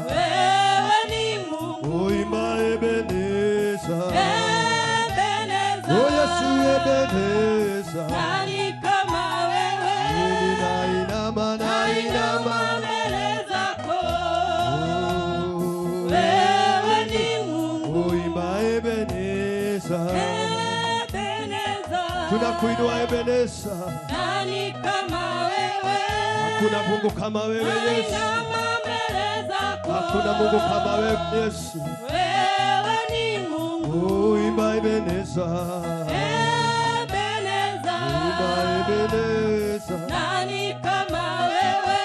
Wewe ni Mungu. Uimba Ebeneza. Ebeneza. Oh Yesu Ebeneza. Nani kama wewe? Nainama mbele zako. Wewe ni Mungu. Uimba Ebeneza. Ebeneza. Tunakuinua Ebeneza. Nani kama wewe? Hakuna Mungu kama wewe Yesu. Hakuna Mungu kama wewe Yesu. Wewe ni Mungu. Uimba Ebeneza. Ebeneza. Uimba Ebeneza. Nani kama wewe?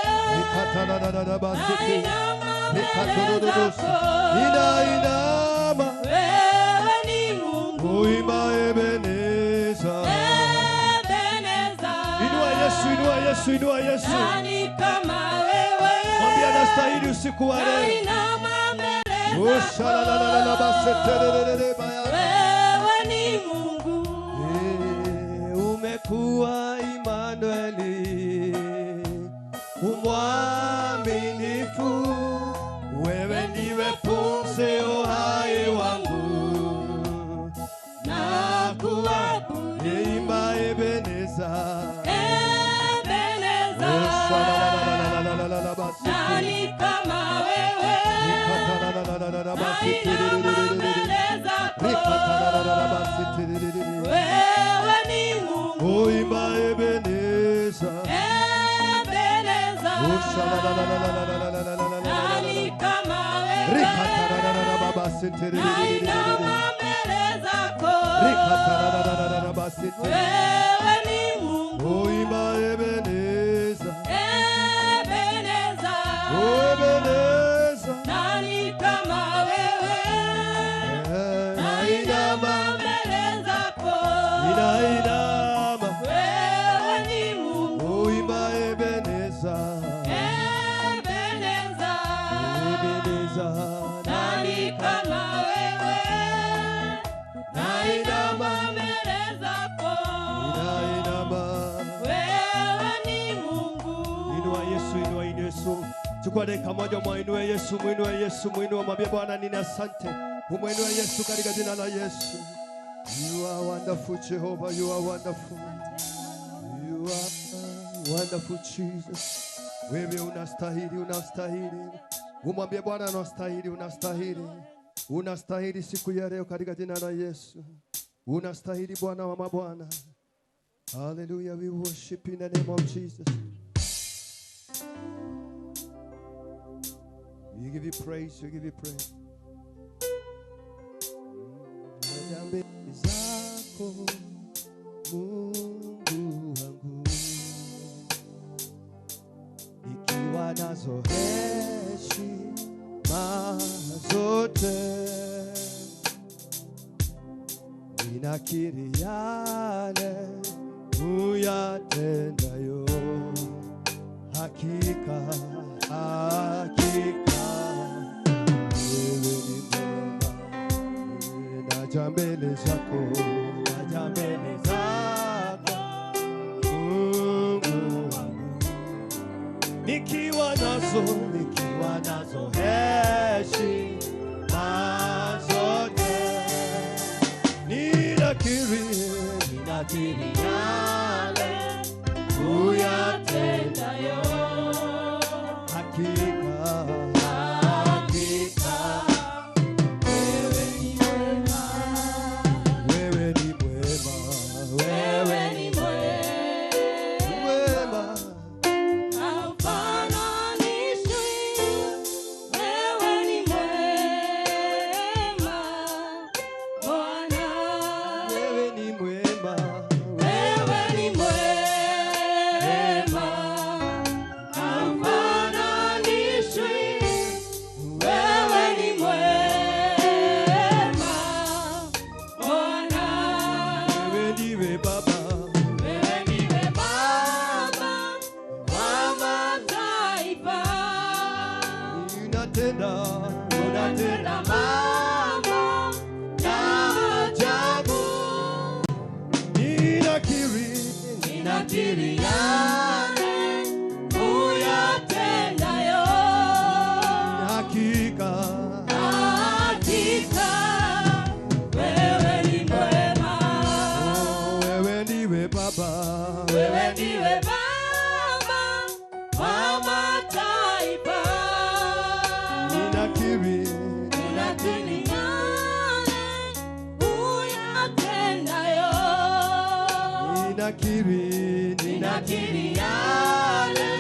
Inainama. Wewe ni Mungu. Uimba Ebeneza. Ebeneza. Inua Yesu, inua Yesu, inua Yesu. Nani kama wewe? Mwambie anastahili usiku wa leo. Wewe ni Mungu. Umekuwa Immanueli, umwaminifu. Wewe ndiwe pumzi uhai wangu. Nakuabudu. Imba Ebeneza. Ebeneza. Nani kama wewe? Nainama mbele zako. Wewe ni Mungu. Uimba Ebeneza. Ebeneza. Nani kama wewe? Nainama mbele zako. Wewe ni Mungu. Uimba Ebeneza. Ebeneza. Ebeneza. Nani kama wewe? Nainama mbele zako. Inainama. Wewe ni Mungu. Uimba Ebeneza. Ebeneza. Ebeneza. Nani kama wewe? Nainama mbele zako. Inainama. Wewe ni Mungu. Inua Yesu, inua Yesu. Chukua dakika moja muinue Yesu, muinue Yesu, muinue, mwambie Bwana nina asante. Umuinue Yesu katika jina la Yesu. You are wonderful Jehovah, you are wonderful. You are wonderful Jesus. Wewe unastahili, unastahili. Umwambie Bwana unastahili, unastahili. Unastahili siku ya leo katika jina la Yesu. Unastahili Bwana wa mabwana. Hallelujah, we worship in the name of Jesus. We give you praise, we give you praise. Mbele zako Mungu wangu, ikiwa nazo heshima zote, ninakiri yale uyatendayo, hakika hakika wewe ni mwema. Naja mbele zako, naja mbele zako Mungu wangu, nikiwa nazo heshima zote, ninakiri yale uyatendayo, hakika unatenda mambo ya ajabu, ninakiri yale uyatenda Baba, wewe ndiwe Baba wa mataifa. ninakiri Ninakiri yale uyatendayo. Ninakiri yale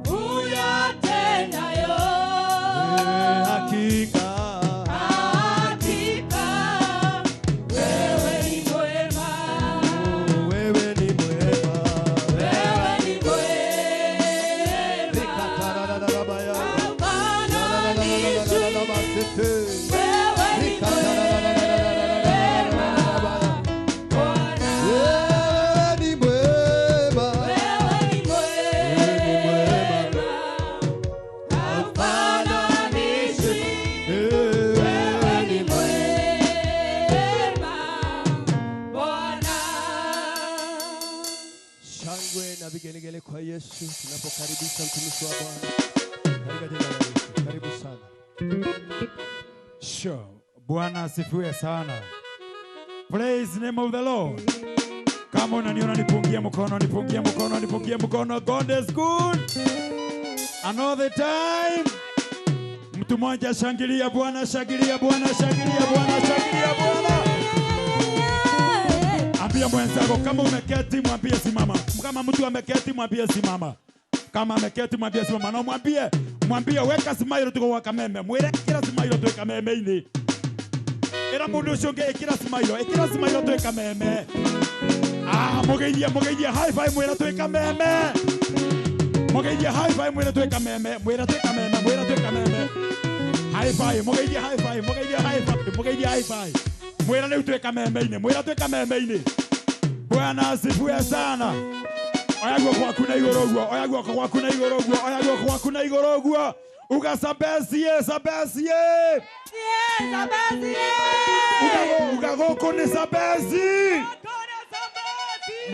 uyatendayo. hakika Hakika wewe ni mwema. wewe ni mwema. Wewe ni mwema. Rikatarararabaya. Hafananishi. Rararararabasete. Wewe ni mwema. Bwana. Wewe ni mwema. Wewe ni mwema. Hafananishi. Wewe ni mwema. Bwana. Shangwe na vigelegele kwa Yesu tunapokaribisha mtumishi wa Bwana katika jina la Yesu. Karibu sana. Sure. Bwana asifiwe sana. Praise the name of the Lord. Kama unaniona nipungie mkono, nipungie mkono, nipungie mkono. God is good. Another time. Mtu mmoja shangilia Bwana, shangilia Bwana, shangilia Bwana, shangilia Bwana. Ambia mwenzako kama umeketi mwambie simama. Kama mtu ameketi mwambie simama. Kama ameketi mwambie simama. Na mwambie weka smile tuko wakameme. Mwire kila smile tuwe kameme ini. Era mundu shonge ekira smile tuwe kameme. Mugeithie high five mwire tuwe kameme. Mugeithie high five mwire tuwe kameme. Mwire tuwe kameme, mwire tuwe kameme. High five, mugeithie high five, mugeithie high five, mugeithie high five. Mwire leo tuwe kameme ini, mwire tuwe kameme ini. Bwana asifiwe sana. Oyagwo kwaku na igoro guo, oyagwo kwaku na igoro guo, oyagwo kwaku na igoro guo. Ugasabesie, sabesie. Ugagoko ni sabesi.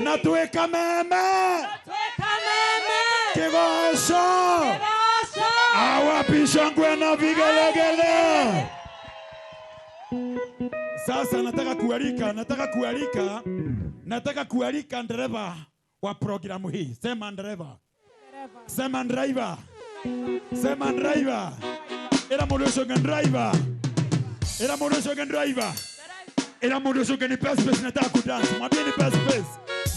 Na tuweka meme. Kigosho. Awapi shangwe na vigelegele. Sasa nataka kualika dereva wa programu hii. Sema dereva. Sema driver. Sema driver. Era modosho gen driver. Era modosho gen driver. Era modosho gen pass pass nataka kudance. Mwambie ni pass pass.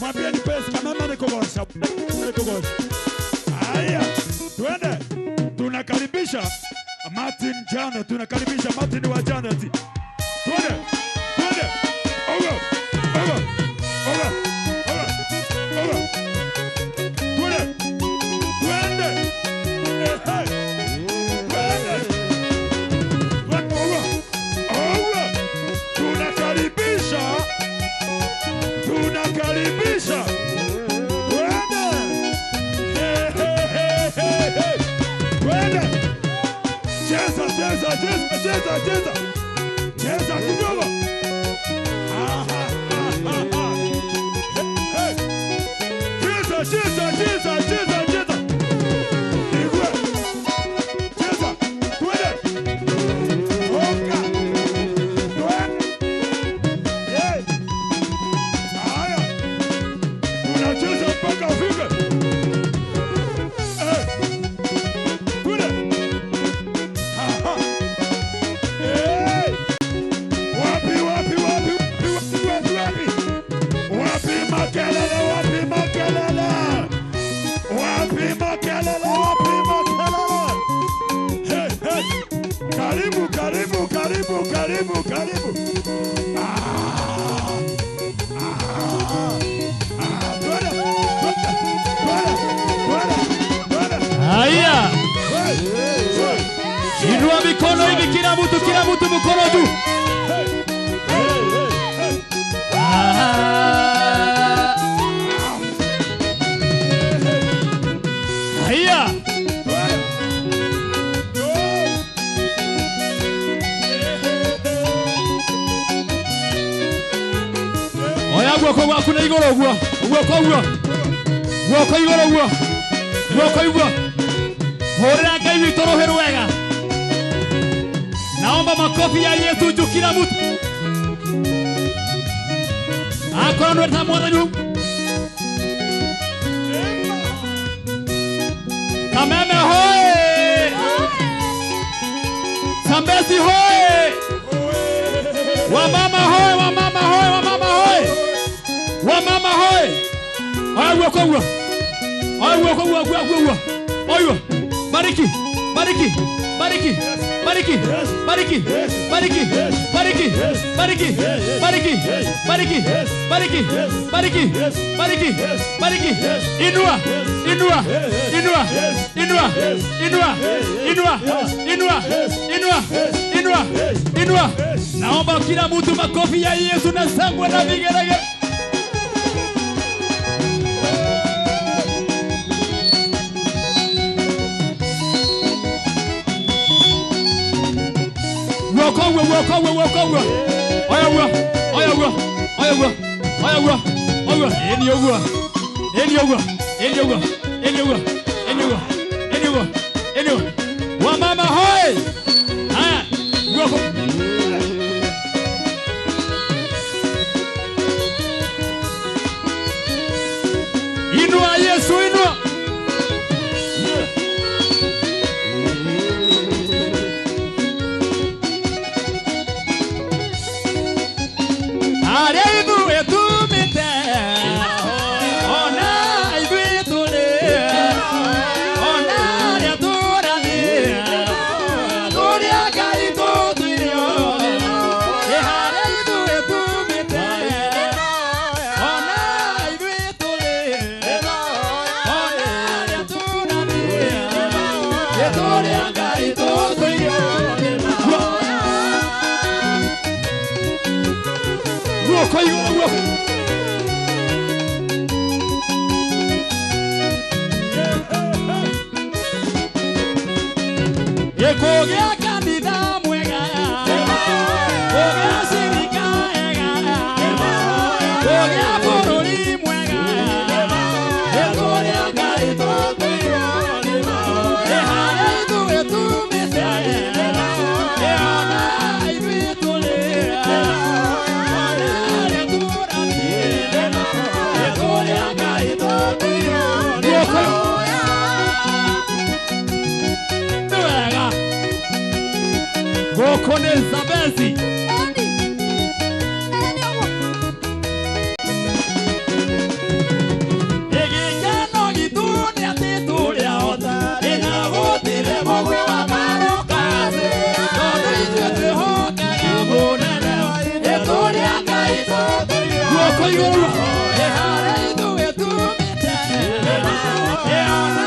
Mwambie ni pass kama mama nikogosha. Nikogosha. Haya. Twende. Tunakaribisha Martin Janet. Tunakaribisha Martin wa Janet. Twende. Twende. Over. Over. Over. Over. Over. Twende. Twende. Hey. Twende. Twende. Over. Over. Tunakaribisha. Tunakaribisha. Twende. Hey. Twende. Cheza, cheza, cheza, cheza, cheza. Cheza kidogo. Hey. Cheza, cheza, cheza, cheza, cheza. Igwe. Cheza. Twende. Oka. Twende. Hey. Haya. Tunacheza mpaka ufike. Hey. Twende. Aha. Hey. Wapi, wapi, wapi, wapi, wapi, wapi, wapi. Wapi makelele, wapi makelele. Wapi makelele, wapi makelele. Hey, hey. Karibu, karibu, karibu, karibu, karibu. Twende, twende, twende, twende, twende. Haya, Hey, hey, inua mikono hivi, kila mtu mkono juu. hey, hey, hey. Haya, oya guoko gwaku na igoro guo, guoko igoro guo, guoko igoro. Hurira Ngai witũ rũhĩ rwega. Naomba makofi ya Yesu juu kila mtu. Akorwo nĩ ta mwathani Zambezi hoye! Wamama hoye, wamama hoye, wamama hoye! Wamama hoye! Aywa kwa. Aywa kwa. Aywa. Bariki. Bariki. Bariki. Bariki. Bariki. Bariki. Bariki. Bariki. Bariki. Bariki. Bariki. Bariki. Bariki. Bariki. Inua. Inua. Inua. Inua. Inua. Inua. Inua. Inua. Inua. Inua. Naomba kila mtu makofi ya Yesu na shangwe na vigelegele. Walk over. Wamama hoi. Haya, wako. Inua Yesu, inua. Kogea kandidat mwega, kogea sirika ega, kogea borori mwega, kogea karito tuyo, ehare itu etumite, ehana ibitule, ehare eturati, kogea karito tuyo. Kone Zambezi Egekano gituni atitulia ota Inagotire mogwe wa marokaze Todo itete hoka gamunene Etulia kaito Woko yuru Ehare itu etumite Eona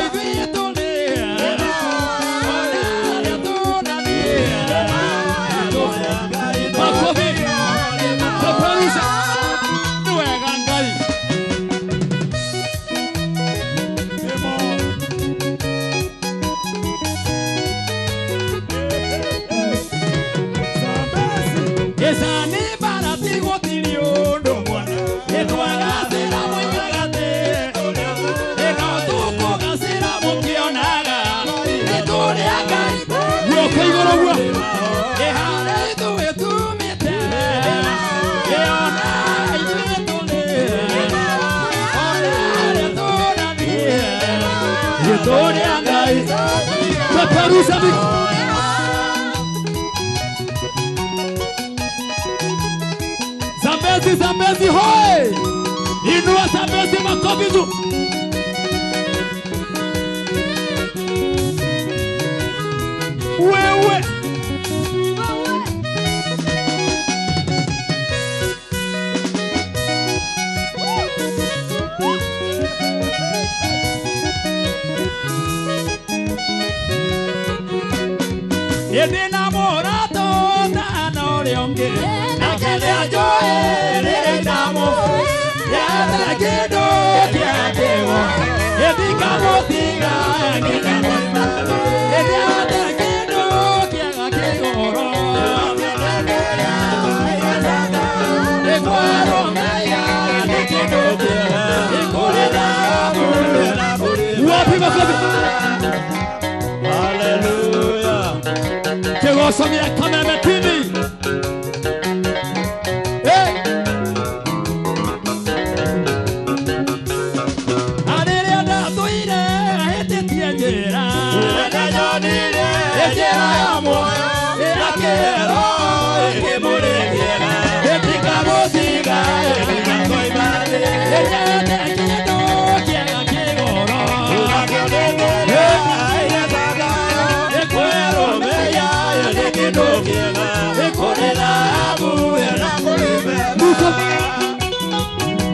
ibituli Zambezi, Zambezi, hoi! Inua Zambezi makofi juu. Wewe! Edi namorato dano leonge nakele ajoe le damo ya da kedo ya kewo edi kamotiga edi ada kedo ya kegoro e kwaro ngaya de kedo e koreda wapi makofi. Hallelujah. Sogea kama metini. Adere da toire hete tiajera. Ejera ya moyo.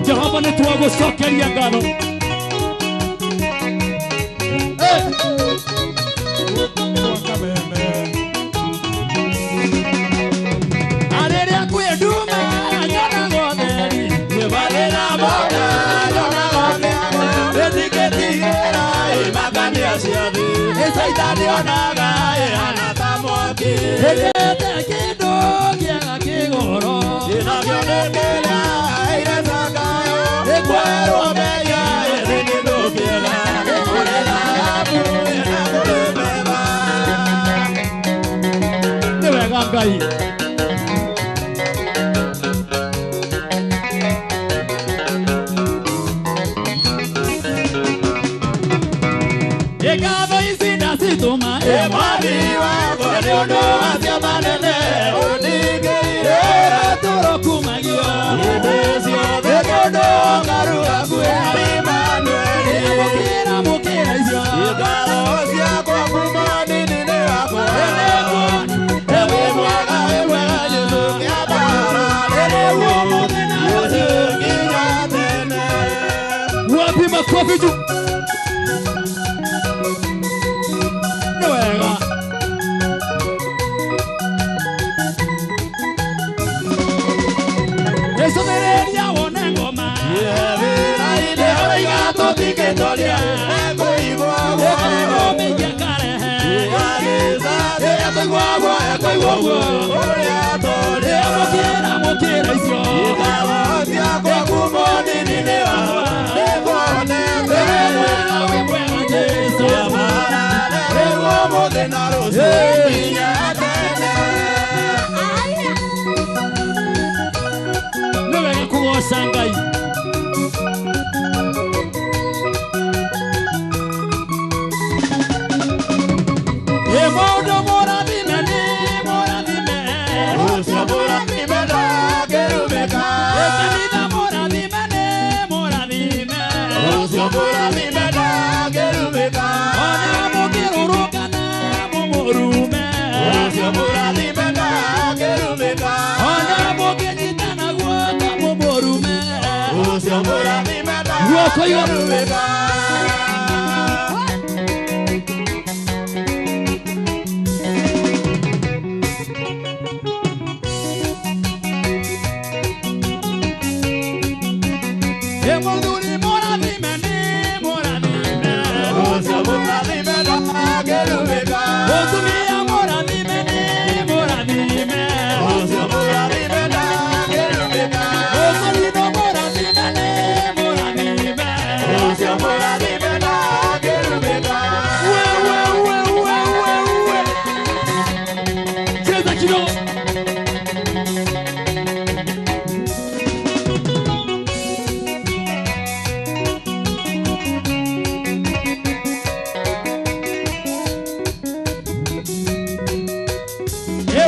Jehova ni twagucokeria ngatho. Arĩrĩa kwĩ nduma nyonaga ũtheri, nĩbarĩra mbona nyonaga ũtheri, ĩthikĩtigĩra makania cia thĩ, ĩcaitani onaga ĩhana ta mwaki, ĩgĩte kĩndũ kĩega kĩgoro, kĩnakĩo nĩ kĩrĩa ĩire cakayo, ĩkwerwo meya ĩthĩ kĩndũ kĩega, ĩkũrĩ thahabu ĩna kũrĩ meba. Nĩ wega Ngai. Ngatho ici ndacitũma mwathi wakwa nĩ ũndũ wacio manene ũndingĩire tũrokumagio hĩndĩ ciothe nĩ ũndũ ngaru akuĩ harĩ Imanueli. Mũkĩra icio ngatho ciakwa kuma nini-inĩ wakwa wĩ mwega Jesũ kĩambara rĩrĩguo mũthenya ũcio nginya tene. Wapi makofi juu. Esomereria wone ngoma iraine oiga tũtingĩtoria ekũigua guo karehe ekũigua guo ũrĩa tũrĩ mũkĩra icio ngatho ciakwa kuma nini-inĩ wakwa nĩguonete wĩ mwega Jesũ nĩguo mũthĩ na rũciũ nginya tene. Kugoca Ngai. Mũndũ mũrathime nĩ mũrathime, ũcio mũrathime ndangĩrumĩka. Kanitha mũrathime nĩ mũrathime, ũcio mũrathime ndangĩrumĩka. Ona mũkĩrũrũngana mũmũrume, ũcio mũrathime ndangĩrumĩka. Ona mũkĩnyitana guoko mũmũrume, ũcio mũrathime ndangĩrumĩka. Mũthuri mũrathime nĩ mũrathime, ũcio mũrathime ndangĩrumĩka. Mũtumia mũrathime nĩ mũrathime, ũcio mũrathime ndangĩrumĩka. Mũkũrinũ mũrathime nĩ mũrathime, ũcio mũrathime ndangĩrumĩka. Cheza kidogo.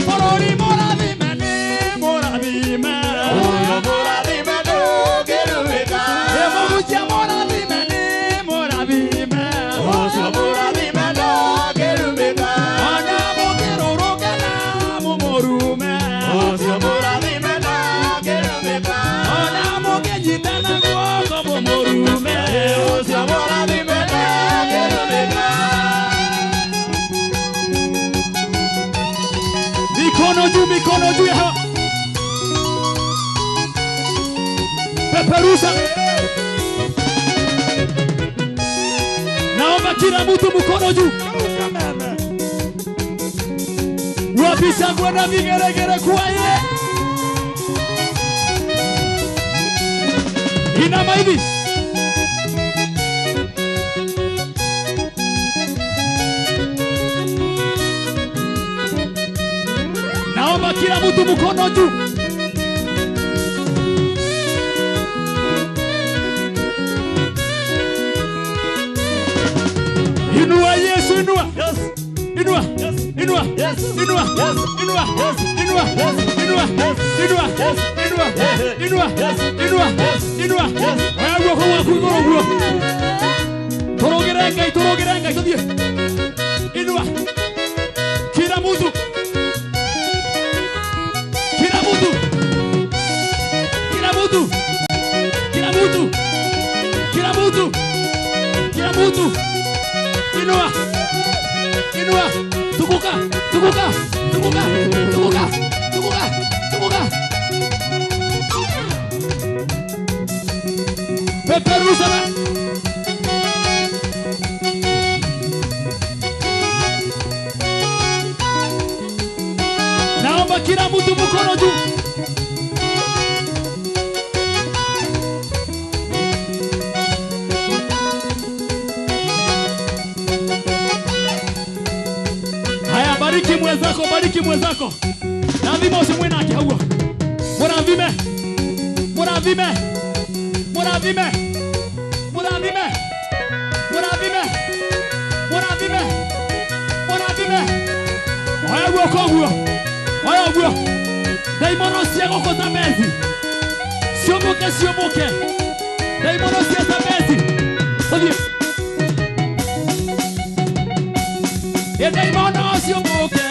Bũrũri mũrathime nĩ mũrathime, ũcio mũrathime ndũngĩrumĩka. Mũhunjia mũrathime nĩ mũrathime, ũcio mũrathime ndangĩrumĩka. Ona mũkĩrũrũngana mũmũrume, ũcio mũrathime ndangĩrumĩka. Ona mũkĩnyitana guoko mũmũrume, ũcio mũrathime ndangĩrumĩka. Mikono juu ya peperusha. Naomba kila mtu mkono juu. Wapi shangwe na vigeregere kwaye? Inama hivi. Naomba kila mtu mkono juu. Inua Yesu, inua. Yes. Inua. Yes. Inua. Yes. Inua. Yes. Inua. Yes. Inua. Yes. Inua. Yes. Inua. Yes. Inua. Oya guoko gwaku iguru guo. Torogere Ngai tuthie. Inua. Kila mtu. Inua. Tukuka. Peperusa. Naomba kila mtu mkono juu. Bariki mwenzako. Lazima usimwone akihaua. Oya guo. Daimono siago kota mezi. Siomoke. Daimono siago mezi. Oye. Daimono siomoke.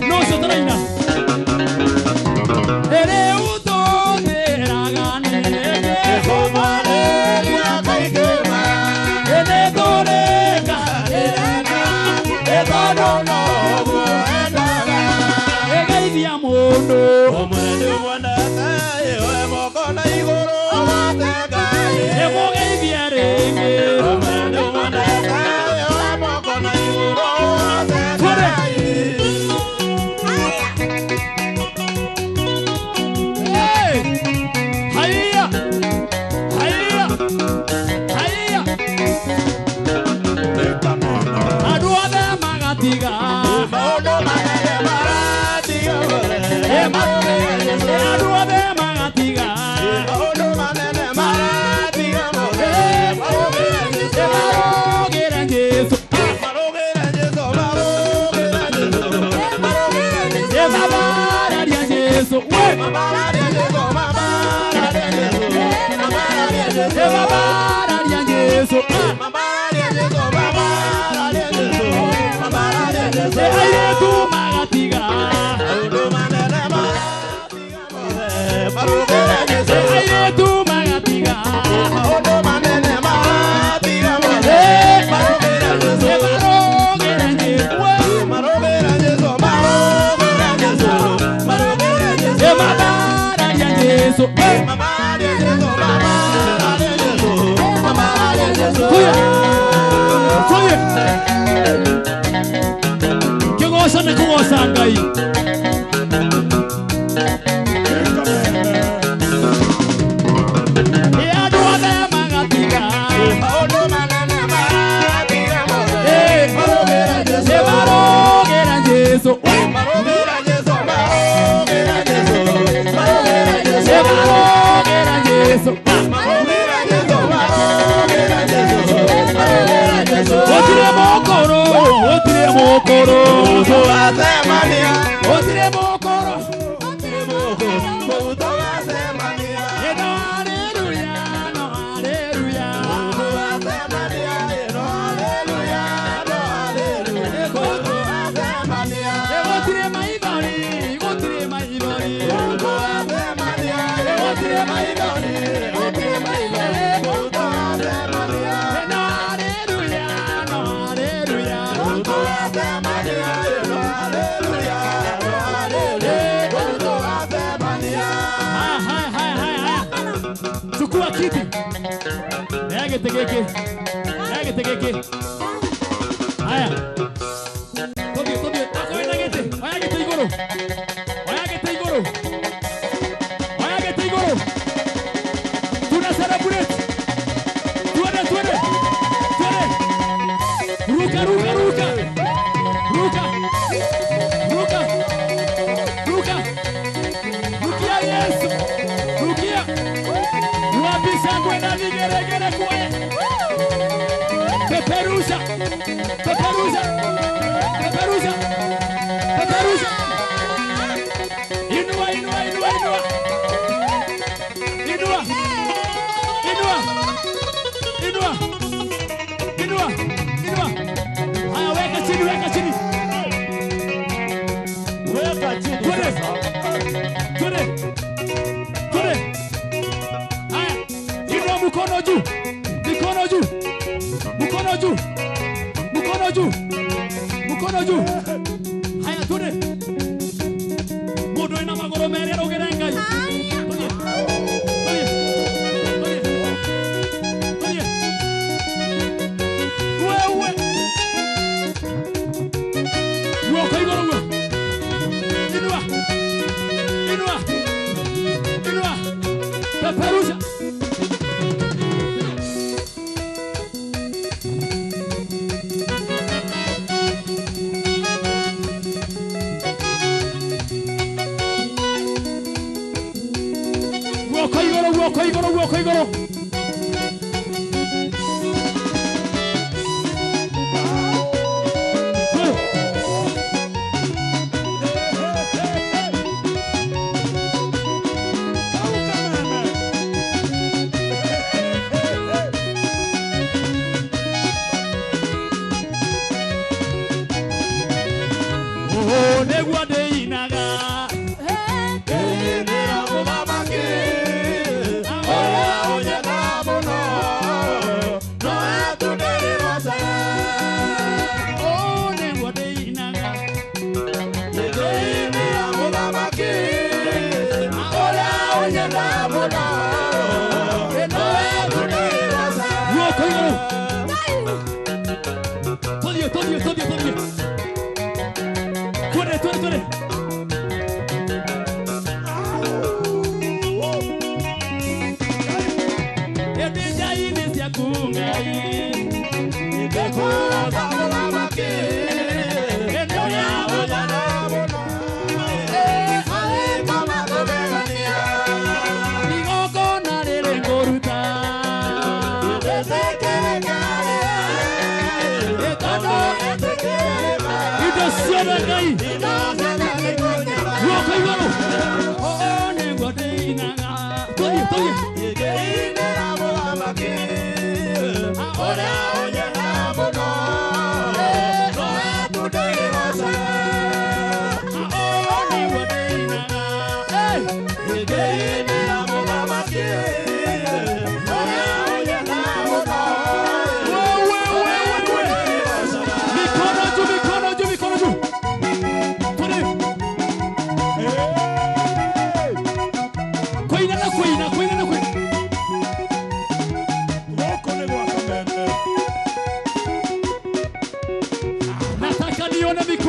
No se traina.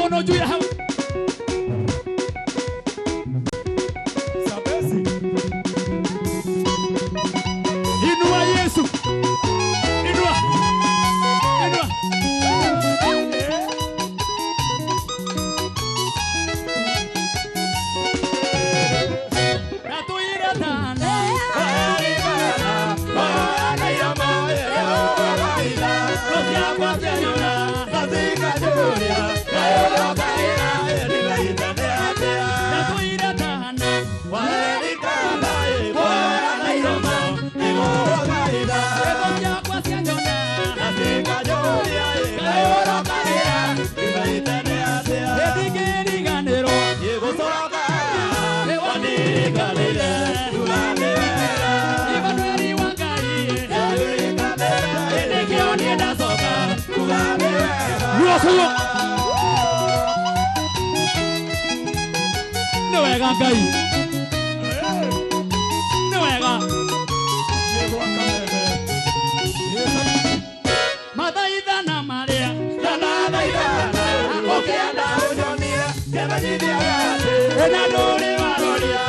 mikono juu ya hewa. Sabesi. Inua Yesu. Inua. Inua. Natuira tana. No wega Ngai. No wega. Mathaitha na maria. Ukienda unyonie, kebanyithia gati. Ena nduri waroria.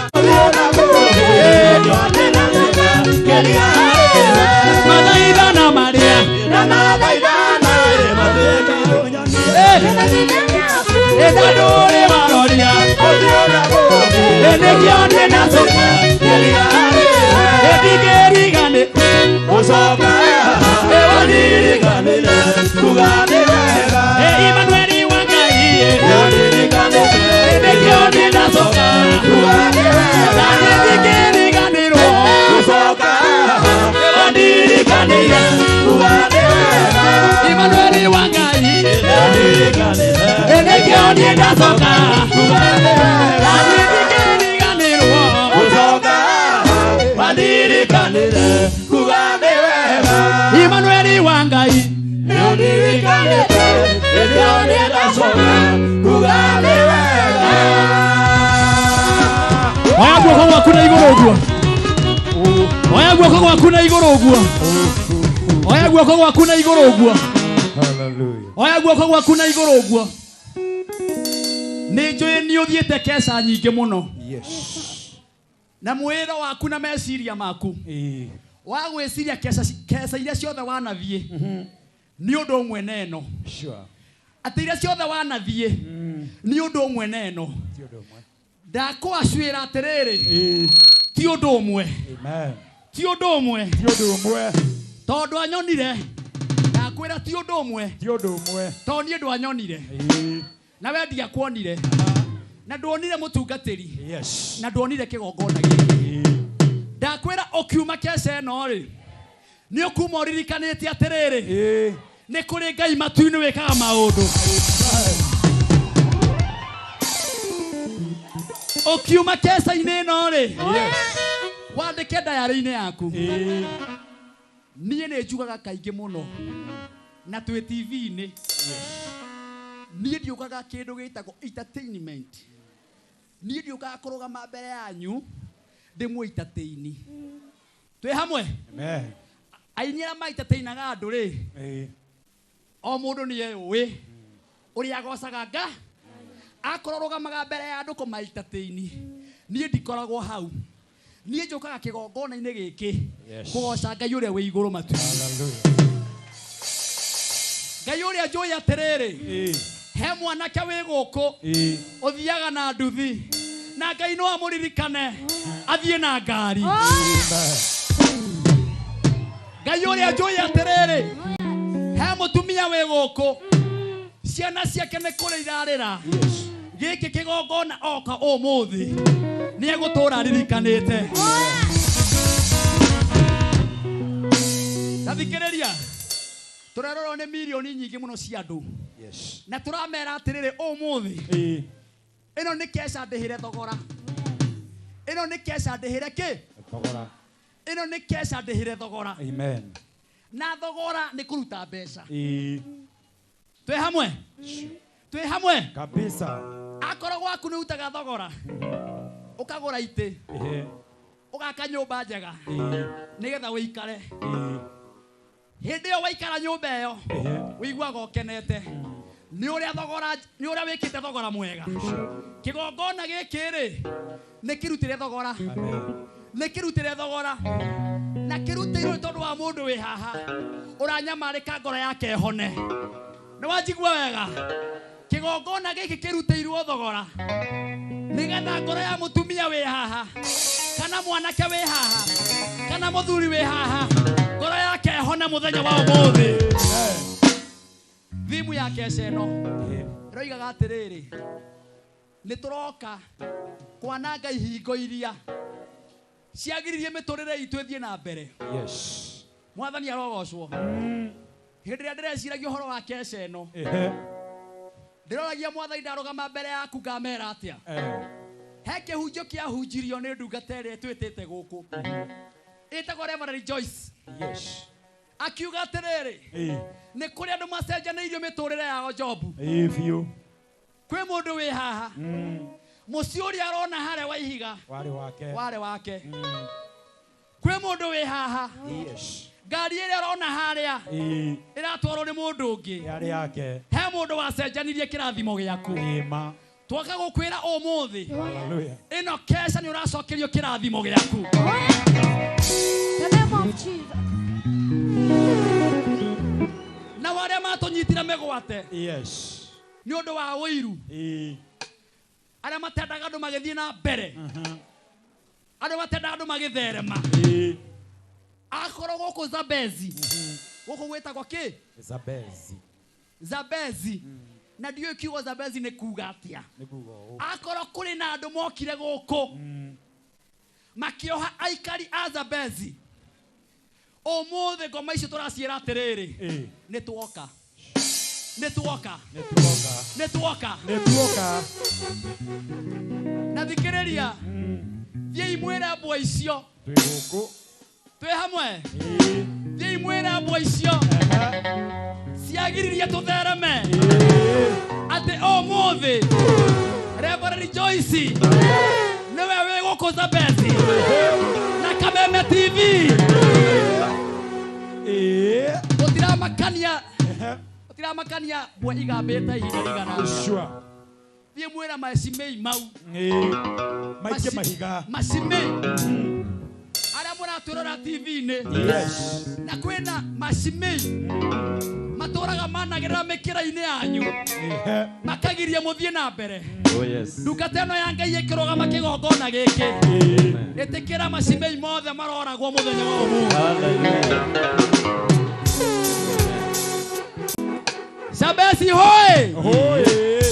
Mathaitha na maria. Ena nduri waroria. Enekione na soka. Edigirigane. Usoka ewanirikanile kugane wega. Emmanuel Wangai. Ewanirikanile Enekione na soka. kugane wega. Edigiriganiro. Usoka ewanirikanile kugane wega. Emmanuel Wangai. Ewanirikanile Enekione na soka. kugane wega. Edigiriganiro. Usoka ewanirikanile kugane wega. Emmanuel Wangai. Ewanirikanile kugane wega. Oya guoko gwaku na iguru uguo. Oya guoko gwaku na iguru uguo. Oya guoko gwaku na iguru uguo. Hallelujah. Oya guoko gwaku na iguru uguo. Ni njui ni uthiite kesa nyingi muno. Yes. Na mwira waku na meciria maku. Wa gwiciria kesa iria ciothe wanathie. Ni undu umwe neno. Sure. Ati iria ciothe wanathie. Ni undu umwe neno. Ndakwacwira atiriri. Ti undu umwe. Amen. Ti undu umwe. Tiodo umwe. Tondu anyonire. Ndakwira ti undu umwe. Tiodo umwe. Tondu ni ndu anyonire. Na we ndiakuonire. Na ndonire mutungatiri. Yes. Na ndonire kigongona giki. Ndakwira ukiuma kesa eno ri. Ni ukuma uririkanite atiriri. Ni kuri Ngai matu-ini wikaga maundu. Ukiuma kesa-ini eno ri. Wandike diary-ini yaku. Niĩ nĩ njugaga kaingĩ mũno na twĩ TV-inĩ. Niĩ ndiũkaga kĩndũ gĩtagwo entertainment. Niĩ ndiũkaga kũrũgama mbere yanyu ndĩmũ entertain. Twĩ hamwe? Amen. Aini arĩa ma-entertainaga andũ rĩ, o mũndũ nĩ eũĩ ũrĩa agocaga Nga. Akorwo rũgamaga mbere ya andũ kũma-entertain. Niĩ ndikoragwo hau. Niĩ njũkaga kĩgongona-inĩ gĩkĩ kũgoca Ngai ũrĩa wĩ igũrũ matu. Ngai ũrĩa njũĩ atĩrĩrĩ, he mwanake wĩ gũkũ ũthiaga na nduthi na Ngai no amũririkane athiĩ na ngari. Ngai ũrĩa njũĩ atĩrĩrĩ, he mũtumia wĩ gũkũ ciana ciake nĩ kũrĩa irarĩra. Gĩkĩ kĩgongona oka ũmũthĩ nĩ egũtũũra aririkanĩte. Ndathikĩrĩria, tũrerorwo nĩ milioni nyingĩ mũno cia andũ. Na tũramera atĩrĩrĩ ũmũthĩ ĩno nĩ kesa ndĩhĩre thogora. Ĩno nĩ kesa ndĩhĩre kĩ? Thogora. Ĩno nĩ kesa ndĩhĩre thogora. Amen. Na thogora nĩ kũruta mbeca. Twĩ hamwe? Twĩ hamwe? Kabisa. Akorwo gwaku nĩ utaga thogora. Ukagũra itĩ. Ugaka nyũmba njega. Nĩgetha ũikare. Hĩndĩ ĩyo waikara nyũmba ĩyo, ũiguaga ũkenete. Ni uria wikite thogora mwega. Kigongona giki ri ni kirutire thogora. Ni kirutire thogora. Na kirutirwo tondu wa mundu wi haha. Uranyamarika ngoro yake hone. Ni wajigua wega. Kigongona giki kirutirwo thogora. Nigetha ngoro ya mutumia wi haha. Kana mwanake wi haha. Kana muthuri wi haha. Ngoro yake hone muthenya wa umuthi. Thimu yake eno. Roigaga atiriri. Nituroka kwananga ihingo iria ciagiririe miturire itu ithie na mbere. Yes. Mwathani arogocwo. Hindi ria ndireciragia uhoro wake eno. Ndiroragia Mwathani ndarugama mbere yaku ngamera atia. He kihunjio kia hunjirio ni ndungata iria twitite guku. Itagwo Reverend Joyce. Yes. Akiuga atiriri. Ni kuri andu macenjaneirio miturire yao Jobu. Ifio. Kwi mundu wi haha. Muci uria arona hare wa ihiga. Ware wake. Kwi mundu wi haha. Yes. Ngari iria arona haria. Iratwarwo ni mundu ungi. Yari yake. He mundu wacenjanirie kirathimo giaku. Ima. Twoka gukwira umuthi. Hallelujah. Ino kesha ni uracokerio kirathimo giaku. The name of Jesus. Na wale matunyitira megwate. Yes. Ni undu wa wiru. Aria matendaga andu magithie na mbere. Andu matendaga andu magitherema. Akoro guku Zabezi. Guku gwetagwo ki? Zabezi. Na ndio kiugo Zabezi ni kuga atia. Akoro kuri na andu mokire guku. Makioha aikari a Zabezi. Umuthi ngoma icio turaciira atiriri. Ni tuoka. Na thikiriria. Thiei mwira mbwa icio. Twi hamwe. Thiei mwira mbwa icio. Ciagiririe tuthereme. Ati umuthi. Reverend Joyce. Niwe wi guku Zabezi. Na Kameme TV. Utiramakania bwa igambete ihinda rigana. Sure. Thie mwira macimei mau. Maike mahiga. Macimei. Aria muratwirora TV-ini. Yes. Na kwina macimei. Maturaga managirira mikira-ini yanyu. Makagiria muthie na mbere. Oh yes. Ndungata ino ya Ngai ikirogama kigongona giki. Itikira macimei mothe maroragwo muthenya wa umuthi. Zabezi hoi!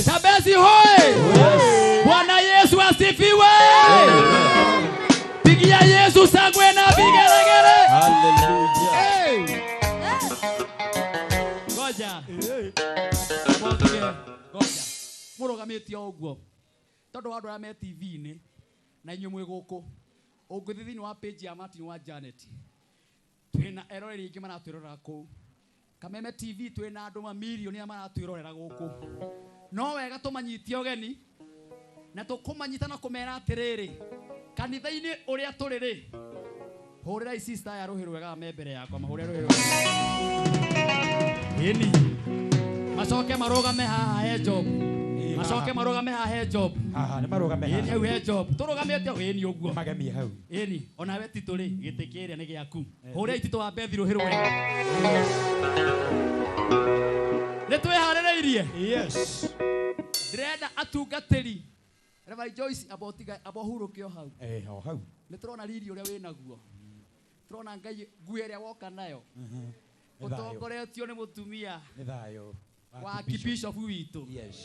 Zabezi hoi! Bwana Yesu asifiwe! Pigia Yesu sangwe na vigelegele! Hallelujah! Goja! Murugamitio uguo. Tondu andu aria me TV-ini na inyu mwi guku. Ungithi thini wa page ya Martin wa Janet. Twina eroreri ingi maratwirora ku. Kameme TV twina andu mamilioni maratwirorera guku. No wega tumanyitie ogeni na tukumanyita na kumera atiriri. Kanitha-ini uria turiri. Hurira sister ya ruhi rwega me mbere yakwa mahurira ruhi rwega. Ini. Macoke marugame haha he Job. Macoke marugame haha he Job. Aha, ni marugame haha. Ini hau he Job. Turugamete ini uguo. Magemie hau. Ini ona we tituri gitikiria ni giaku. Hurira itito wa Bethi ruhi rwega. Nitweharĩrĩirie. Yes. Ndĩrenda atungatĩri. Reverend Joyce abohurũke o hau. O hau. Nĩtũrona riri ũrĩa wĩnaguo. Tũrona Ngai nguo ĩrĩa woka nayo. Ũtongoretio nĩ mũtumia. Nĩ thayũ. Wa Archbishop witũ. Yes.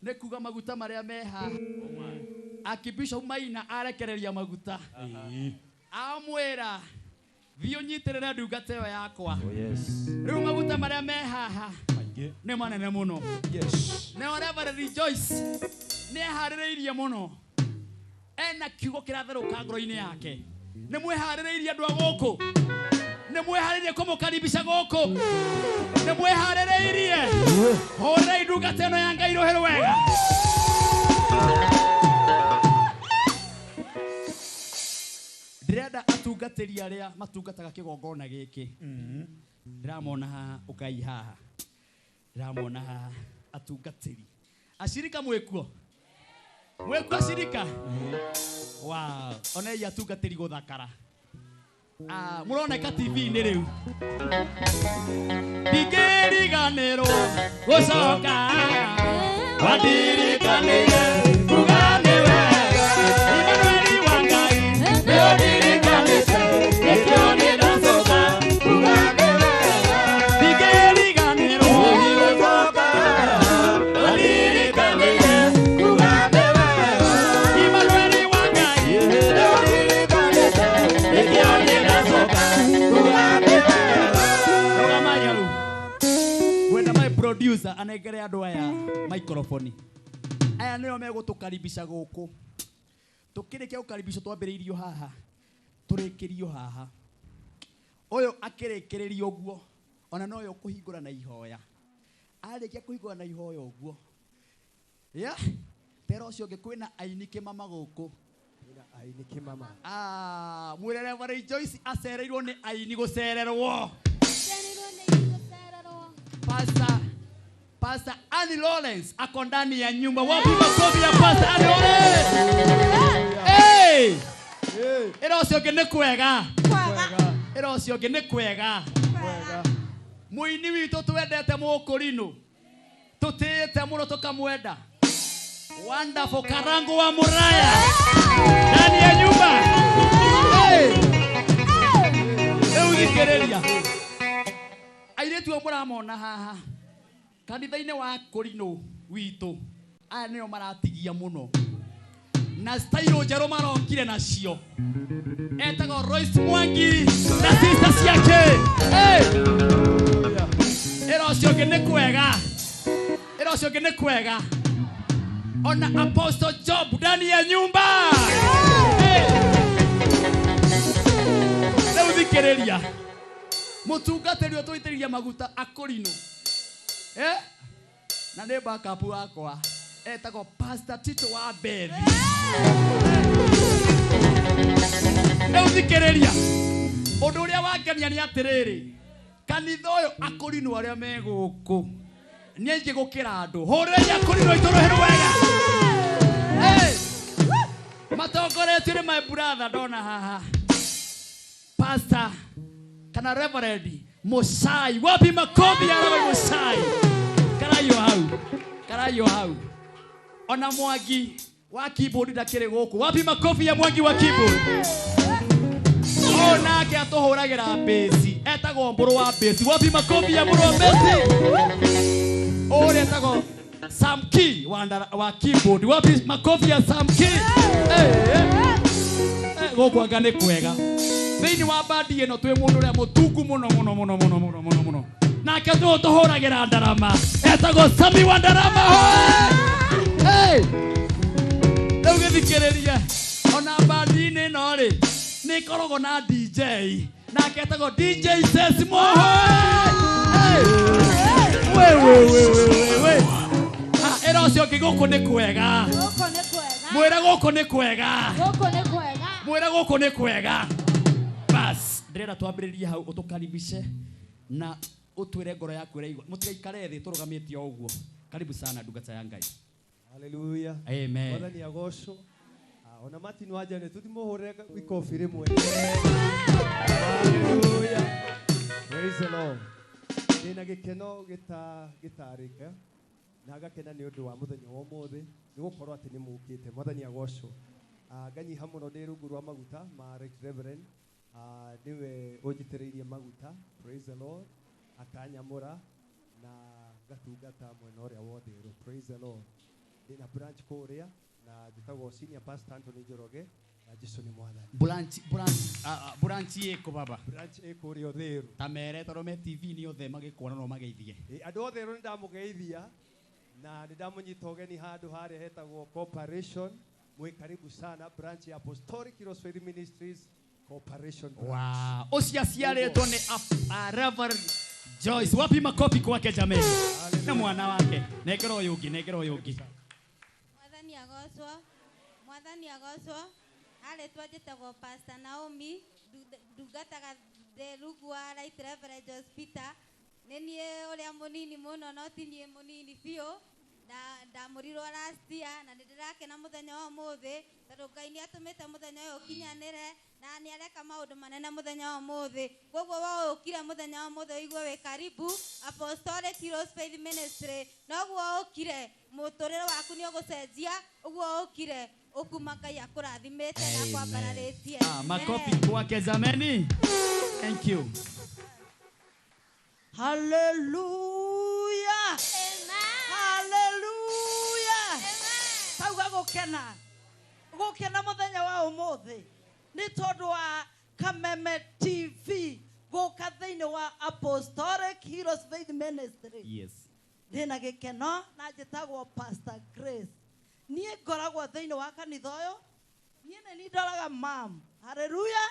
Nĩ kuga maguta marĩa meha. Archbishop Maina arekereria maguta. Amwĩra thiĩ ũnyitĩrĩre ndungata ĩyo yakwa. Rĩu maguta marĩa me haha nĩ manene mũno. Nĩo Reverend Joyce nĩ eharĩrĩirie mũno. Ena kiugo kĩratherũka ngoro-inĩ yake. Nĩ mwĩharĩrĩirie andũ a gũkũ. Nĩ mwĩharĩrĩirie kũmũkaribisha gũkũ. Nĩ mwĩharĩrĩirie. Hũrĩrai ndungata ĩno ya Ngai rũhĩ rwega. Ndĩrenda atungatĩri arĩa matungataga kĩgongona gĩkĩ. Ndiramona haha ukai haha. Ndiramona haha atungatĩri. Ashirika mwĩkuo? Mwĩkuo ashirika? Wow, onei atungatĩri gũthakara. Mũroneka TV-inĩ rĩu. Ndingĩriganĩrwo gũcoka wandirikanirie kuga nĩ wega Imanueli wa Ngai nĩũndirikanĩte nĩkĩo nĩndacoka kuga nĩ wega ndingĩriganĩrwo gũcoka wandirikanirie kuga nĩ wega Imanueli wa Ngai nĩũndirikanĩte nĩkĩo nĩndacoka kuga nĩ wega. Rũgama hau. Gwenda my producer anengere andũ aya microphone. Aya nĩo megũtũkaribisha gũkũ. Tũkĩrĩkia gũkaribisha twambĩrĩirio haha. Tũrĩkĩrio haha. Ũyũ akĩrĩkĩrĩrio ũguo. Ona no ũyũ kũhingũra na ihoya. Arĩkia kũhingũra na ihoya ũguo. Ya. Tero ũcio ũngĩ kwĩna aini kĩmama gũkũ. Aini kĩmama. Mwĩre Reverend Joyce acereirwo nĩ aini gũcererwo. Pastor Annie Lawrence ako ndani ya nyumba. Wapi makofi ya Pastor Annie Lawrence? Hey! Ĩra ũcio ũngĩ nĩ kwega. Ĩra ũcio ũngĩ nĩ kwega. Mũini witũ twendete mũkũrinũ. Tũtĩĩte mũno tũkamwenda. Wonderful Karangu wa Muraya. Ndani ya nyumba. Rĩu thikĩrĩria. Airĩtu ao mũramona haha. Kanitha-inĩ wa Kũrinũ witũ. Aya nĩo maratigia mũno. Na style njerũ marokire nacio. Etagwo Royce Mwangi na sister ciake. Ĩra ũcio ũngĩ nĩ kwega. Ĩra ũcio ũngĩ nĩ kwega. Ona Apostle Job ndani ya nyumba. Rĩu thikĩrĩria. Mũtungatĩri ũtũitĩrĩria maguta Akũrinũ. Na nĩ backup wakwa. Etagwo Pastor Tito wa Bethi. Rĩu thikĩrĩria. Ũndũ ũrĩa wangenia nĩ atĩrĩrĩ. Kanitha ũyũ Akũrinũ arĩa me gũkũ. Nĩ aingĩ gũkĩra andũ. Hũrĩrai Akũrinũ itũrũhĩrwo wega. Matongoretio nĩ my brother ndona haha. Pastor kana Reverend Musai. Wapi makofi ya Reverend Musai? Karayo hau. Ona Mwangi wa keyboard ndakĩrĩ gũkũ. Wapi makofi ya Mwangi wa keyboard? Onake atũhũragĩra bass. Etagwo mbũrũ wa bass. Wapi makofi ya mbũrũ wa bass? Ũrĩa etagwo Sam Key wa keyboard. Wapi makofi ya Sam Key? Gũkũ anga nĩ kwega. Thĩinĩ wa bandi ĩno twĩ mũndũ ũrĩa mũtungu mũno. Nake tũhũragĩra ndarama. Etagwo Sami wa ndarama. Rĩu gĩthikĩrĩria. Ona bandi-inĩ ĩno rĩ nĩ ikoragwo na DJ. Nake etagwo DJ Sesmo. Ĩra ũcio ũngĩ gũkũ nĩ kwega. Mwĩre gũkũ nĩ kwega. Mwĩre gũkũ nĩ kwega. Bas, ndĩrenda twambĩrĩrie hau ũtũkaribishe na utwire ngoro yaku ĩraigua. Mũtigaikare thĩ tũrũgamĩtie o ũguo. Karibu sana ndungata ya Ngai. Hallelujah. Amen. Mwathani agocwo. Ona Martin waja nĩ tũtimũhũrĩre ikofi rĩmwe. Hallelujah. Praise the Lord. Ndĩna gĩkeno gĩtarĩka na gakena nĩ ũndũ wa mũthenya wa ũmũthĩ nĩ gũkorwo atĩ nĩ mũkĩte. Mwathani agocwo. Nganyiha mũno ndĩ rungu rwa maguta ma Reverend niwe ũnjitĩrĩirie maguta. Praise the Lord. Akanyamũra na gatungata mwena ũrĩa wothe. Praise the Lord. Ndĩna branch kũrĩa na njĩtagwo Senior Pastor Anthony Njoroge na Jesũ nĩ Mwathani. Branch ĩkũ baba? Branch ĩkũrĩa Ũthĩĩru. Ta mere tondũ me TV-inĩ othe magĩkuona no mageithie. Andũ othe nĩ ndamũgeithia na nĩ ndamũnyita ũgeni handũ harĩa hetagwo Corporation. Mwĩ karibu sana branch ya Apostolic Heroes Faith Ministries Corporation branch. Wow. Uciaciarĩtwo nĩ Reverend Joyce. Wapi makofi kwake jameni? Na mwana wake. Negera ũyũ ũngĩ. Mwathani agocwo. Arĩtwa njĩtagwo Pastor Naomi. Ndungataga the rungu wa Right Reverend Joyce Peter. Nenie uria munini muno no tinie munini biu. Ndamurirwo last year na ndirakena muthenya wa muthi tondu Ngai ni atumite muthenya uyu ukinyanire na ni areka maundu manene muthenya wa muthi. Koguo wa ukire muthenya wa muthi igwe wi karibu Apostolic Heroes Faith Ministry. Noguo ukire muturire waku ni ugucenjia uguo ukire ukuma Ngai akurathimite na kwambararitie. Makofi kwake jameni. Thank you. Hallelujah. Amen. Hallelujah. Tauga gukena muthenya wa umuthi ni tondu wa Kameme TV guka thiini wa Apostolic Heroes Faith Ministry. Yes. Ndina gikeno na njitagwo Pastor Grace. Nie ngoragwo thiini wa kanitha uyu. Nie ni ndoraga mam. Hallelujah.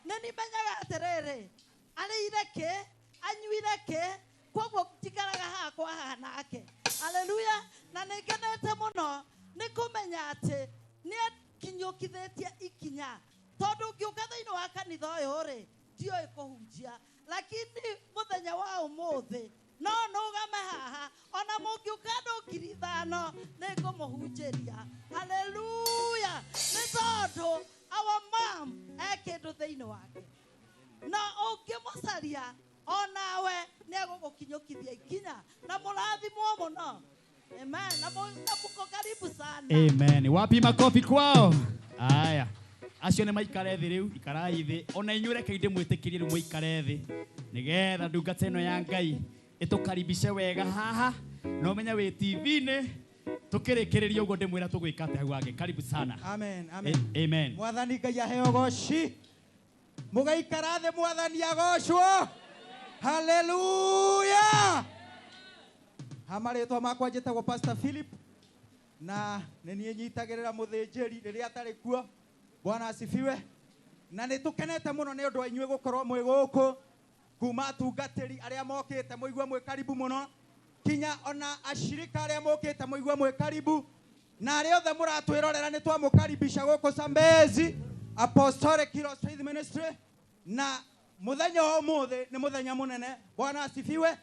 Ni menyaga atiriri. Arĩire kĩ, anyuire kĩ, koguo njikaraga haha kwa haha nake. Hallelujah. Na nĩngenete mũno nĩ kũmenya atĩ nĩ akinyũkithĩtie ikinya. Tondũ ngĩũka thĩinĩ wa kanitha ũyũ rĩ, ndiũĩ kũhunjia. Lakini mũthenya wa ũmũthĩ no nũgame haha ona mũngĩũka andũ 5,000 nĩngũmũhunjĩria. Hallelujah. Nĩ tondũ our mom ekĩndũ thĩinĩ wake. Na ũngĩmũcaria onawe nĩegũgũkinyũkithia ikinya na mũrathimwo mũno. Amen. Na mũko karibu sana. Amen. Wapi makofi kwao? Aya. Acio nĩ maikare thĩ rĩu, ikarai thĩ. Ona inyuĩ reke ndĩmwĩtĩkĩrie rĩu mũikare thĩ. Nĩgetha ndungata ĩno ya Ngai ĩtũkaribishe wega haha. Na ũmenye wĩ TV-inĩ tũkĩrĩkĩrĩria ũguo ndĩmwĩra tũgwĩka atĩa hau hangĩ. Karibu sana. Amen. Amen. Amen. Mwathani Ngai aheo goci. Mugaikara thĩ mwathani agocwo. Hallelujah. Hamarĩtwa makwa njĩtagwo Pastor Philip na nĩ niĩ nyitagĩrĩra mũthĩnjĩri rĩrĩa atarĩ kuo. Bwana asifiwe. Na nĩ tũkenete mũno nĩ ũndũ wa inyuĩ gũkorwo mwĩ gũkũ kuma atungatĩri arĩa mokĩte mũigua mwĩ karibu mũno, kinya ona ashirika arĩa mokĩte mũigua mwĩ karibu, na arĩa othe mũratwĩrorera nĩ twamũkaribisha gũkũ Sambezi Apostolic Heroes Faith Ministry. Na muthenya wa ũmũthĩ nĩ muthenya mũnene. Bwana asifiwe.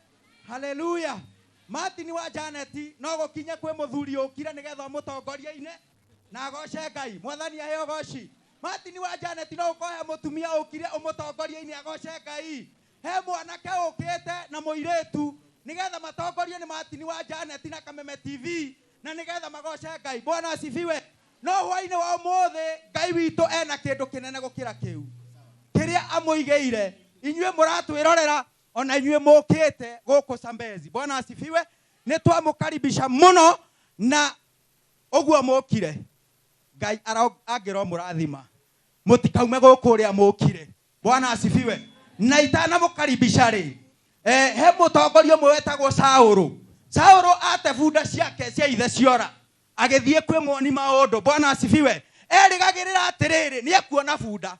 Hallelujah. Martin wa Janeti no gũkinye kwĩ mũthuri ũkire nĩgetha mũtongoria-inĩ na agoce Ngai. Mwathani aheo goci. Martin wa Janeti no ũkohe mũtumia ũkire ũmũtongoria-inĩ agoce Ngai. He mwanake ũkĩte na mũirĩtu nĩgetha matongorio nĩ Martin wa Janeti na Kameme TV na nĩgetha magoce Ngai. Bwana asifiwe. No hwainĩ wa ũmũthĩ Ngai witũ ena kĩndũ kĩnene gũkĩra kĩu kĩrĩa amũigĩire. Inyuĩ mũratwĩrorera ona inyuĩ mũkĩte gũkũ Sambezi. Bwana asifiwe. Nĩ twamũkaribisha mũno na ũguo mũkire Ngai angĩro mũrathima mũtikaume gũkũ ũrĩa mũkire. Bwana asifiwe. Na itanamũkaribisha rĩ, he mũtongoria ũmwe wetagwo Saũlũ. Saũlũ ate bunda ciake cia ithe ciora agĩthiĩ kwĩ muoni maũndũ. Bwana asifiwe. Erĩgagĩrĩra atĩrĩrĩ nĩ ekuona bunda,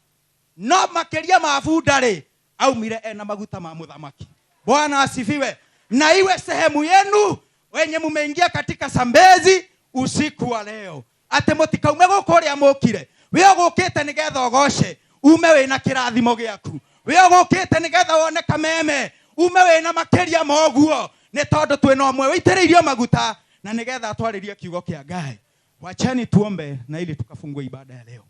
no makĩria ma bunda rĩ aumire ena maguta ma mũthamaki. Bwana asifiwe. Na iwe sehemu yenu wenye mumeingia katika Sambezi usiku wa leo, ate mũtikaume gũkũ ũrĩa mũkire. We ũgũkĩte nĩgetha ũgoce ume wĩna kĩrathimo gĩaku. We ũgũkĩte nĩgetha wone Kameme ume wĩna makĩria ma ũguo, nĩ tondũ twĩna ũmwe wĩitĩrĩirio maguta na nĩgetha atwarĩrie kiugo kĩa Ngai. Wacheni tuombe na ili tukafungua ibada ya leo.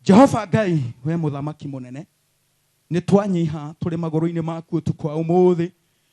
Jehova Ngai, we mũthamaki mũnene, nĩ twanyiha tũrĩ magũrũ-inĩ maku ũtukũ wa ũmũthĩ.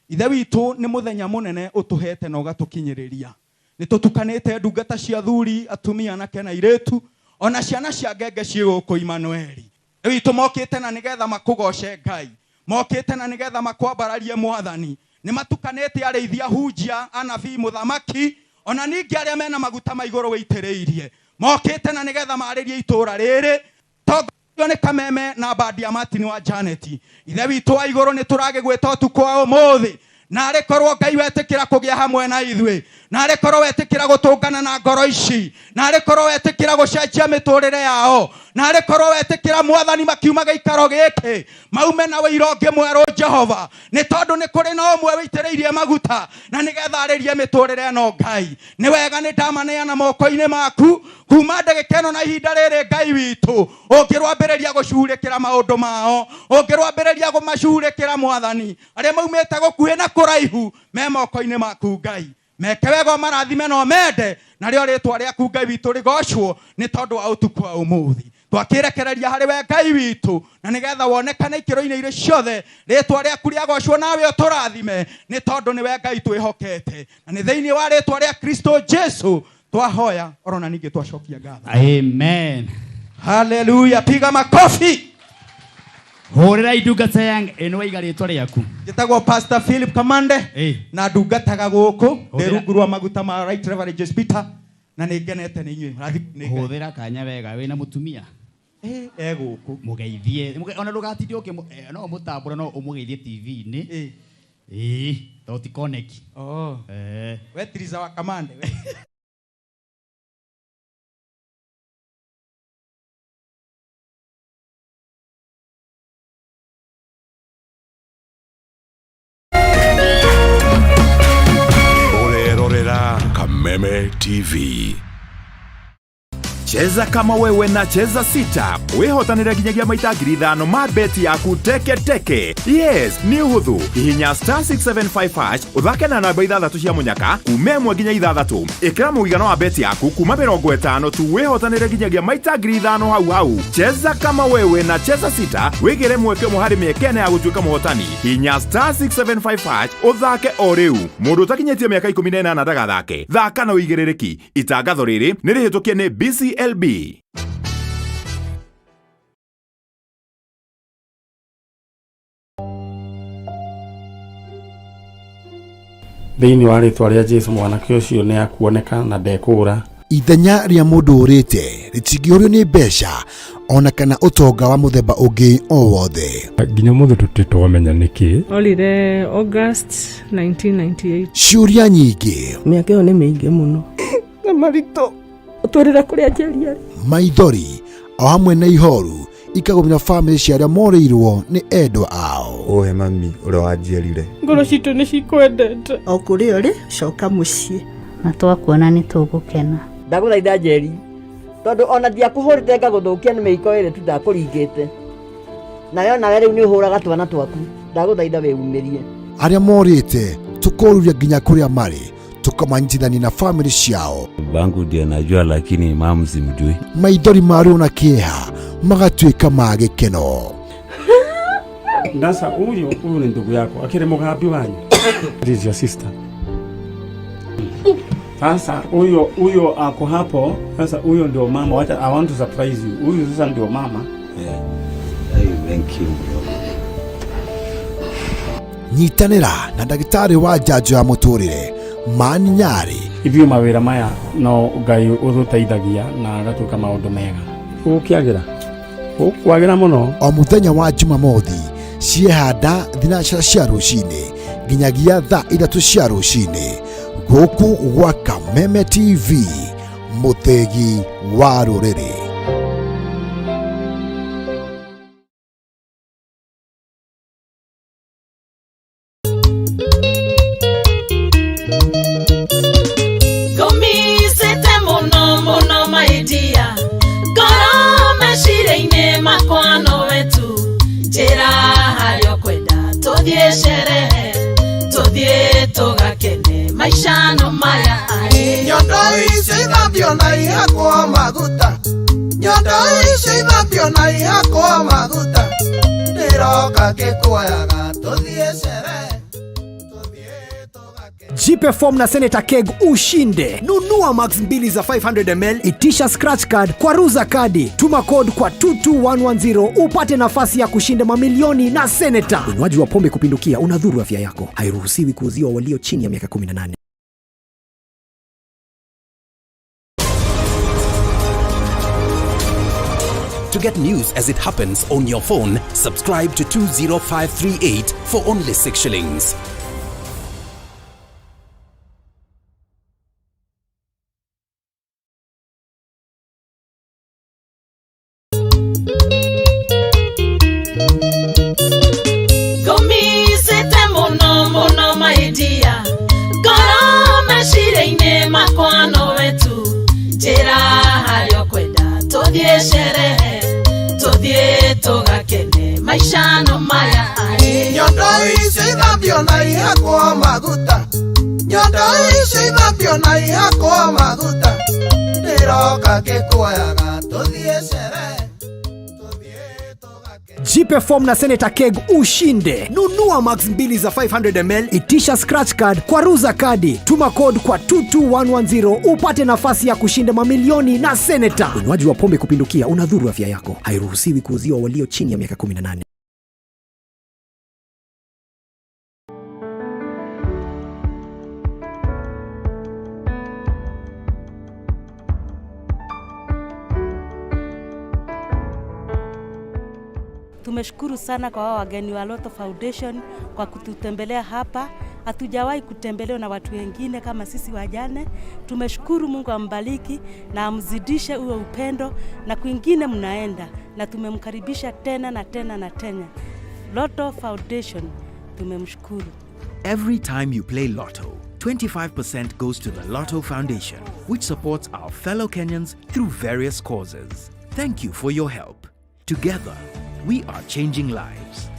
Ithe witũ nĩ mũthenya mũnene ũtũhete na ũgatũkinyĩrĩria. Nĩ tũtukanĩte ndungata cia thuri, atumia anake na airĩtu, ona ciana cia ngenge ciĩ gũkũ Imanueli. Witũ mokĩte na nĩgetha makũgoce Ngai, mokĩte na nĩgetha makwambararie Mwathani. Nĩ matukanĩte arĩithia, hunjia, anabii, mũthamaki, ona ningĩ arĩa mena maguta ma igũrũ wĩitĩrĩirie. Mokĩte na nĩgetha marĩrie itũũra rĩrĩ. Tongorio nĩ Kameme na bandi ya Martin wa Janeti. Ithe witũ wa igũrũ nĩ tũragĩgwĩta ũtukũ wa ũmũthĩ. Na arĩ korwo Ngai wetĩkĩra kũgĩa hamwe na ithuĩ. Na arĩ korwo wetĩkĩra gũtũngana na ngoro ici. Na arĩ korwo wetĩkĩra gũcenjia mĩtũrĩre yao. na arĩ korwo wetĩkĩra mwathani makiuma gĩikaro gĩkĩ maume na wĩira ũngĩ mwerũ Jehova, nĩ tondũ nĩ kũrĩ na ũmwe wĩitĩrĩirie maguta na nĩgetha arĩrie mĩtũrĩre ĩno Ngai. Nĩ wega nĩ ndamaneana moko-inĩ maku kuma ndagĩka ĩno na ihinda rĩrĩ Ngai witũ. Ũngĩrwambĩrĩria gũcurĩkĩra maũndũ mao, ũngĩrwambĩrĩria gũmacurĩkĩra mwathani, arĩa maumĩte gũkuhĩ na kũraihu me moko-inĩ maku Ngai. Meke wega marathime no mende, narĩo rĩtwa rĩaku Ngai witũ rĩgocwo nĩ tondũ wa ũtukũ wa ũmũthĩ. Twakĩrekereria harĩ we Ngai witũ, na nĩgetha wonekane ikĩro-inĩ irĩ ciothe, rĩtwa rĩaku rĩagocwo nawe ũtũrathime nĩ tondũ nĩ we Ngai twĩhokete, na nĩ thĩinĩ wa rĩtwa rĩa Kristo Jesu twahoya oro na ningĩ twacokia ngatho. Amen. Hallelujah. Piga makofi. Hũrĩra indungata yang ĩno waiga rĩtwa rĩaku. Njĩtagwo Pastor Philip Kamande na ndungataga gũkũ ndĩ rungu rwa maguta ma Right Reverend Jesse Peter, na nĩ ngenete nĩ inyuĩ. Hũthĩra kanya wega wĩna mũtumia gũkũ mũgeithie, ona ndũgatinde no mũtambũra no ũmũgeithie TV-inĩ to ti connect. We Tiriza wa Kamande we. Kameme TV. Cheza kama wewe na cheza sita. Wihotanire nginyagia maita 5,000 ma beti yaku teke teke. Yes, ni uhuthu. Hihinya *675# uthake na namba 6 cia munyaka kume 1 nginya 6. Ikira muigano wa beti yaku kuma 50 tu wihotanire nginyagia maita 5,000 hau. Cheza kama wewe na cheza sita. Wigire mweke muhari miekene ya gutuika muhotani. Hihinya *675# uthake o riu. Mundu utakinyetie miaka 18 ndagathake. Thaka na uigirereki. Itangatho riri ni rihitukie ni BCLB. Thĩinĩ wa rĩtwa rĩa Jesũ mwanake ũcio nĩ akuoneka na ndekũra. Ithenya rĩa mũndũ ũrĩte rĩtingĩũrio nĩ mbeca ona kana ũtonga wa mũthemba ũngĩ o wothe. Nginya mũthĩ tũtitwamenya nĩkĩ. Olire August 1998. Ciũria nyingĩ. Mĩaka ĩyo nĩ mĩingĩ mũno. Na maritũ ũtũrĩra kũrĩa njĩria. Maithori o hamwe na ihoru ikagomera famĩlĩ cia arĩa morĩirwo nĩ endwa ao. Ohe mami ũrĩa wanjiarire. Ngoro citũ nĩ cikwendete. O kũrĩa ũrĩ coka mũciĩ. Na twakuona nĩ tũgũkena. Ndagũthaitha Njeri, tondũ ona ndiakũhũrĩte ngagũthũkia nĩ mĩiko ĩrĩ tu ndakũringĩte. Nayo nawe rĩu nĩ ũhũraga twana twaku. Ndagũthaitha wĩumĩrie. Arĩa morĩte tũkoruria nginya kũrĩa marĩ tukamanyithania na family ciao. Bangu ndiye najua lakini mama simjui. Maithori marĩo na kĩeha magatuĩka ma gĩkeno. Sasa huyo ni ndugu yako akire mugambi wanyu. This is your sister. Sasa huyo ako hapo. Sasa huyo ndio mama. Wacha, I want to surprise you. Huyo sasa ndio mama. Yeah. Thank you bro. Nyitanĩra na ndagĩtarĩ wa njanjo ya mũtũrĩre Mani Nyari. Ithio mawĩra maya no Ngai ũtũteithagia na agatuĩka maũndũ mega. Ũkĩagĩra mũno. O mũthenya wa Jumamothi ciehanda thinacara cia rũcinĩ nginyagia thaa 3 cia rũcinĩ gũkũ gwa Kameme TV, mũthegi wa rũrĩrĩ. Maishano maya nyondo icithambio na ihakwo maguta, nyondo icithambio na ihakwo maguta, ndiroka ngĩkuoyaga tũthiĩ sherehe. Jipe form na Senator Keg ushinde. Nunua max 2 za 500 ml, itisha scratch card kwa Ruza Kadi, tuma code kwa 22110 upate nafasi ya kushinda mamilioni na Senator. Unywaji wa pombe kupindukia unadhuru afya yako. Hairuhusiwi kuuziwa walio chini ya miaka 18. To get news as it happens on your phone, subscribe to 20538 for only 6 shillings. ithambio na ihakwo maguta nyondo icio ithambio na ihakwo maguta ndiroka ngikuoyaga tuthie sherehe. Jipe form na Senator Keg ushinde. Nunua max 2 za 500ml, itisha scratch card kwa Ruza Kadi. Tuma code kwa 22110 upate nafasi ya kushinda mamilioni na Senator. Unywaji wa pombe kupindukia unadhuru afya yako. Hairuhusiwi kuuziwa walio chini ya miaka 18. Tumeshukuru sana kwa wageni wa Lotto Foundation kwa kututembelea hapa. Hatujawahi kutembelewa na watu wengine kama sisi wajane. Tumeshukuru, Mungu ambariki na amzidishe uwe upendo na kwingine mnaenda, na tumemkaribisha tena na tena na tena. Lotto Foundation tumemshukuru. Every time you play Lotto, 25% goes to the Lotto Foundation, which supports our fellow Kenyans through various causes. Thank you for your help. Together, we are changing lives.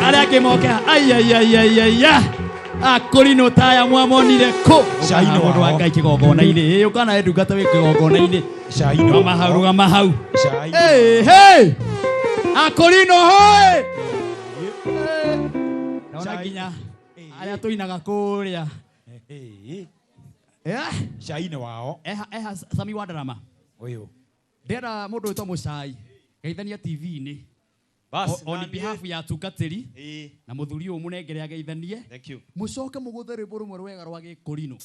Arĩa kĩmoka ayayayayaya akorino taya mwamonire ko shaino mũndũ wa Ngai kĩgongona-inĩ ũkana ndungata wĩ kĩgongona-inĩ shaino mahau hey akorino hoy naona nginya arĩa tũinaga kũrĩa shaino wao Sami wa Ndarama ũyũ ndĩrenda mũndũ wĩtwo Mũcai geithania TV-inĩ on behalf ya tungatĩri na mũthuri ũyũ mũnengere ageithanie. Thank you. Mũcoke mũgũthe rwĩmbo rũmwe rwega rwa Gĩkũrinũ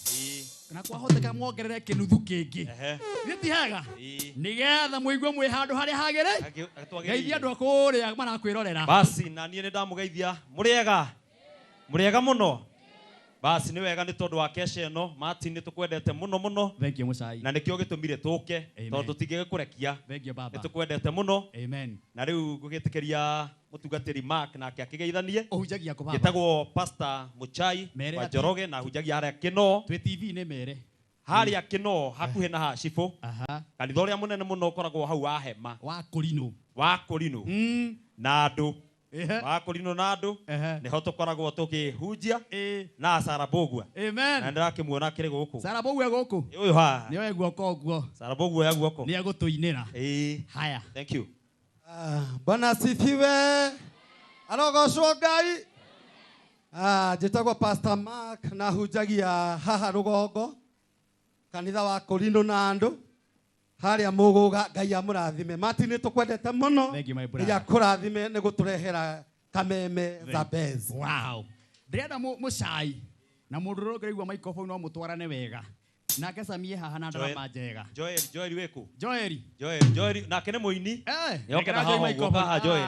na kwahoteka mwongerere kĩnuthu kĩngĩ gĩtihega nĩgetha mũigue mwĩ handũ harĩa hagĩrĩ. Geithia andũ akũrĩa marakwĩrorera. Basi na niĩ nĩndamũgeithia mũrĩega mũno. Basi nĩ wega nĩ tondũ wa kesha ĩno Martin nĩtũkwendete mũno mũno. Thank you Mũcai. Na nĩkĩo gĩtũmire tũke tondũ tũtingĩgĩkũrekia. Thank you baba. Nĩtũkwendete mũno. Amen. Na rĩu ngũgĩtĩkĩria mũtungatĩri Mark nake akĩgeithanie. Ũhunjagia kũ baba? Gĩtagwo Pastor Mũchai wa Njoroge na hunjagia harĩa Kĩno. Twĩ TV-inĩ mere. Harĩa Kĩno hakuhĩ na ha Cibũ. Kanitha ũrĩa mũnene mũno ũkoragwo hau wa Hema. Wa Kũrinũ. Na andũ wa Kũrinũ na andũ nĩho tũkoragwo tũkĩhunjia na Sarabogua. Amen. Na ndĩrakĩmuona kĩrĩ gũkũ. Sarabogua gũkũ. Ũyũ ha. Nĩ we guoko ũguo. Sarabogua ya guoko. Nĩ agũtũinĩra. Haya. Thank you. Bwana asifiwe. Arogocwo Ngai. Njĩtagwo Pastor Mark na hunjagia haha rũgongo kanitha wa Kũrinũ na andũ harĩa mũgũga. Ngai amũrathime. Martin nĩtũkwendete mũno. Ngai akũrathime nĩ gũtũrehera kameme za Bez. Wow. Ndĩrenda Mũcai na mũndũ ũrĩa ũngĩigua microphone no mũtwarane wega. Nake Samie haha na Ndarama njega. Joel wĩkũ? Joel nake nĩ mũini. Nĩoka haha ũguo haha Joel.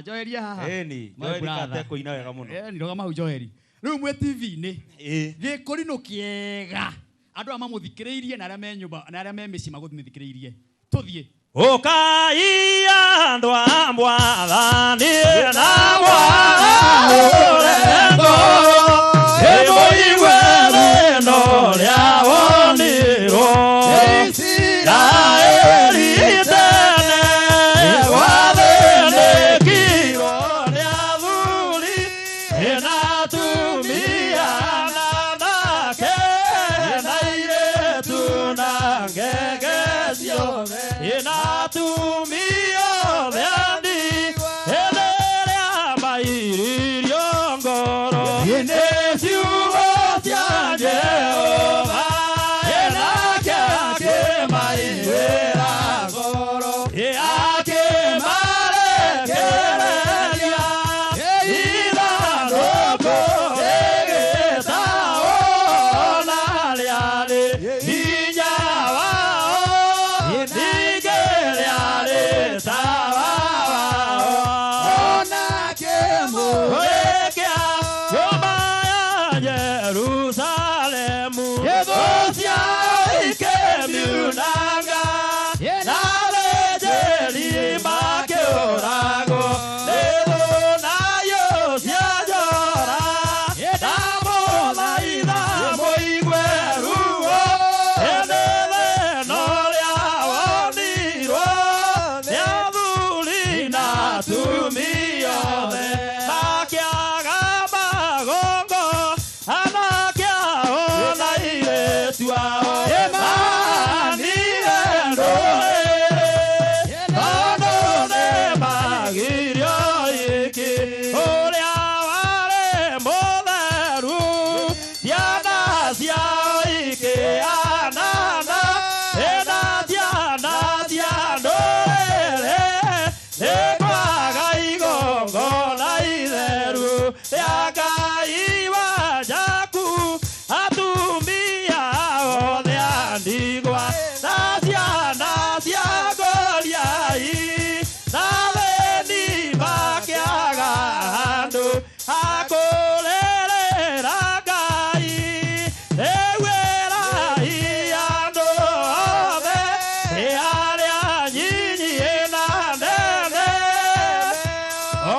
Joel haha. Joel kate kũina wega mũno. Nĩ rogama hau Joel. Rĩu mwĩ TV-inĩ Gĩkũrinũ kĩega. Andũ a mamũthikĩrĩirie na arĩa me nyũmba na arĩa me mĩciĩ magũthikĩrĩirie. Tũthiĩ. Ũkai andũ a Mwathani na Mwathani ĩmũigwe rĩno rĩa wonirwo Isiraeli tene gwathĩnĩkirwo nĩ athuri na atumia na anake na airĩtu na ngenge ciothe na atumia othe andi hĩndĩ ĩrĩa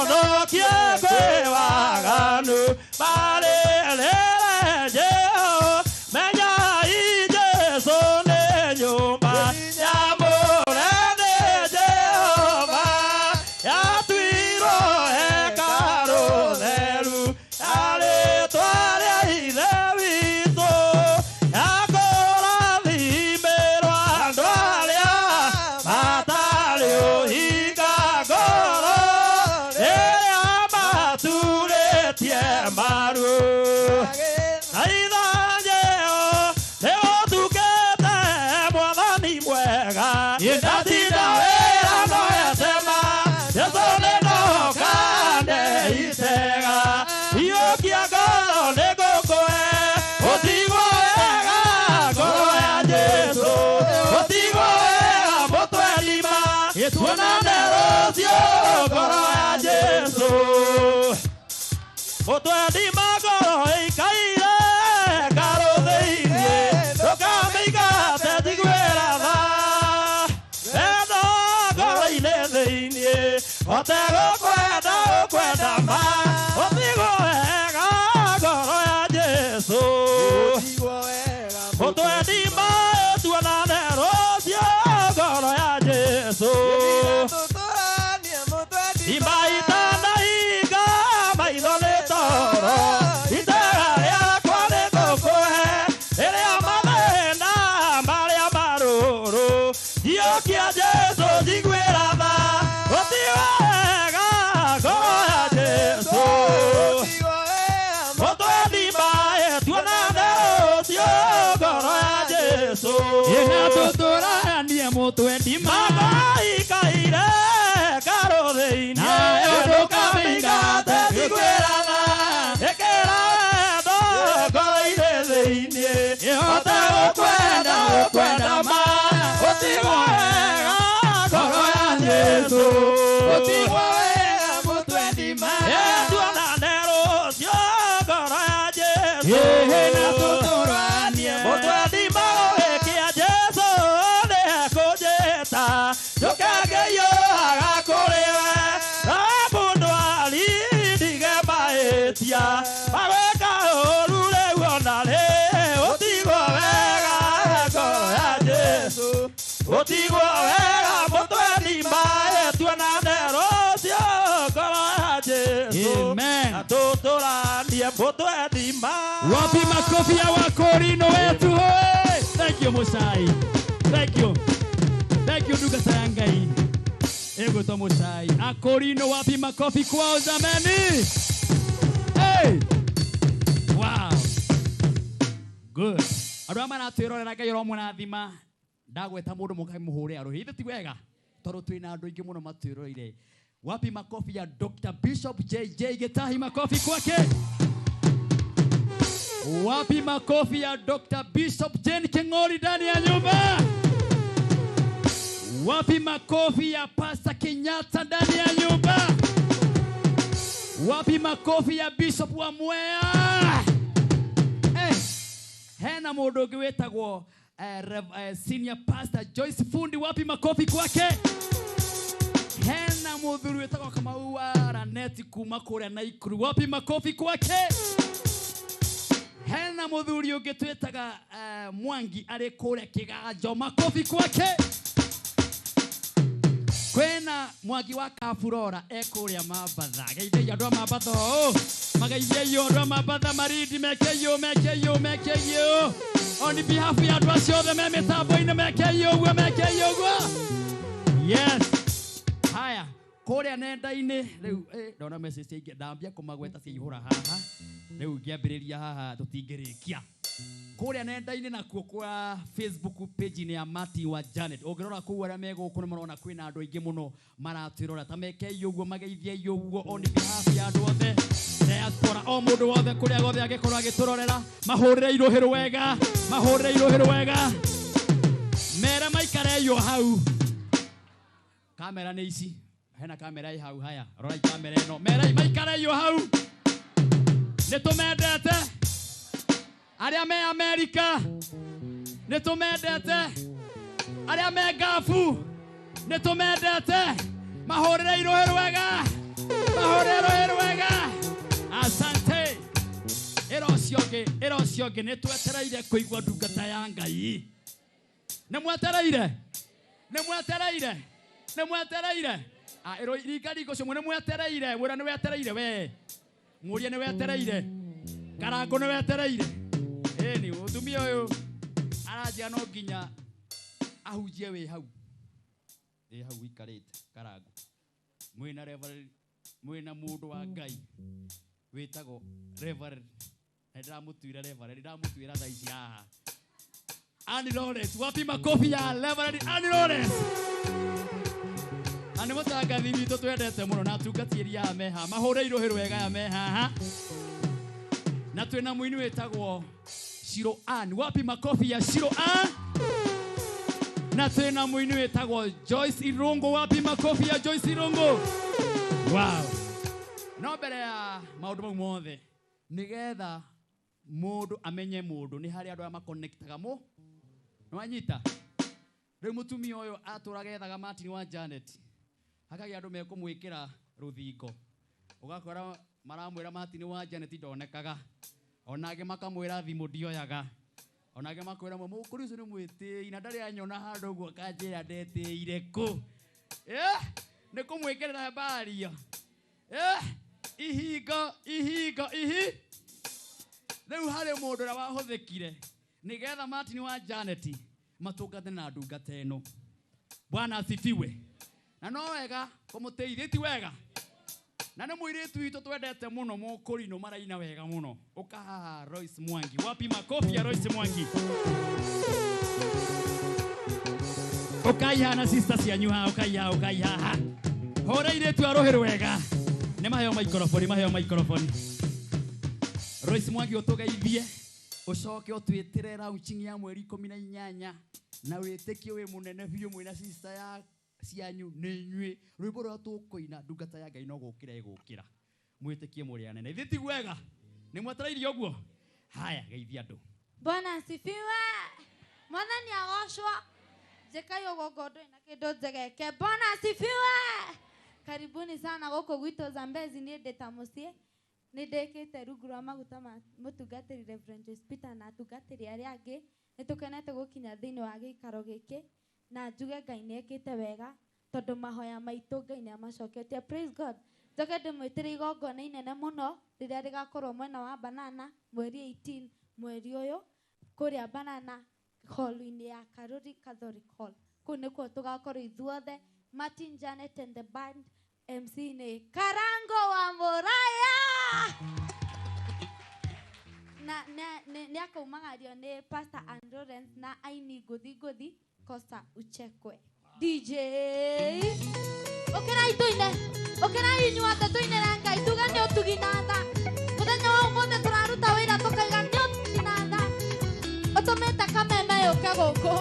no kie waganu balele Jeho menya ije sone nyumba ya morene Jehova ya tuiro hekaro zeru ale tware idevito ya kora limero andoalia matalio higa goro ea mature tie maru Oto di mago e caire caro deine toca mica te di guerra va e no goile deine o te lo guarda ma o digo ega goro a Gesù oto di ma tu na nerosio goro a Gesù i mai moto di mai caire caro dei no caminga te guerra e che la do caire dei ne o te guarda ma o ti guarda coro a Gesù o ti guarda moto di mai e tu nero io coro a Gesù e na tutto rani moto di mai che a Gesù yo kage yo aga korewe abundo ali dige maetia abeka olule wonale otigo vega ko ya Yesu otigo vega moto ni mae tu na derosio ko ya Yesu amen atotola ni moto ni mae wapi makofi ya wakorino wetu hoe thank you Musai thank you nduga sayangai ego tomo sai akorino wapi makofi kwao zamani hey wow good adu amana twirore na gayo mwana thima ndagweta mundu mukai muhure aro hithe ti wega toro twina andu ingi muno matwiroire wapi makofi ya Dr. Bishop JJ Getahi makofi kwake wapi makofi ya Dr. Bishop Jen King'ori ndani ya nyumba wapi makofi ya Pastor Kenyatta ndani ya nyumba wapi makofi ya Bishop wa Mwea hena mundu ungi wetagwo Senior Pastor Joyce Fundi wapi makofi kwake hena muthuri wetagwo Kamau wa Raneti kuma kuria Naikuru wapi makofi kwake hena muthuri ungi twetaga Mwangi ari kuria Kiganjo makofi kwake kwena Mwangi wa Kafurora ekuria Mabatha geithia andu Mabatha magaithia yo andu Mabatha maridi mekeyo on behalf ya andu acio the me mitambo-ini mekeyo gwa yes haya kuria nenda-ini riu ndona message ingi ndambia kumagweta ciihura haha riu ngiambiriria haha tutingirikia kuria nenda-ini nakuo kwa Facebook page ni ya Mati wa Janet ongirora ku aria meguku nimarona kwina andu aingi muno maratwirora ta mekeyo guo mageithie yo guo on behalf ya andu othe diaspora o mundu wothe kuria gothe agikorwo agiturorera mahurire iruhiru wega mera maikare yo hau kamera ni ici hena kamera i hau haya rora kamera ino mera maikare yo hau nitumendete aria me America nitumendete aria me Gafu nitumendete mahurire iruhiru wega mahorero erwega asante erosioge nitwetereire kuigwa ndungata ya Ngai nemwetereire ero ringo cio mwene mwetereire wira ni wetereire we muria ni wetereire karango ni wetereire ni utumia uyu aranjia no nginya ahunjie wi hau hau ikarite karango mwina reverend mwina mundu wa Ngai witago reverend ndamutuira reverend ndamutwira thaa ici haha Annie Lawrence wapi makofi ya reverend Annie Lawrence ani mutangathi witũ twendete mũno na tungatiĩria meha mahũrĩirwo hĩrũ wega ya meha na twĩna mũini wĩtagwo Shiro Ann wapi makofi ya Shiro Ann na twĩna mũini wĩtagwo Joyce Irungu wapi makofi ya Joyce Irungu wow no mbere ya maũndũ mau mothe nĩgetha mũndũ amenye mũndũ nĩ harĩ andũ aya makonektaga no anyita rĩu mũtumia ũyũ atũraga ethaga Martin wa Janet hakagia andu mekumwikira ruthingo ugakora maramwira Martin wa Janet ndonekaga onage makamwira thimu ndioyaga onage makwira mukuri ucio ni mwiti na ndari anyona handu guo kanjira ndetiire ku ni kumwikirira habari ihingo riu hari mundu ra wahuthikire nigetha Martin wa Janet matungate na ndungata eno Bwana asifiwe na no wega kumuteithia ti wega na nĩ mũirĩtu witũ twendete mũno mũkũrinũ maraina wega mũno ukahaha Royce Mwangi wapi makofi ya Royce Mwangi ukaiha na sister cianyu ha ukaiha hore irĩtu arohĩrĩ wega nĩ maheo microphone Royce Mwangi ũtũgeithie ucoke ũtwĩtĩre launching ya mweri 18 na wĩtĩkio wĩ mũnene biũ mwĩna sister ya cianyu nĩ inyuĩ rwĩmbo rwa tũkũina ndungata ya Ngai no gũkĩra ĩgũkĩra mwĩtĩkie mũrĩ anene ithe ti wega nĩ mwetereirie ũguo haya geithia andũ Bwana asifiwe mwathani agocwo njekai ũgongondo na kĩndũ njegeke Bwana asifiwe karibuni sana gũkũ gwitũ Zambezi nĩ ndĩ ta mũciĩ nĩ ndĩkĩte rungu rwa maguta ma mũtungatĩri Reverend Joyce Peter na atungatĩri arĩa angĩ nĩ tũkenete gũkinya thĩinĩ wa gĩikaro gĩkĩ na njuge Ngai nĩ ekĩte wega tondũ mahoya maitũ Ngai nĩ amacoketie praise God njoke ndĩmwĩtĩre igongona inene mũno rĩrĩa rĩgakorwo mwena wa Banana mweri 18 mweri ũyũ kũrĩa Banana hall-inĩ ya Karuri Catholic Hall kũu nĩkuo tũgakorwo ithuothe Martin Janet and the band MC nĩ Karango wa Mũraya na nĩ akaumagario nĩ Pastor Ann Lawrence na aini ngũthi Costa Uchekwe DJ okera inyuothe tuinĩre Ngai tuga nĩ ũtuginatha mũthenya wa ũmũthĩ tũraruta wĩra tũkaiga nĩ ũtuginatha ũtũmĩte kameme yũke gũkũ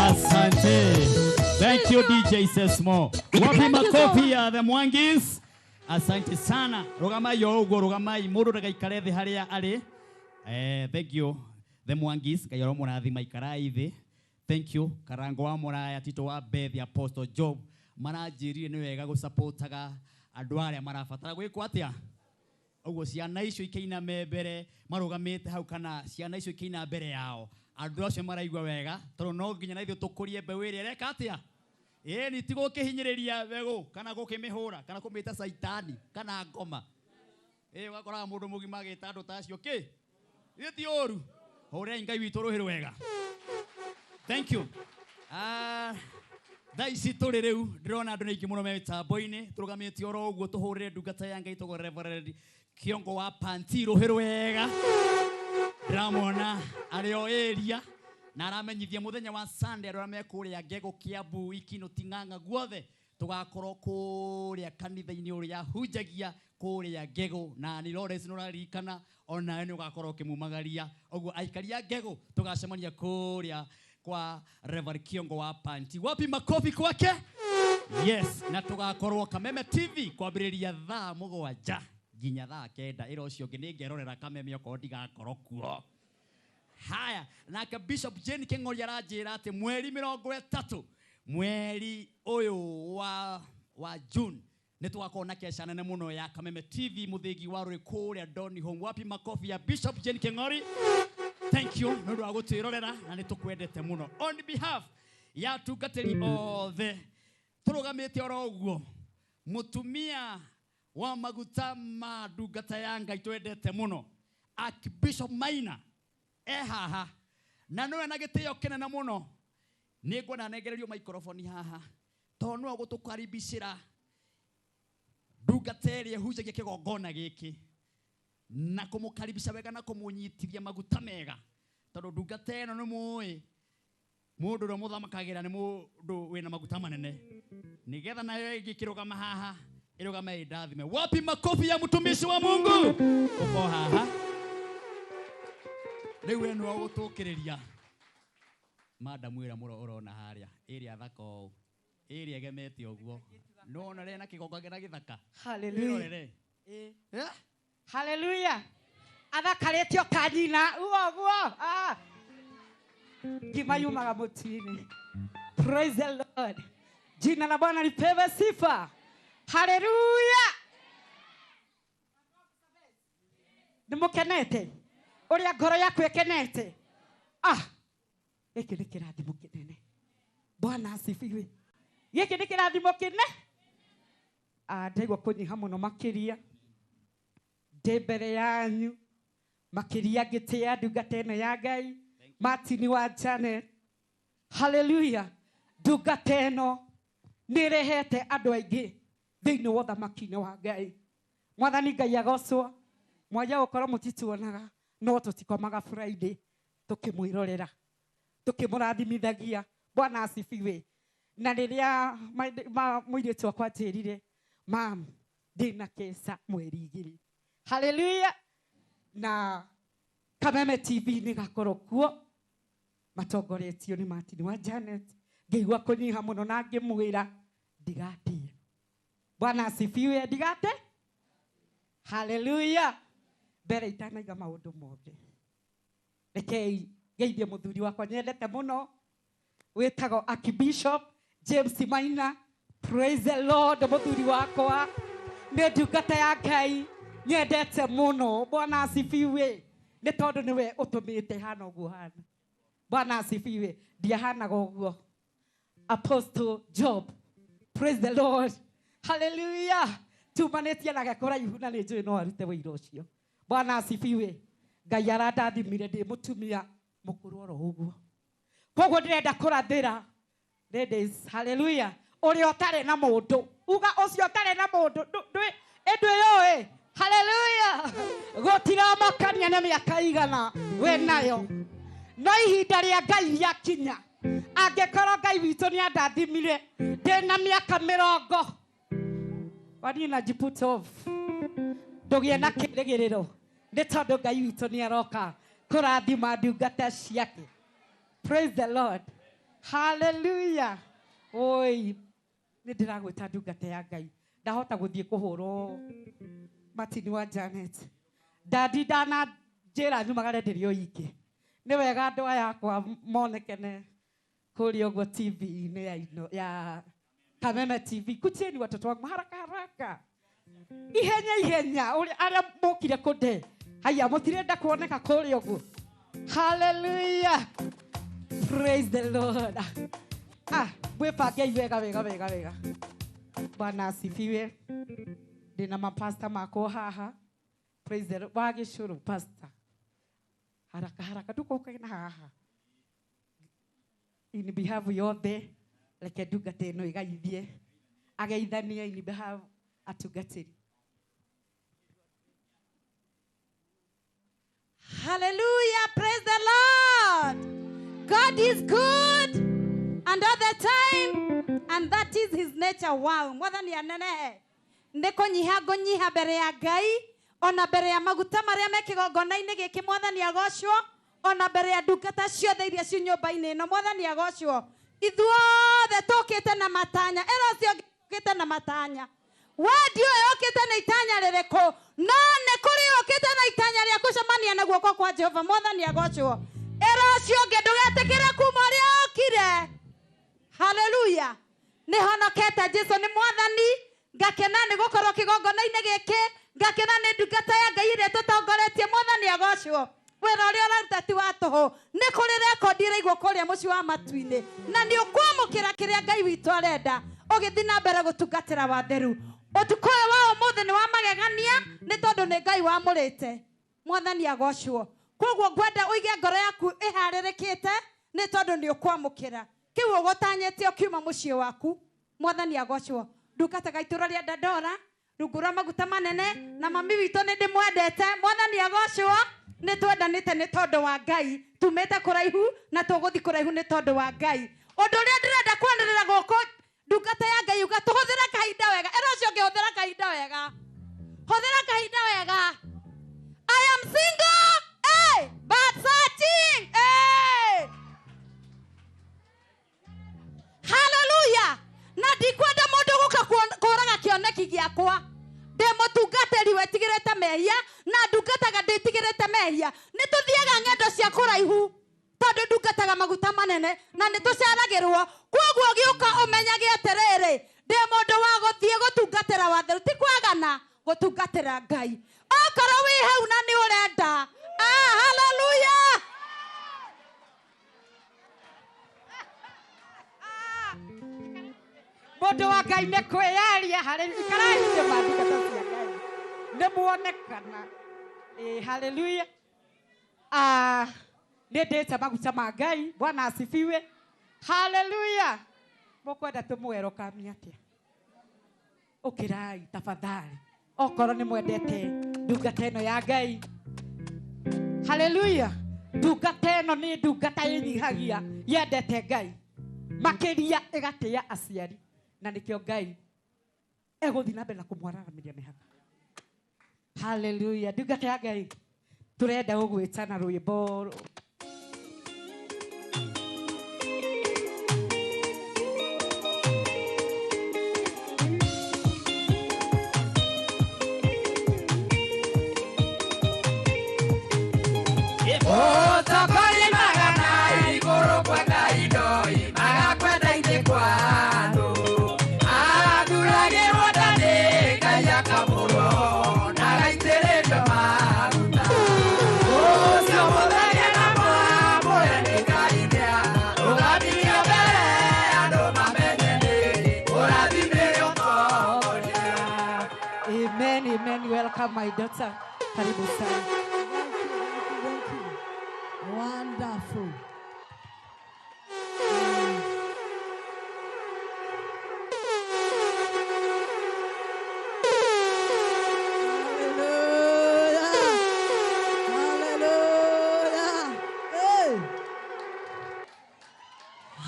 Asante. Thank you DJ Sesmo. Wapi makofi ya the Mwangis. Asante sana. Rugamai yo ugo rugamai mundu ndagaikare thi haria ari. Thank you the Mwangis kayoro murathima ikarai thi. Thank you Karango wa Moraya Tito wa Beth Apostle Job maranjirire ni wega gusupportaga andu aria marabatara gwikwo atia uguo ciana icio ikeina mbere marugamite hau kana ciana icio ikeina mbere yao andu acio maraigua wega tondu no nginya na ithu tukurie mbeũ iria reka atia ni tigo kihinyiriria wego kana gukimihura kana kumita saitani kana ngoma wakoraga mundu mugima agita andu tacio ki ti oru hore Ngai witu ruhiru wega. Thank you. Daisi tore reu ndrona andu ningi muno me tambo-ini turugamite oro uguo tuhurire ndungata ya Ngai togo Reverend Kiongo wa Panti ruhiru wega. Ndramona ario area na aramenyithia muthenya wa Sunday aria mekuria Ngego Kiambu Ikino Ting'ang'a guothe tugakorwo kuria kanitha-ini uria hunjagia kuria Ngego na ni Lawrence nurarikana ona ni ugakorwo kimumagaria uguo aikaria Ngego tugacemania kuria kwa Reverend Kiongo wa Panti. Wapi makofi kwake? Yes, na tugakorwo Kameme TV kwambiriria thaa 7 nginya thaa 9 ira ucio ngi ningerorera Kameme oko ndigakorwo kuo. Haya, na Bishop Jane King'ori aranjira ati mweri 30 mweri uyu wa June ni tugakorwo na kesha nene muno ya Kameme TV muthigi wa Rwikuria Doni Home. Wapi makofi ya Bishop Jane King'ori? Thank you. Nundu wa gutirorera na ni tukwendete muno. On behalf ya tungatiri othe turugamite oro uguo mutumia wa maguta ma ndungata ya Ngai twendete muno Archbishop Maina haha na no na gitio kinene muno ni ngona negererio microphone haha to no gutukaribicira ndungata ĩrĩa hunjagia kĩgongona gĩkĩ na kumukaribisha wega na kumunyitithia maguta mega tondu ndungata ĩno nĩ mũĩ mundu ro muthamakagira ni mundu wina maguta manene nigetha nayo igikirugama haha irugame indathime. Wapi makofi ya mtumishi wa Mungu uko haha riu eno gutukiriria madam wira muro urona haria area thako area gemete oguo no na rena kigongagera githaka. Hallelujah. Hallelujah. Athakaretio kanyina uguo kimayumaga mutini. Praise the Lord. Jina la Bwana lipewe sifa. Hallelujah. Nimukenete uria ngoro yaku ikenete giki ni kirathimo kinene. Bwana asifiwe. Giki ni kirathimo kinene. Ndegwa kunyiha muno makiria ndembere yanyu makiria gitia ndungata ino ya Ngai Martin wa Janet. Hallelujah. Ndungata ino nirehete andu aingi thiini wa thamaki-ini wa Ngai. Mwathani Ngai agocwo mwaja gukorwo mutituonaga no tutikomaga Friday tukimwirorera tukimurathimithagĩa. Bwana asifiwe. Na riria muiritu wakwa njirire mam ndina kesa mweri 2. Hallelujah. Na Kameme TV ni gakorwo kuo matongoretio ni Martin wa Janet. Ngeigua kunyiha muno na ngimwira ndigatia. Bwana asifiwe. Ndigate. Hallelujah. Mbere itanaiga maundu mothe rekei ngeithie muthuri wakwa nyendete muno witago Archbishop James Maina. Praise the Lord. Muthuri wakwa ni ndungata ya Ngai nyendete muno. Bwana asifiwe. Ni tondu niwe utumite hana uguo hana. Bwana asifiwe. Ndiahana uguo. Apostle Job. Praise the Lord. Hallelujah. Tumanetie na gakora ihuna ni njui no arute wira ucio. Bwana asifiwe. Ngai arandathimire ndi mutumia mukuru oro uguo. Koguo ndirenda kurathira ladies. Hallelujah. Uri otare na mundu uga ucio otare na mundu endu yoe. Hallelujah. Gotira makania na miaka igana we nayo no ihinda ria Ngai yakinya angekorwo Ngai witu ni andathimire ndina miaka 40 wani na jiput off ndugie na kirigiriro ni tondu Ngai witu ni aroka kurathima ndungata ciake. Praise the Lord. Hallelujah. Oi. Nĩ ndĩragwĩta ndungata ya Ngai. Ndahota gũthiĩ kũhũrwo Martin wa Janet. Dadi dana njĩra nyumagare ndĩrĩ o ingĩ. Nĩ wega andũ aya akwa monekane kũrĩa ũguo TV-inĩ ya Kameme TV. Kutieni watoto wangu haraka haraka. Ihenya. Arĩa mokire kũnde. Haya mũtirenda kuoneka kũrĩa ũguo. Hallelujah. Praise the Lord. Mwĩpange wega. Bwana asifiwe. Ndina mapasta mako haha. Praise the Lord. Wagĩcũrũ pastor. Haraka tukoke na haha. In behalf yothe reke ndungata ĩno ĩgaithie. Ageithania in behalf atungatĩri. Hallelujah, praise the Lord. God is good and all the time, and that is his nature. Wow, mwathani anene. Ndiko nyiha mbere ya Ngai, ona mbere ya maguta marĩa me kĩgongona-inĩ gĩkĩ mwathani agocwo, ona mbere ya ndungata ciothe iria ci nyũmba-inĩ ĩno mwathani agocwo. Ithuothe tũkĩte na matanya, ĩro ciũkĩte na matanya. Wadi ũyũ ũkĩte na itanya rĩrĩkũ? No nĩ kũrĩ ũkĩte na itanya rĩa gũcemania na guoko kwa Jehova mwathani agocwo. Ĩro ciũngĩ ndũgetĩkĩre kuma ũrĩa ũkire. Hallelujah. Nĩ honokete Jesũ nĩ mwathani. Ngakena nĩ gũkorwo kĩgongona-inĩ gĩkĩ. Ngakena nĩ ndungata ya Ngai ĩrĩa tũtongoretie mwathani agocwo. Wĩra ũrĩa ũraruta ti wa tũhũ. Nĩ kũrĩ rekondi ĩraigwo kũrĩa mũciĩ wa matu-inĩ. Na nĩ ũkwamũkĩra kĩrĩa Ngai witũ arenda. Ũgĩthiĩ na mbere gũtungatĩra watheru. Ũtukũ ũyũ wa ũmũthĩ nĩ wa magegania nĩ tondũ nĩ Ngai wamũrĩte. Mwathani agocwo. Koguo ngwenda ũige ngoro yaku ĩharĩrĩkĩte nĩ tondũ nĩ ũkwamũkĩra. Kĩu ũgũtanyĩte ũkiuma mũciĩ waku. Mwathani agocwo. Ndungata itũũra rĩa Dandora. Rungu rwa maguta manene na mami witũ nĩ ndĩmwendete. Mwathani agocwo. Nĩ twendanĩte nĩ tondũ wa Ngai. Tumĩte kũraihu na tũgũthiĩ kũraihu nĩ tondũ wa Ngai. Ũndũ ũrĩa ndĩrenda kwanĩrĩra gũkũ ndungata ya Ngai uga tũhũthĩre kahinda wega. Ĩro cio ngĩhũthĩra kahinda wega. Hũthĩra kahinda wega. I am single, but searching. Hallelujah. Na ndikwenda mũndũ gũka kũraga kĩoneki gĩakwa. Ndĩ mũtungatĩri wetigĩrĩte mehia na ndungataga ndĩtigĩrĩte mehia. Nĩ tũthiaga ng'endo cia kũraihu tondũ ndungataga maguta manene na nĩ tũceragĩrwo. Koguo gĩũka ũmenyage atĩrĩrĩ, ndĩ mũndũ wa gũthiĩ gũtungatĩra watheru ti kwagana gũtungatĩra Ngai. Okorwo wĩ hau na nĩ ũrenda. Hallelujah. Mũndũ wa Ngai nĩ kwĩyaria harĩ ikaraithie mandungata cia Ngai. Nĩ muonekana. Hallelujah. Nĩ ndĩte maguta ma Ngai. Bwana asifiwe. Hallelujah. Mũkwenda tũmũwerũkamia atĩa? Ũkĩrai tafadhali. Okorwo nĩ mwendete ndungata ĩno ya Ngai. Hallelujah. Ndungata ĩno nĩ ndungata ĩnyihagia yendete Ngai. Makĩria ĩgatĩa aciari. Na nĩkĩo Ngai egũthiĩ na mbere na kũmwararamĩria mĩhaka. Hallelujah. Ndungata ya Ngai turenda gũgwĩta na rwĩmbo. Otokori magana igoro kwenda indo magakwenda inde kwando aguragirwo ndani Ngai akamũrwo na gaitĩrĩrio maguta ũcio mũthenya na mwamũre nĩ Ngai ũrathimio mbere andũ mamenye nĩ ũrathimio ũtongoria. Amen. Welcome my daughter. Karibu sana. Wonderful.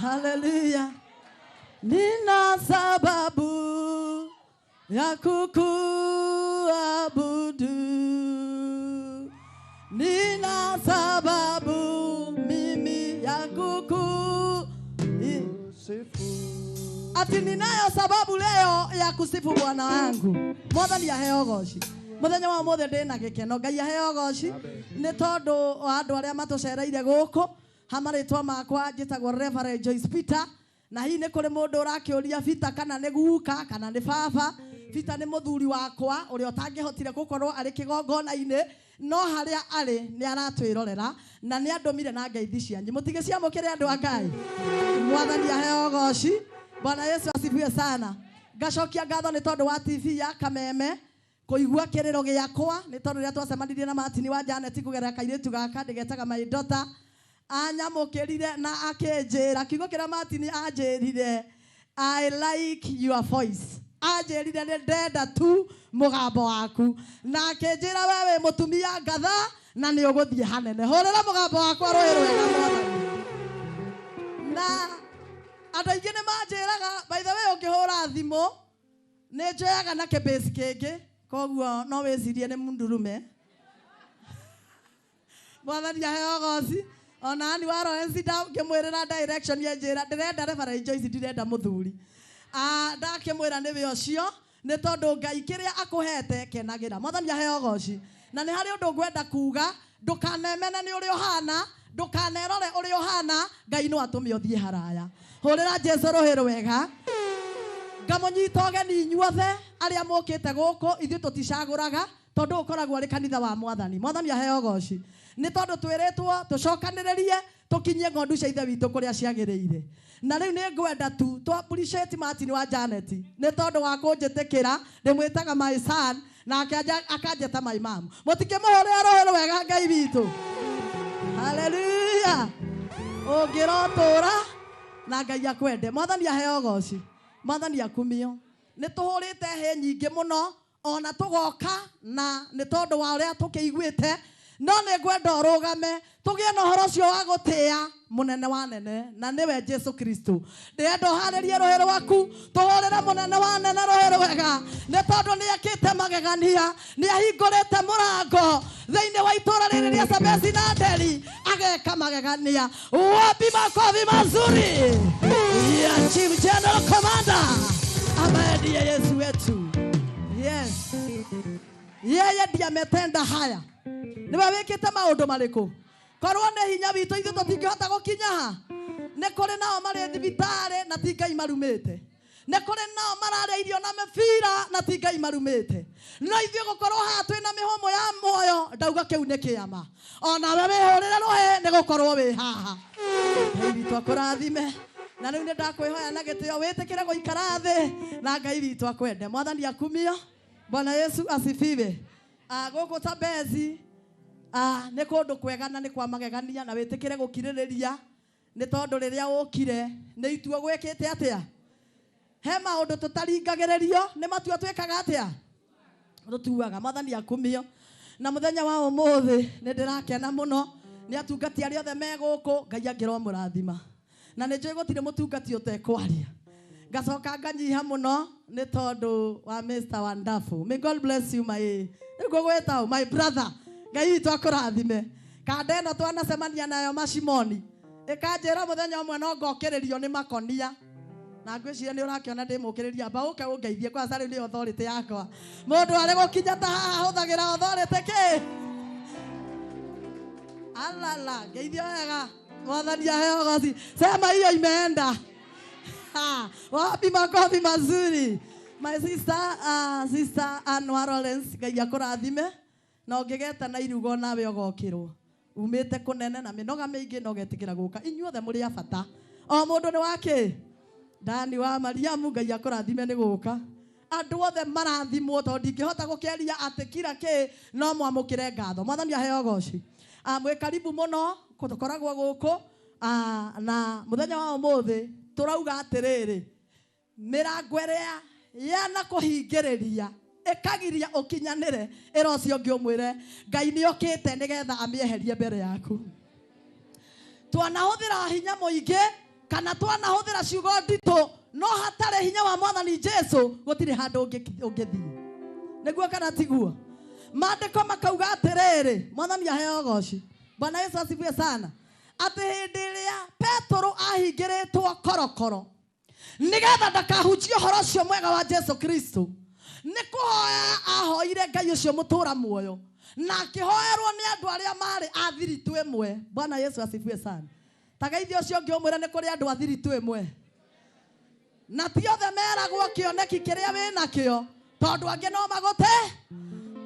Hallelujah. Nina sababu ya kukuabudu. Nina sababu mimi ya kukuinua. ati ninayo sababu leo ya kusifu Bwana wangu. Mwathani aheo goci. Muthenya wa mothe ndina gikeno, Ngai aheo goci ni tondu wa andu aria matucereire guku. Hamaritwa makwa njitagwo Reverend Joyce Peter, na hii ni kuri mundu urakiuria Peter kana ni guka kana ni baba. Peter ni muthuri wakwa uria utangihotire gukorwo ari kigongona-ini, no haria ari ni aratwirorera na ni andumire na ngeithi cianyu. Mutige ciamukire andu a Ngai. Mwathani aheo goci. Bwana Yesu asifiwe sana. Ngacokia ngatho ni tondu wa TV ya Kameme kuigua kiriro giakwa, ni tondu ria twacemanirie na Martin wa Janet kugerera kairitu gaka ndigetaga my daughter anyamukirire na akenjira kiugo kiria Martin anjirire, I like your voice. Anjirire ni ndenda tu mugambo waku, na akenjira wewe mutumia ngatha na ni uguthie hanene. Horera mugambo wakwa rwiro wega Mwathani. Na andu aingi ni manjiraga, by the way ukihura thimo ni njoyaga na kibase kingi, koguo no wicirie ni mundurume. Mwathani aheo goci. Ona ni waro ensida ngimwirira direction ya njira ndirenda Reverend Joyce, ndirenda muthuri. Ndakimwira ni we ucio ni tondu Ngai kiria akuhete kenagira. Mwathani aheo goci. Na ni hari undu ngwenda kuga, ndukanemene ni uri uhana, ndukanerore uri uhana, Ngai no atume uthie haraya. Horera Jesu ruhiro wega. Ngamunyita ogeni inyuothe aria mukite guku, ithu tuticaguraga tondu ukoragwo ari kanitha wa Mwathani. Mwathani aheo goci. Ni tondu twiritwo tucokaniririe tukinyie ngondu cia ithe witu kuria ciagiriire. Na riu ni ngwenda tu to appreciate Martin wa Janet ni tondu wa kunjitikira ndimwitaga my son na akanjeta my mom. Mutikimuhurira ruhiro wega Ngai witu. Hallelujah. Ungirotura na Ngai akwende. Mwathani aheo goci. Mwathani akumio. Ni tuhurite he nyingi muno ona tugoka na ni tondu wa uria tukiiguite, no ni ngwenda urugame tugie na horo cio wa gutia munene wa nene na niwe Jesu Kristo. Ndenda uharirie ruhiro waku tuhurire munene wa nene ruhiro wega, ni tondu ni akite magegania, ni ahingurite murango thiini wa itura riri ria Sabesi na Nderi, ageka magegania. Wapi makofi mazuri ya Chief General Commander ambaye ndiye Yesu wetu. Yes, yeye ndiye ametenda haya. Niwe wikite maundu mariku? Korwo ni hinya witu ithu tutingihota gukinya ha. Ni kuri nao mari thibitari na ti Ngai marumite. Ni kuri nao mararia irio na mebira na ti Ngai marumite. No ithuĩ gukorwo haha twina mihomo ya moyo, ndauga kiu ni kiama. Ona we wihurire ruhe ni gukorwo wi haha. Ngai witu akurathime. Na riu ni ndakwihoya na gitio witikire guikara thi na Ngai witu akwende. Mwathani akumio. Bwana Yesu asifiwe. Guku Sabesi ni kundu kwega na ni kwa magegania, na witikire gukiririria ni tondu riria ukire ni ituo gwikite atia. He maundu tutaringagiririo ni matua twikaga atia tutuaga. Mwathani akumio. Na muthenya wa umuthi ni ndirakena muno ni atungati aria othe me guku, Ngai angiro murathima. Na ni njui gutire mutungati utekwaria. Ngacoka nganyiha muno ni tondu wa Mr. Wonderful. May God bless you my brother. Ngai witu akurathime. Kandeno twanacemania nayo Macimoni ikanjira muthenya umwe no ngokiririo ni makonia, na ngwiciria ni urakiona ndimukiriria ba uke ungeithie kwa sari ni authority yakwa. Mundu ari gukinya ta haha huthagira authority ki alala ngeithio wega. Mwathani aheo goci. Sema hiyo imeenda. Wapi makofi mazuri. My sister Anwar Lawrence, Ngai akurathime. Na ungigeta na irugo nawe ugokirwo. Umite kunene na minoga mingi no getikira guka. Inyuothe muri abata. O mundu ni wake. Dani wa Mariamu, Ngai akurathime ni guka. Andu othe marathimwo tondu ndingihota gukeria ati kira ki no mwamukire ngatho. Mwathani aheo goci. Mwe karibu muno kutokoragwo guku. Na muthenya wa umuthi turauga atiriri, mirango iria yana kuhingiriria ikagiria ukinyanire irocio ngiumwire Ngai ni okite nigetha amieherie mbere yaku. Twanahuthira hinya muingi kana twanahuthira ciugo ndito, no hatare hinya wa Mwathani Jesu gutire handu ungithii. Niguo kana tiguo? Maandiko makauga atiriri. Mwathani aheo goci. Bwana Yesu asifiwe sana. Ati hindi iria Petro ahingiritwo korokoro nigetha ndakahunjie ũhoro ũcio mwega wa Jesu Kristo. Nĩ kũhoya ahoire Ngai ũcio mũtũra muoyo na akĩhoerwo nĩ andũ arĩa marĩ a thiritũ ĩmwe. Bwana Yesu asifiwe sana. Tagaithio ũcio ũngĩ ũmwĩra nĩ kũrĩ andũ a thiritũ ĩmwe, na ti othe meragwo kĩoneki kĩrĩa wĩna kĩo, tondũ angĩ no magũte.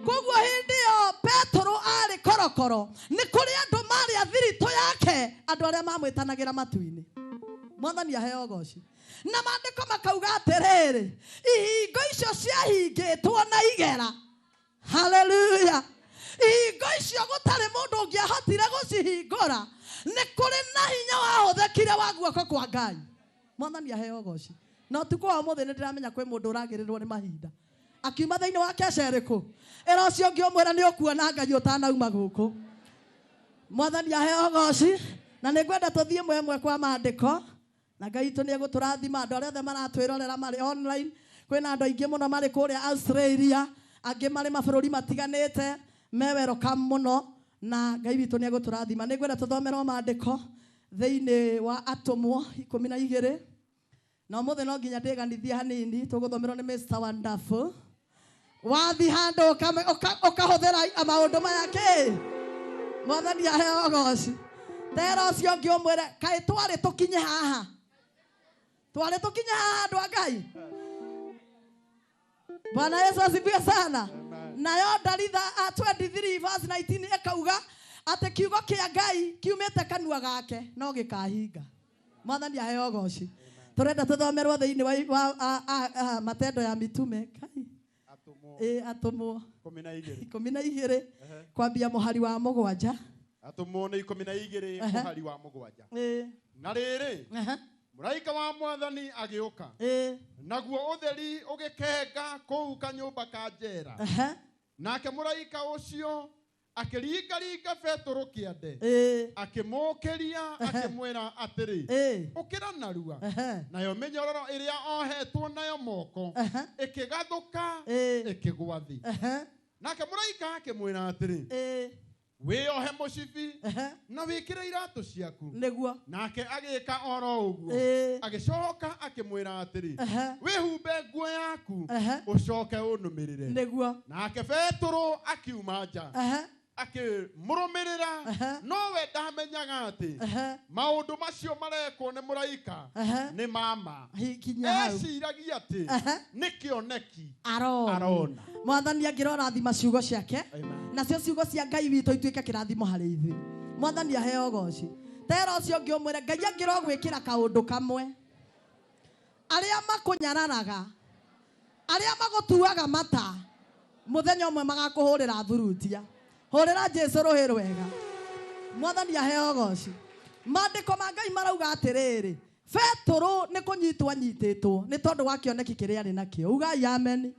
Koguo hĩndĩ ĩyo Petero arĩ korokoro, nĩ kũrĩ andũ marĩ a thiritũ yake, andũ arĩa mamwĩtanagĩra matu-inĩ. Mwathani aheo goci. Na maandĩko makauga atĩrĩrĩ, ihingo icio ciahingĩtwo na igera. Haleluya. Ihingo icio gũtarĩ mũndũ ũngĩahotire gũcihingũra, nĩ kũrĩ na hinya wahũthĩkire wa guoko kwa Ngai. Mwathani aheo goci. Na ũtukũ wa ũmũthĩ nĩ ndĩramenya kwĩ mũndũ ũragĩrĩrwo nĩ mahinda, akiuma thĩinĩ wa keca ĩrĩkũ, ĩra ũcio ũngĩ ũmwĩra nĩ ũkuona Ngai ũtanauma gũkũ. Mwathani aheo goci. Na nĩngwenda tũthiĩ mwemwe kwa maandĩko, na Ngai nĩ egũtũrathima. Andũ arĩa othe maratwĩrorera marĩ online, kwĩna andũ aingĩ mũno marĩ kũrĩa Australia, angĩ marĩ mabũrũri matiganĩte, me welcome mũno, na Ngai witũ nĩ egũtũrathima. Nĩngwenda tũthomerwo maandĩko thĩinĩ wa Atũmwo 12, na ũmũthĩ no nginya ndĩganithie hanini, tũgũthomerwo nĩ Mr. Wonderful. Wathi handũ ũkahũthĩra maũndũ maya kĩ? Mwathani aheo goci. Tera ũcio ũngĩ ũmwĩre, kaĩ twarĩ tũkinye haha? Twarĩ tũkinye haha andũ a Ngai? Bwana Yesu asifiwe sana. Nayo Dalitha 23 verse 19 ĩkauga atĩ kiugo kĩa Ngai kiumĩte kanua gake no gĩkahinga. Mwathani aheo goci. Tũrenda tũthomerwo thĩinĩ wa Matendo ya Mitume. Atũmwo 12 kwambia mũhari wa 7. Atũmwo nĩ 12 mũhari wa 7. Na rĩrĩ, mũraika wa Mwathani agĩũka, naguo ũtheri ũgĩkenga kũu kanyũmba ka njera. Nake mũraika ũcio akĩringaringa Petero kĩande, akĩmũũkĩria akĩmwĩra atĩrĩ, ũkĩra narua. Nayo mĩnyororo ĩrĩa ohetwo nayo moko ĩkĩgathũka ĩkĩgwa thĩ. Nake mũraika akĩmwĩra atĩrĩ, wĩohe mũcibi na wĩkĩre iratũ ciaku. Nĩguo. Nake agĩka oro ũguo. Agĩcoka akĩmwĩra atĩrĩ, wĩhumbe nguo yaku ũcoke ũnũmĩrĩre. Nĩguo. Nake Petero akiuma nja akĩmũrũmĩrĩra, nowe ndamenyaga atĩ maũndũ macio marekwo nĩ mũraika nĩ mama. Eciragia atĩ nĩ kĩoneki arona. Mwathani angĩrorathima ciugo ciake, nacio ciugo cia Ngai witũ ituĩke kĩrathimo harĩ ithuĩ. Mwathani aheo goci. Tera ũcio ũngĩ ũmwĩre, Ngai angĩrogwĩkĩra kaũndũ kamwe, arĩa makũnyararaga, arĩa magũtuaga mata, mũthenya ũmwe magakũhũrĩra thurutia. Hũrĩra Jesu rũhĩ rwega. Mwathani aheo goci. Maandĩko ma Ngai marauga atĩrĩrĩ, Petero nĩ kũnyitwo anyitĩtwo nĩ tondũ wa kĩoneki kĩrĩa arĩ nakĩo. Ugai amen.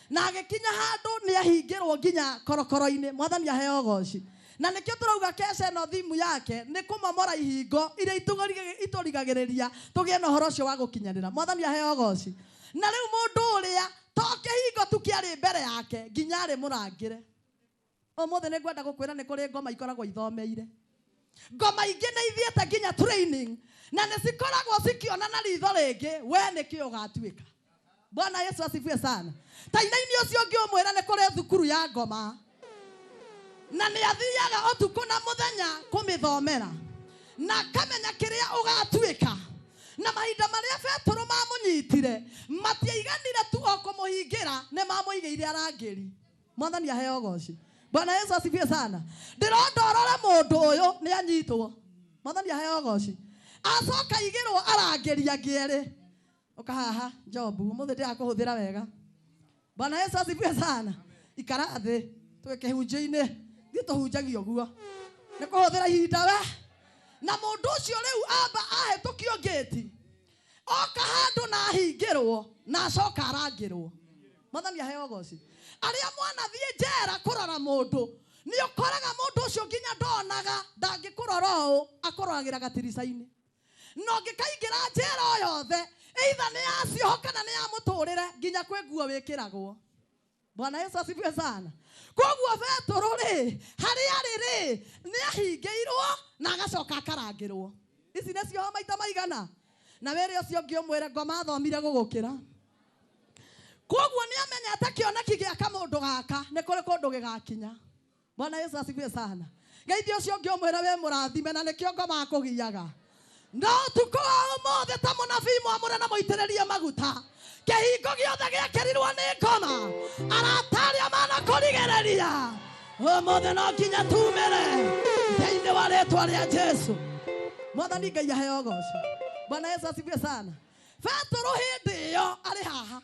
Na agĩkinya handũ nĩ ahingĩrwo nginya korokoro-inĩ. Mwathani aheo goci. Na nĩkĩo tũrauga keca ĩno thimu yake nĩ kũmomora ihingo iria itũrigagĩrĩria tũgĩe na ũhoro ũcio wa gũkinyanĩra. Mwathani aheo goci. Na rĩu mũndũ ũrĩa to kĩhingo tu kĩarĩ mbere yake nginya arĩ mũrangĩre. Ũmũthĩ nĩ ngwenda gũkwĩra nĩ kũrĩ ngoma ikoragwo ithomeire. Ngoma ingĩ nĩ ithiĩte nginya training na nĩ cikoragwo cikiona na ritho rĩngĩ, we nĩkĩ ũgatuĩka. Bwana Yesu asifiwe sana. Taina-inĩ ũcio ũngĩ ũmwĩra nĩ kũrĩ thukuru ya ngoma, na nĩ athiaga ũtukũ na mũthenya kũmĩthomera na kamenya kĩrĩa ũgatuĩka. Na mahinda marĩa Petero mamũnyitire matiaiganire tu o kũmũhingĩra, nĩ mamũigĩire arangĩri. Mwathani aheo goci. Bwana Yesu asifiwe sana. Ndĩrondorora mũndũ ũyũ nĩ anyitwo. Mwathani aheo goci. Acoka igĩrwo arangĩri angĩerĩ. Ũka haha Jobu, ũmũthĩ ndĩrakũhũthĩra wega. Bwana Yesu asifiwe sana. Ikara thĩ twĩkĩhunjio-inĩ, thiĩ tũhunjagie ũguo. Nĩ kũhũthĩra ihinda we. Na mũndũ ũcio rĩu amba ahĩtũkio ngĩti, oka handũ na ahingĩrwo na acoka arangĩrwo. Mwathani aheo goci. Arĩa mwanathiĩ njera kũrora mũndũ, nĩ ũkoraga mũndũ ũcio nginya ndonaga ndangĩkũrora ũũ, akũroragĩra gatirica-inĩ. No ngĩkaingĩra njera o yothe, either nĩ ya cioho kana nĩ ya mũtũrĩre, nginya kwĩ nguo wĩkĩragwo. Bwana Yesu asifiwe sana. Koguo Petero rĩ, harĩa rĩrĩ nĩ ahingĩirwo na agacoka akarangĩrwo. Ici nĩ cioho maita maigana. na were ucio ngĩ ũmwĩre ngoma thomire gũgũkĩra. Koguo nĩ amenyete kĩoneki gĩaka mũndũ gaka nĩ kũrĩ kũndũ gĩgakinya. Bwana Yesu asifiwe sana. Geithia ũcio ngĩ ũmwĩre wĩ mũrathime na nĩkĩo ngoma akũgiaga. No ũtukũ wa ũmũthĩ ta mũnabii mwamũre na mũitĩrĩrie maguta. Kĩhingo gĩothe gĩakĩrirwo nĩ ngoma. Arataria manakũrigĩrĩria. Ũmũthĩ no nginya tumĩre thĩinĩ wa rĩĩtwa rĩa Jesu. Mwathani Ngai aheo goco. Bwana Yesu asifiwe sana. Petero hĩndĩ ĩyo arĩ haha.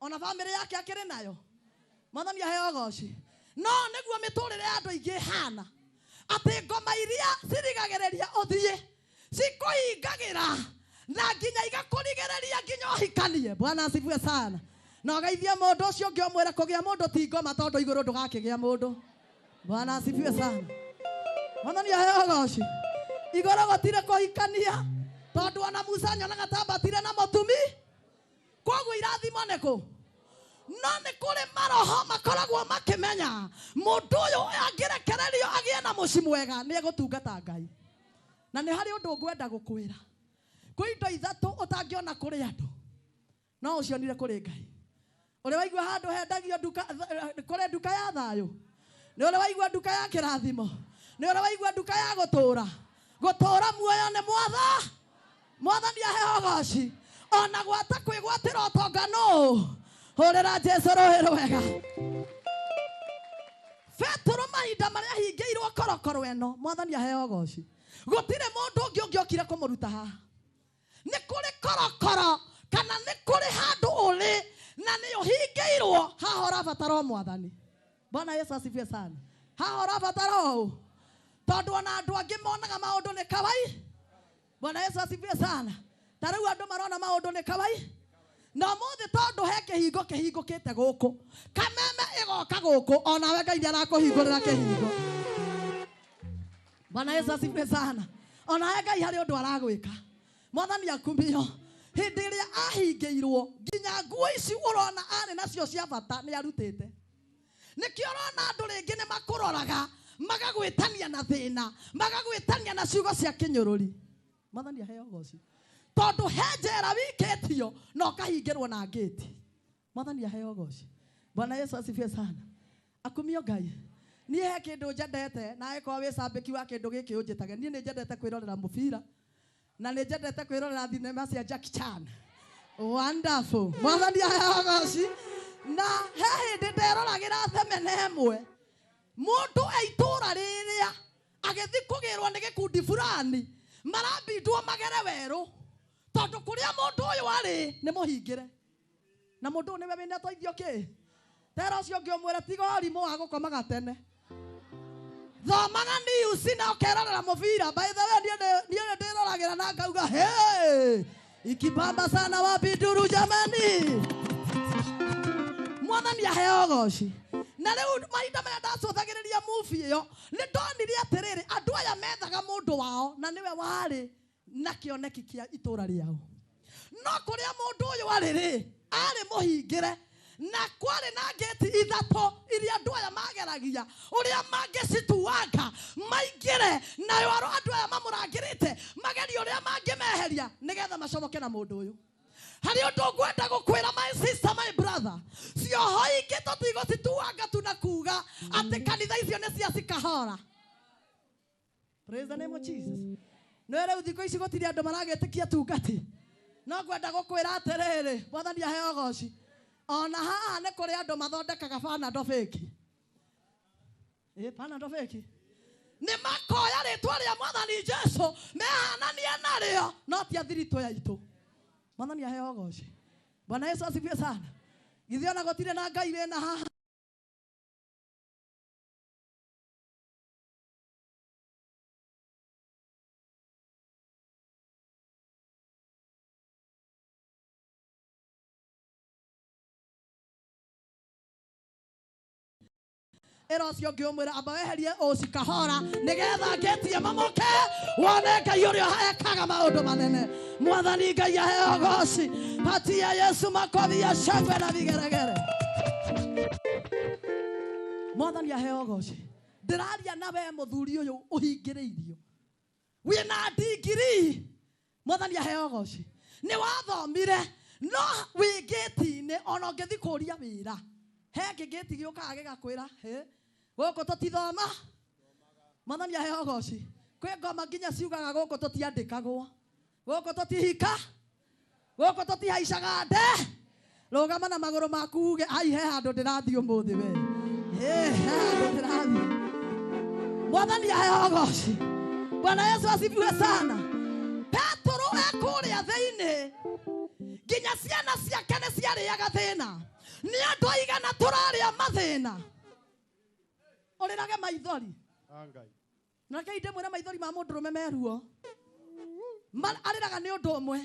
Ona family yake akĩrĩ nayo. Mwathani aheo goco. No nĩguo mĩtũrĩre ya andũ aingĩ hana. Atĩ ngoma iria cirigagĩrĩria ũthiĩ cikũhingagĩra na nginya igakũrigĩrĩria nginya ũhikanie. Bwana asifiwe sana. Na ũgeithie mũndũ ũcio ũngĩ ũmwĩre kũgĩa mũndũ ti ngoma tondũ igũrũ ndũgakĩgĩa mũndũ. Bwana asifiwe sana. Mwathani aheo goco. Igũrũ gũtirĩ kũhikania tondũ ona Musa nyonaga tambatire na mũtumi. Koguo irathimo nĩ kũ? No nĩ kũrĩ maroho makoragwo makĩmenya mũndũ ũyũ angĩrekererio agĩe na mũciĩ mwega nĩ egũtungata Ngai. Na nĩ harĩ ũndũ ngwenda gũkwĩra. Kwĩ indo ithatũ ũtangĩona kũrĩ andũ no ũcionire kũrĩ Ngai. Ũrĩ waigua handũ hendagio nduka kũrĩ nduka ya thayũ. Nĩ ũrĩ waigua nduka ya kĩrathimo. Nĩ ũrĩ waigua nduka ya gũtũũra. Gũtũũra muoyo nĩ mwatha. Mwathani aheo goco. Ona gwata kwĩgwatĩra ũtonga no. Hũrĩra Jesu rũhĩ rwega. Petero mahinda marĩa hingĩirwo korokoro ĩno. Mwathani aheo goco. Gũtirĩ mũndũ ũngĩ ũngĩokire kũmũruta haha. Nĩ kũrĩ korokoro kana nĩ kũrĩ handũ ũrĩ na nĩ ũhingĩirwo haha ũrabatara o Mwathani. Bwana Yesu asifiwe sana. Haha ũrabatara o. Tondũ ona andũ angĩ monaga maũndũ nĩ kawaida. Bwana Yesu asifiwe sana. Ta rĩu andũ marona maũndũ nĩ kawaida. Na mũthĩ tondũ he kĩhingo kĩhingũkĩte gũkũ. Kameme ĩgoka gũkũ ona we Ngai nĩarakũhingũrĩra kĩhingo. Bwana Yesu asifiwe sana. Ona we Ngai harĩ ũndũ aragwĩka. Mwathani akumio. Hĩndĩ ĩrĩa ahingĩirwo nginya nguo ici ũrona arĩ nacio cia bata nĩ arutĩte. Nĩkĩo ũrona andũ rĩngĩ nĩ makũroraga magagwĩtania na thĩna, magagwĩtania na ciugo cia kĩnyũrũri. Mwathani aheo goco. Tondũ he njera wikĩtio na ũkahingĩrwo na ngĩti. Mwathani aheo goco. Bwana Yesu asifiwe sana. Akumio Ngai. Niĩ he kĩndũ njendete na angĩkorwo wĩ cambĩki wa kĩndũ gĩkĩ ũnjĩtage. Niĩ nĩ njendete kwĩrorera mũbira na nĩ njendete kwĩrorera thinema cia Jackie Chan. Wonderful. Mwathani aheo goco. Na he hĩndĩ nderoragĩra thenema ĩmwe. Mũndũ aitũra rĩrĩa agĩthi kũgĩrwo nĩ gĩkundi fulani marambindwo magere werũ. Tondũ kũrĩa mũndũ ũyũ arĩ nĩ mũhingĩre. Na mũndũ nĩwe wĩna teithio kĩ? Tera ũcio ũngĩ ũmwĩre tiga ũrimũ wa gũkomaga tene. Thomaga news na ũkerorera mũbira. By the way niĩ ndĩroragĩra na ngauga hey! Ikibamba sana wapi nduru jamani. Mwathani aheo goco. Na rĩu mahinda marĩa ndacũthagĩrĩria movie ĩyo nĩ ndonire atĩrĩrĩ andũ aya methaga mũndũ wao na nĩwe warĩ na kĩoneki kĩa itũra rĩao. No kũrĩa mũndũ ũyũ arĩ mũhingĩre na kwarĩ na ngeti ithatũ iria andũ aya mageragia ũrĩa mangĩcituanga maingĩre nayo andũ aya mamũrangĩrĩte mageria ũrĩa mangĩmeheria nĩgetha macomoke na mũndũ ũyũ. Hari ũndũ ngwenda gũkwĩra my sister, my brother. Cioho ingĩ tũtigũcituanga tunakuga atĩ kanitha icio nĩ cia cikahora. Praise the name of Jesus. Nĩ rĩu thikũ ici gũtirĩ andũ maragĩtĩkia tungati. No ngwenda gũkwĩra atĩrĩrĩ, Mwathani aheo goco. Ona haha nĩ kũrĩ andũ mathondekaga panado fake. Panado fake. Nĩ makoya rĩtwa rĩa Mwathani Jesu mehananie narĩo no ti athiritũ yaitũ. Mwathani aheo goco. Bwana Yesu asifiwe sana. Githĩ ona gũtirĩ na Ngai wĩna haha. Erocio ngĩũmwĩra amba weherie ũcikahora nĩgetha ngetie mamoke wone Ngai ũrĩa ekaga maũndũ manene. Mwathani Ngai aheo goco. Patia Yesu makothi ya shangwe na vigeregere. Mwathani aheo goco. Ndĩraria na we mũthuri ũyũ ũhingĩrĩirio. Wĩna ndigiri. Mwathani aheo goco. nĩ wathomire no wĩ ngĩti-inĩ ona ũngĩthi kũria wĩra he kĩngĩti gĩũkaga gĩgakwĩra gũkũ tũtithoma Mwathani aheo goci kwĩ ngoma nginya ciugaga gũkũ tũtiandĩkagwo gũkũ tũtihika gũkũ tũtihaicaga nde rũgama na magũrũ maku uge ai he handũ ndĩrathiĩ ũmũthĩ we he handũ ndĩrathiĩ Mwathani aheo goci Bwana Yesu asifiwe sana Petro ekũrĩa thĩinĩ nginya ciana ciake nĩ ciarĩaga thĩna nĩ andũ aigana tũrarĩa mathĩna ũrĩrage maithori na reke ndĩmwĩre maithori ma mũndũrũme meruo arĩraga nĩ ũndũ ũmwe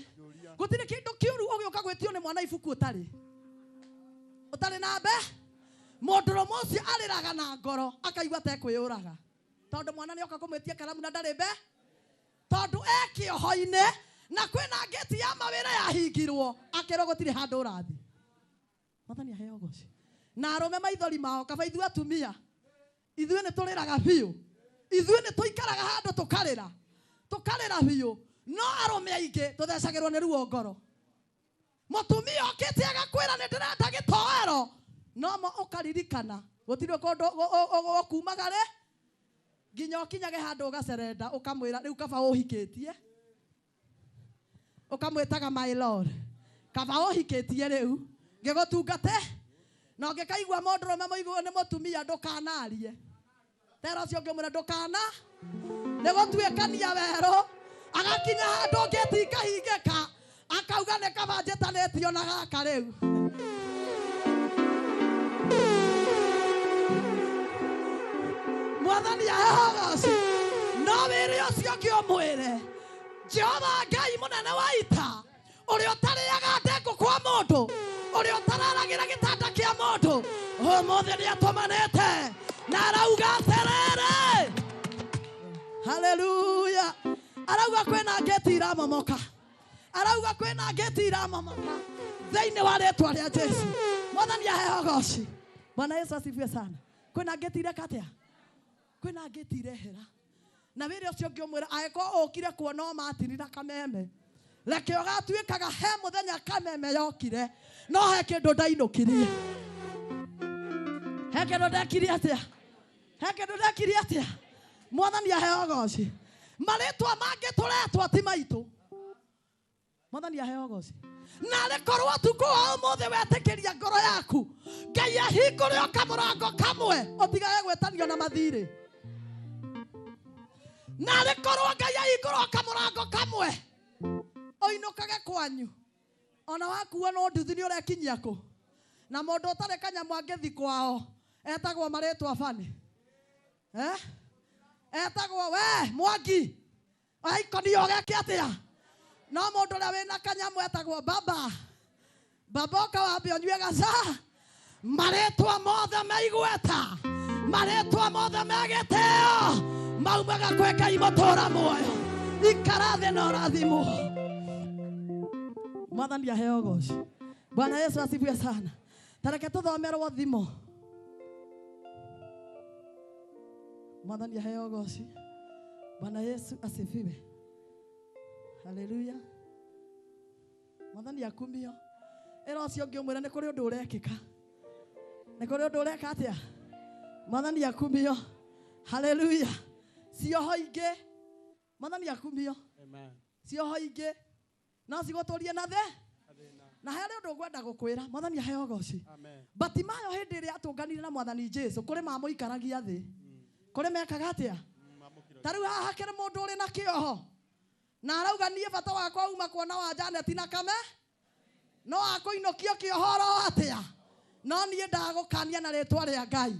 gũtirĩ kĩndũ kĩũru ũgĩũka gwĩtio nĩ mwana ibuku ũtarĩ na mbe mũndũrũme ũcio arĩraga na ngoro akaigua tekwĩyũraga tondũ mwana nĩ oka kũmwĩtia karamu na ndarĩ mbe tondũ ekĩoho-inĩ na kwĩna ngĩti ya mawĩra yahingirwo akĩrwo gũtirĩ handũ ũrathi Mwathani aheo goci na arũme maithori mao kaba ithuĩ atumia ithuĩ nĩ tũrĩraga biũ ithuĩ nĩ tũikaraga handũ tũkarĩra biũ no arũme aingĩ tũthecagĩrwo nĩ ruo ngoro mũtumia okĩte agakwĩra nĩ ndĩrenda gĩtoero no mo ũkaririkana gũtirĩ kũndũ ũkumagare nginya ũkinyage handũ ũgacerenda ũkamwĩra rĩu kaba ũhikĩtie ũkamwĩtaga my lord kaba ũhikĩtie rĩu ngĩgũtungate na ũngĩkaigua mũndũrũme mũiguo nĩ mũtumia ndũkanarie tera ũcio ũngĩmwĩra ndũkana nĩ gũtuĩkania werũ agakinya handũ ngĩti ikahingĩka akauga nĩ kaba njĩtanĩtio na gaka rĩu Mwathani aheo goci no wĩrĩ ũcio ngĩũmwĩre Jehova Ngai mũnene wa ita ũrĩa ũtarĩaga ndengũ kwa mũndũ ũrĩa ũtararagĩra gĩtanda kĩa mũndũ ũmũthĩ nĩ atũmanĩte na arauga atĩrĩrĩ haleluya arauga kwĩna ngĩti iramomoka arauga kwĩna ngĩti iramomoka thĩinĩ wa rĩtwa rĩa Jesũ Mwathani aheo goci Bwana Yesu asifiwe sana kwĩna ngĩti ireka atĩa kwĩna ngĩti irehera na wĩrĩ ũcio ngĩũmwĩra angĩkorwo ũkire kuona o matinira kameme reke ũgatuĩkaga he mũthenya kameme yokire no he kĩndũ ndainũkirie he kĩndũ ndekire atĩa Mwathani aheo goci marĩtwa mangĩ tũretwo ti maitũ Mwathani aheo goci na rĩkorwo ũtukũ wa ũmũthĩ wetĩkĩria ngoro yaku Ngai ahingũre o kamũrango kamwe ũtigage gwĩtanio na mathirĩ na rĩkorwo Ngai ahingũre o kamũrango kamwe oinũkage kwanyu ona wakuo no nduthi nĩ ũrekinyia kũ na mũndũ ũtarĩ kanyamũ angĩthi kwao etagwo marĩtwa bani etagwo we Mwangi aikonio ũgeke atĩa no mũndũ ũrĩa wĩna kanyamũ etagwo baba ũkawambe ũnyue gaca marĩtwa mothe meigweta marĩtwa mothe megĩtĩo maumaga kwĩ Ngai mũtũũra muoyo ikara thĩ na ũrathimwo Mwathani aheo goci Bwana Yesu asifiwe sana tareke tũthomerwo thimo Mwathani aheo goci Bwana Yesu asifiwe haleluya Mwathani akumio ĩra ũcio ngĩmwĩra nĩ kũrĩ ũndũ ũrekĩka nĩ kũrĩ ũndũ ũreka atĩa Mwathani akumio haleluya cioho ingĩ Mwathani akumio cioho ingĩ no cigũtũrie na thĩ na harĩ ũndũ ngwenda gũkwĩra Mwathani aheo goci Batimayo hĩndĩ ĩrĩa atũnganire na Mwathani Jesũ kũrĩ mamũikaragia thĩ kũrĩ mekaga atĩa ta rĩu haha hakĩrĩ mũndũ ũrĩ na kĩoho na arauga niĩ bata wakwa uma kuona wa Janeti na Kame no akũinũkio kĩohoro atĩa no niĩ ndagũkania na rĩtwa rĩa Ngai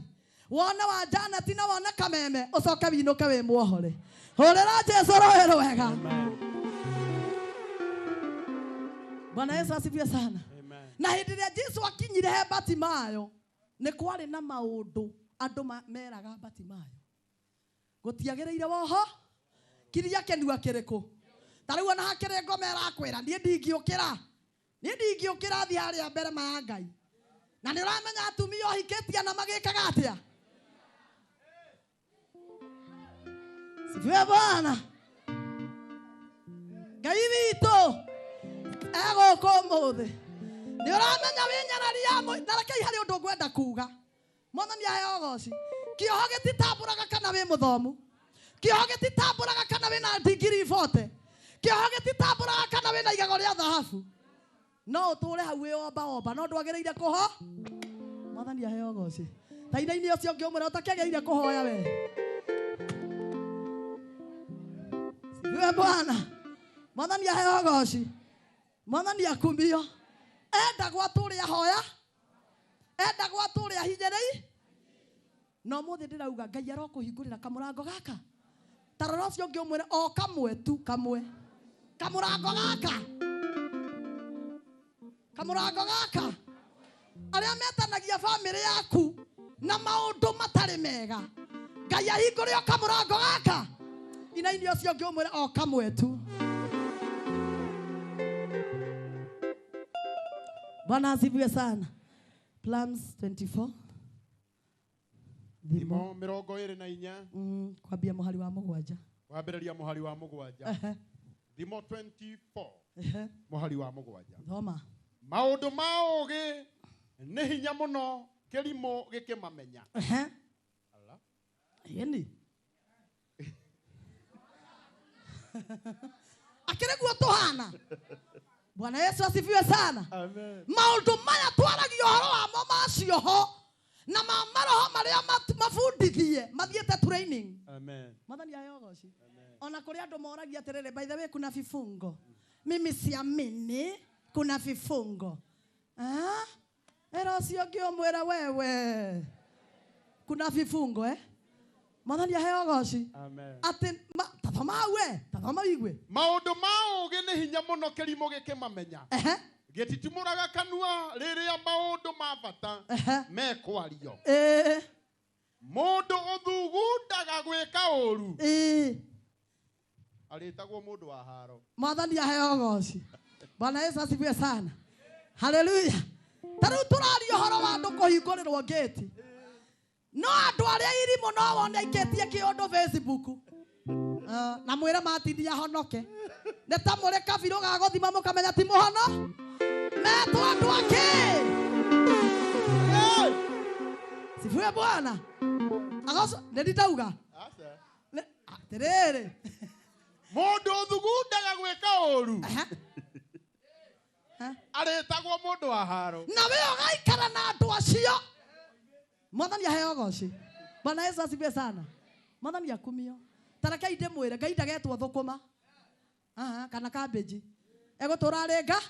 wone wa Janeti na wone Kameme ũcoke winũke wĩ muohore hũrĩra Jesũ rũĩ rwega Bwana Yesu asifiwe sana na hĩndĩ ĩrĩa Jesũ akinyire he Batimayo nĩ kwarĩ na maũndũ andũ meraga Batimayo gũtiagĩrĩire woho kiria kĩnua kĩrĩkũ ta rĩu ona hakĩrĩ ngoma ĩrakwĩra niĩ ndingĩũkĩra thiĩ harĩa mbere ma Ngai na nĩ ũramenya atumia ohikĩtie na magĩkaga atĩa sifiwe Bwana Ngai witũ gũkũ ũmũthĩ nĩ ũramenya wĩnyararia na rekei harĩ ũndũ ngwenda kuga Mwathani aheo goci kĩoho gĩtitambũraga kana wĩ mũthomu kĩoho gĩtitambũraga kana wĩna digiri 40 kĩoho gĩtitambũraga kana wĩna igego rĩa thahabu no ũtũre hau wĩomba no ndwagĩrĩire kũho Mwathani aheo goci thaina-inĩ ũcio ngĩũmwĩra ũtakĩagĩrĩire kũhoya we siwe Bwana Mwathani aheo goci Mwathani akumio enda gwatũrĩa hoya enda gwatũrĩa hinyĩrĩi no mũthĩ ndĩrauga Ngai arokũhingũrĩra kamũrango gaka tarora ũcio ngĩũmwĩra o kamwe tu kamũrango gaka arĩa metanagia bamĩrĩ yaku na maũndũ matarĩ mega Ngai ahingũre o kamũrango gaka ina-inĩ ũcio ngĩũmwĩra o kamwe tu Bwana asifiwe sana. Psalms 24 Thimo 24 kwambia mũhari wa mũgwanja wambĩrĩria mũhari wa mũgwanja Thimo 24 mũhari wa mũgwanja thoma maũndũ ma ũgĩ nĩ hinya mũno kĩrimũ gĩkĩmamenya yeni akĩrĩguo tũhana Bwana Yesu asifiwe sana. Amen. Maũndũ maya twaragia ũhoro wamo macioho na maroho marĩa mabundithie mathiĩte training. Amen. Mwathani aheo goci. Ona kũrĩ andũ moragia atĩrĩrĩ, by the way kuna vifungo. Mimi siamini kuna vifungo. Era ũcio ngĩũmwĩra wewe. Kuna vifungo Mwathani aheo goci. Amen. Atĩ tathoma igwe. Maũndũ ma ũgĩ nĩ hinya mũno kĩrimũ gĩkĩmamenya. Gĩtitimũraga kanua rĩrĩa maũndũ ma bata mekwario. Mũndũ ũthugundaga gwĩka ũru. Arĩtagwo mũndũ wa haro. Mwathani aheo goci. Bwana Yesu asifiwe sana. Haleluya. Tarĩu tũraria ũhoro wa andũ kũhingũrĩrwo gate. No andũ arĩa irimũ no wone aikĩtie kĩũndũ Facebook. Na mwĩra matindia honoke. Nĩ ta mũrĩ kabirũ ga gũthima mũkamenya ti mũhono. Metwo andũ akĩ. Sifuye Bwana. Agoso ndĩndauga. Atĩrĩrĩ. Mũndũ ũthugundaga gwĩka ũru. Arĩtagwo mũndũ wa haro. Na we ũgaikara na andũ acio. Mwathani aheo goci. Bwana Yesu asifiwe sana. Mwathani akumio. Tarakei ndĩmwĩre Ngai ndagetwo thũkũma. Kana cabbage. Egũtũra arĩnga.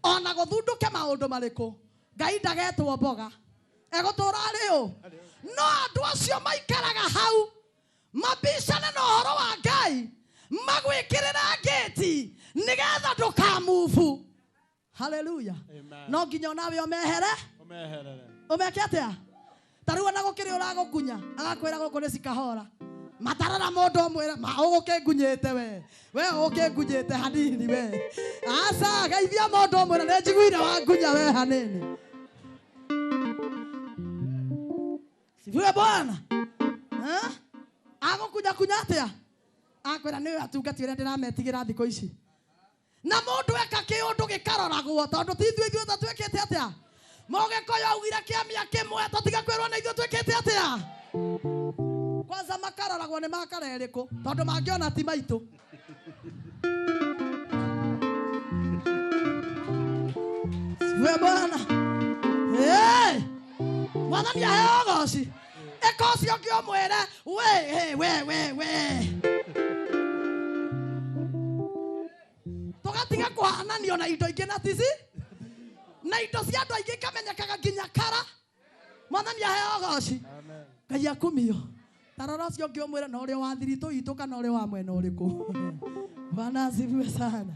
Ona gũthundũke maũndũ marĩkũ. Ngai ndagetwo mboga. Egũtũra arĩ ũ. No andũ acio maikaraga hau. Mabicane na ũhoro wa Ngai. Magwĩkĩrĩra gate. Nĩgetha ndũkamuvu. Haleluya. No nginya nawe ũmehere. Ũmeke atĩa? Tarĩu ona gũkĩrĩ ũragũkunya. Agakwĩra gũkũ nĩ cikahora. Matarara mũndũ ũmwĩra ma ũgũkĩngunyĩte we ũgũkĩngunyĩte hanini we. Aca geithia mũndũ ũmwĩra nĩ njiguire wangunya we hanini. Sifiwe Bwana. Agũkunya atĩa? Akwĩra nĩwe atungati ũrĩa ndĩrametigĩra thikũ ici. Na mũndũ eka kĩũndũ gĩkaroragwo tondũ ti ithuĩ twĩkĩte atĩa? Mũgĩkũyũ augire kĩamia kĩmwe tũtiga kwĩrwo na ithuĩ twĩkĩte atĩa? Kwanza makaroragwo nĩ makara ĩrĩkũ tondũ mangĩona ti maitũ. We Bwana. Mwathani aheo goci. Eka ũcio ngĩũmwĩre we. Tũgatiga kũhananio na indo ingĩ na tici. Na indo cia andũ aingĩ ikamenyekaga nginya kara. Mwathani aheo goci. Ngai akumio. Tarora ũcio ngĩũmwĩra na ũrĩ wa thiritũ itũ kana ũrĩ wa mwena ũrĩkũ. Bwana asifiwe sana.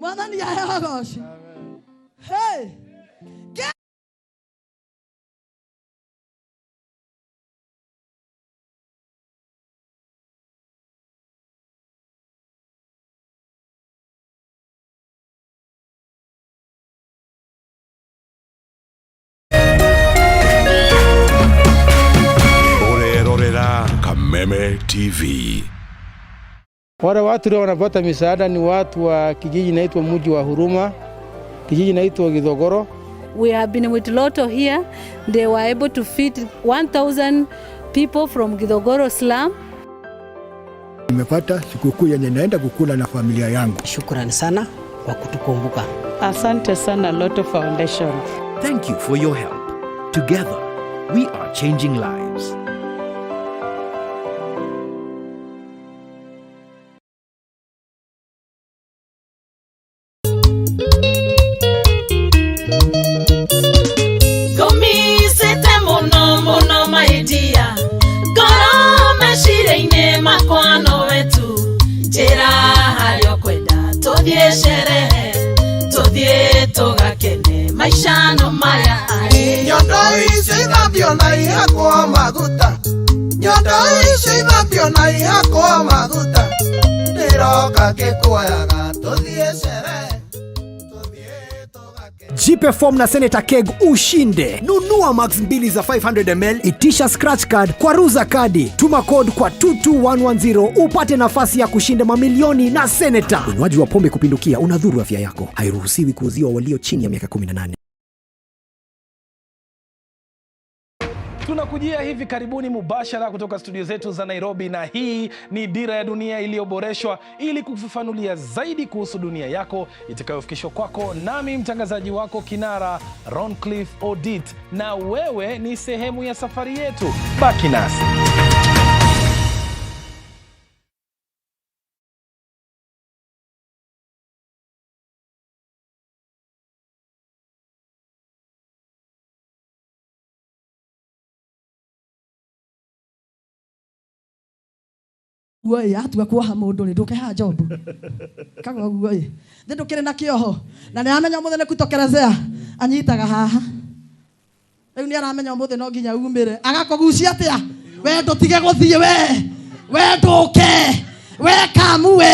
Mwathani aheo goci. Kameme TV. Wale watu leo wanapata misaada ni watu wa kijiji naitwa Mji wa Huruma. kijiji naitwa Githogoro. We have been with Lotto here. They were able to feed 1,000 people from Githogoro slum. Nimepata sikukuu yenye naenda kukula na familia yangu. Shukrani sana kwa kutukumbuka. Asante sana Lotto Foundation. Thank you for your help. Together, we are changing lives. Makwano wetu jera halio kwenda tudie sherehe tudie tugakene maisha no maya nyondo ici thambio na ihakwo maguta nyondo ici thambio na ihakwo maguta ndiroka ngikuoyaga tudie sherehe. Jipe form na Senator Keg ushinde. Nunua max 2 za 500ml, itisha scratch card kwa Ruza Kadi. Tuma code kwa 22110 upate nafasi ya kushinda mamilioni na Senator. Unywaji wa pombe kupindukia unadhuru afya yako. Hairuhusiwi kuuziwa walio chini ya miaka 18. Tunakujia hivi karibuni mubashara kutoka studio zetu za Nairobi, na hii ni Dira ya Dunia iliyoboreshwa ili kufafanulia zaidi kuhusu dunia yako, itakayofikishwa kwako nami mtangazaji wako kinara Roncliffe Odit, na wewe ni sehemu ya safari yetu. Baki nasi. Guoi atua kuoha mundu ri ndukeha Jobu kago guoi ndukire na kioho na ni amenya muthene kutokerezea anyitaga haha riu ni aramenya muthe no nginya umire agakugucia atia we ndutige guthie we nduke we kamu we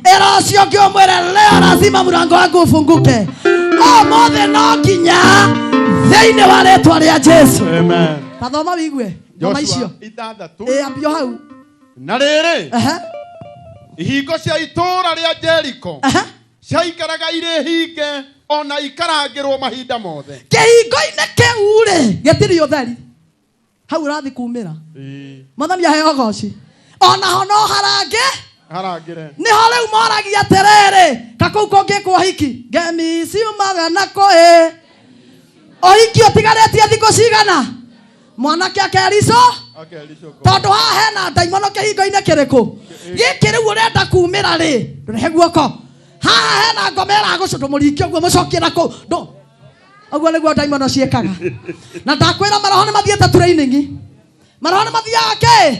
erocio ngiumwire leo lazima murango wangu ufunguke muthe no nginya thiine wa ritwa ria Jesu. Amen. Tathoma wigue ngoma icio ambio hau na rĩrĩ ihingo cia itũũra rĩa Jericho ciaikaraga irĩ hinge ona ikarangĩrwo mahinda mothe. Kĩhingo-inĩ kĩu rĩ gĩtirĩ ũtheri hau ũrathi kumĩra Mwathani aheo goci ona ho no harangĩre nĩho rĩu moragia atĩrĩrĩ kakũu kũngĩkwo hiki ngemi ciumaga na kũĩ ũhiki ũtigarĩtie thikũ cigana mwanake akerico tondu haha hena ndaimono kihingo-inĩ kĩrĩkũ gĩkĩ rĩu ũrenda kumĩra rĩ rehe guoko haha hena ngoma ĩragũcũndũ mũringi ũguo mũcokie na kũu ũguo nĩguo ndaimono ciĩkaga na ndakwĩra maroho nĩ mathiĩte training maroho nĩ mathiaga kĩ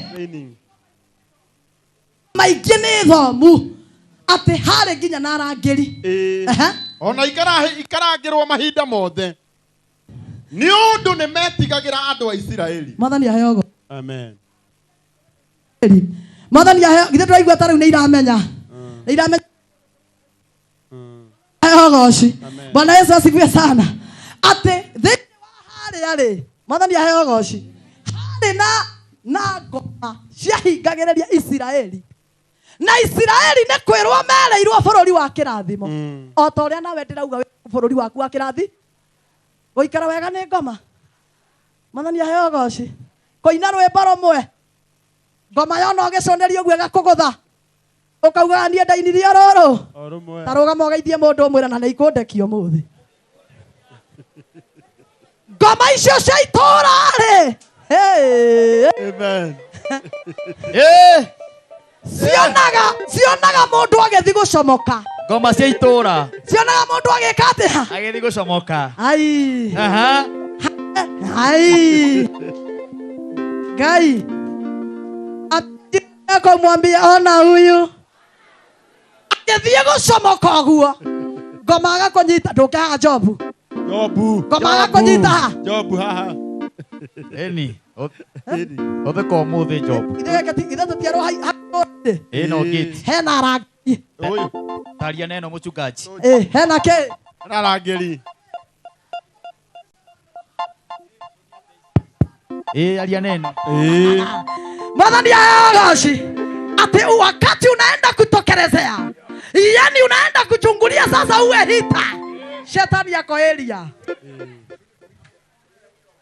maingĩ nĩ thomu atĩ harĩ nginya na arangĩri ona ikarangĩrwo mahinda mothe nĩ ũndũ nĩ metigagĩra andũ a Isiraeli. Mwathani aheo goci. Amen. Mwathani aheo githĩ ndĩraigua ta rĩu nĩ iramenya nĩ iramenya aheo goci. Bwana Yesu asifiwe sana. Atĩ thĩinĩ wa harĩa rĩ Mwathani aheo goci harĩ na ngoma ciahingagĩrĩria Isiraeli na Isiraeli nĩ kwĩrwo mereirwo bũrũri wa kĩrathimo o ta ũrĩa nawe ndĩrauga bũrũri waku wa kĩrathi gũikara wega nĩ ngoma. Mwathani aheo goci. Kũina rwĩmbo rũmwe ngoma yona ũgĩconerio ũguo ĩgakũgũtha ũkauga niĩ ndainirie rũrũ ta rũgama ũgeithie mũndũ ũmwĩra na nĩ ikũndekio mũthĩ ngoma icio cia itũũra rĩ. Amen. cionaga mũndũ agĩthi gũcomoka ngoma cia itũũra cionaga mũndũ agĩka atĩa agĩthi gũcomoka. Ai Ngai akamwambia ona huyu agĩthiĩ gũcomoka ũguo ngoma agakũnyita ndũkehaga Jobu ngoma agakũnyita Jobu haha eni otheka ũmũthĩ Jobu ithe tũtierwo ĩno gate hena arangĩri taria neno mũchungaji hena kĩ arangĩri alia neno. Mwathani aheo goci ati wakati unaenda kutokelezea, yani unaenda kuchungulia sasa uwe hita Shetani yako area.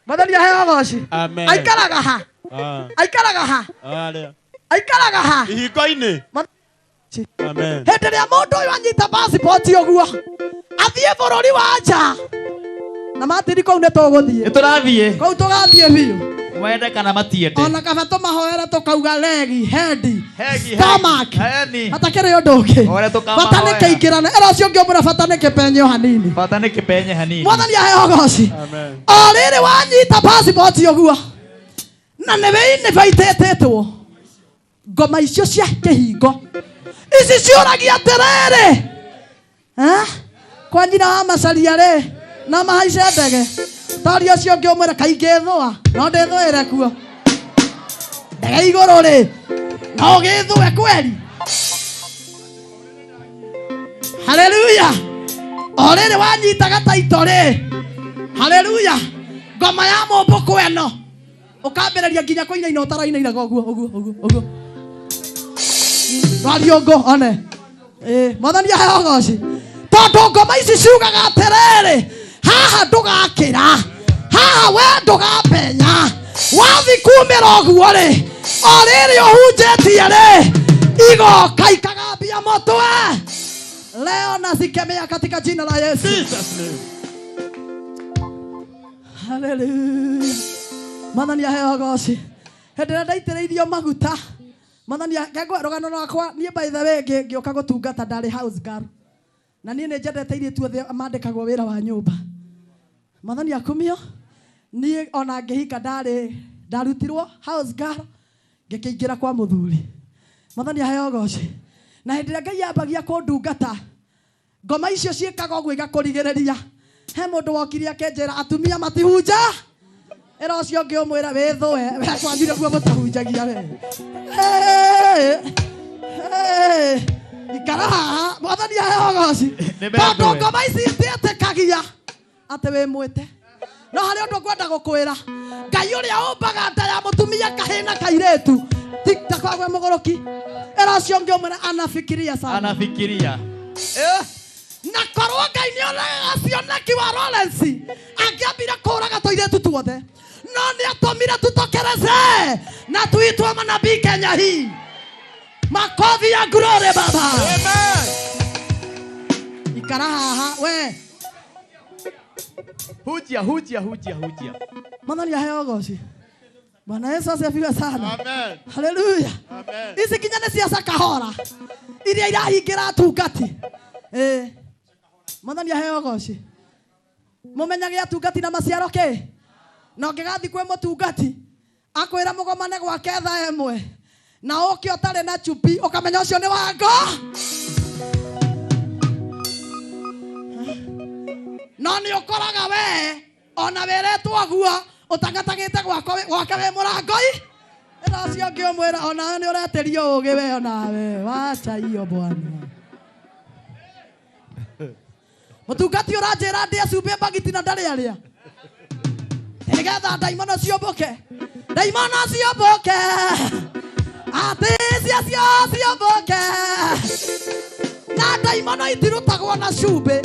Mwathani aheo goci. Amen. Aikaraga ha. Aikaraga ha. Aikaraga ha. Ihiko-ini. Amen. Hĩndĩ ĩrĩa mũndũ ũyũ anyita passport ũguo athiĩ bũrũri wa nja na matiri kũu nĩ tũgũthiĩ. Nĩtũrathiĩ. Kũu tũgathiĩ biũ. Wende kana matiende. Ona kaba tũmahoere tũkauga legi, head, stomach. Hatakĩrĩ ũndũ ũngĩ. Bata nĩ kĩingĩrane. Ĩra ũcio ũngĩ ũmũra bata nĩ kĩpenye o hanini. Bata nĩ kĩpenye hanini. Mwathani aheo goci. O rĩrĩ wanyita passport ũguo na nĩ baitĩtĩtwo ngoma icio cia kĩhingo ici ciũragia atĩrĩrĩ kwa nyina wa macaria rĩ na mahaice ndege tari ũcio ũngĩ ũmwĩre kaingĩ thũa no ndĩthũĩre kuo ndege igũrũ rĩ no gĩthũe kweri. Haleluya. O rĩrĩ wanyita gataito rĩ haleluya ngoma ya mũmbũkũ ĩno ũkambĩrĩria nginya kũinaina ũtarainainaga ũguo Mariongo one. Mwathani aheo goci. Tondũ ngoma ici ciugaga atĩrĩrĩ haha ndũgakĩra haha we ndũgapenya wathi kumĩra ũguo rĩ o rĩrĩ ũhunjĩtie rĩ igoka ikagambia mũtwe leo nazikemea katika jina la Yesu. Haleluya. Mwathani aheo goci. Hĩndĩ ĩrĩa ndaitĩrĩirio maguta Mwathani ngegwa rogano rwakwa niĩ by the way ngĩoka gũtungata ndarĩ house girl na niĩ nĩ njendete airĩtu othe mandĩkagwo wĩra wa nyũmba. Mwathani akumio niĩ ona ngĩhika ndarutirwo house girl ngĩkĩingĩra kwa mũthuri. Mwathani aheo goci. Na hĩndĩ ĩrĩa Ngai ambagia kũndungata ngoma icio ciĩkaga ũguo igakũrigĩrĩria. He mũndũ wokire akĩnjĩra atumia matihunja. Ĩra ũcio ũngĩ ũmwĩra wĩthũe we kwambire guo mũtahunjagia we. Ikara haha Mwathani aheo goci. Tondũ ngoma ici itiĩtĩkagia atĩ wĩ mwĩte. No harĩ ũndũ ngwenda gũkwĩra Ngai ũrĩa ũmbaga nda ya mũtumia kahĩ na kairĩtu tiktak wagwe mũgũrũki. Ĩra ũcio ũngĩ ũmwĩra anafikiria sana. Anafikiria. Na korwo Ngai nĩ oraga cioneki wa Lawrence angĩambire kũraga tũirĩtu tuothe no nĩ atũmire tutokereze na tuitwe manabii Kenya hii. Makofi ya glory baba. Amen. Ikara haha we. Hujia. Mwathani aheo goci. Bwana Yesu asifiwe sana. Amen. Haleluya. Amen. Ici kinya nĩ cia Sakahora iria irahingĩra atungati. Mwathani aheo goci. Mũmenyage atungati na maciaro kĩ? Na ũngĩgathi kwĩ mũtungati akwĩra mũgomane gwake thaa ĩmwe na ũke ũtarĩ na chupi ũkamenya ũcio nĩ wango. No nĩ ũkoraga we ona wĩretwo guo ũtangatagĩte gwake wĩ mũrangoi. Ĩra ũcio ũngĩ ũmwĩra ona nĩ ũretĩrio ũgĩ we onawe wacha hiyo bwana. Mũtungati ũranjĩra ndĩe cumbĩ mbagiti na ndarĩ arĩa nĩgetha ndaimono ciũmbũke atĩ cia ciũmbũke na ndaimono itirutagwo na cumbĩ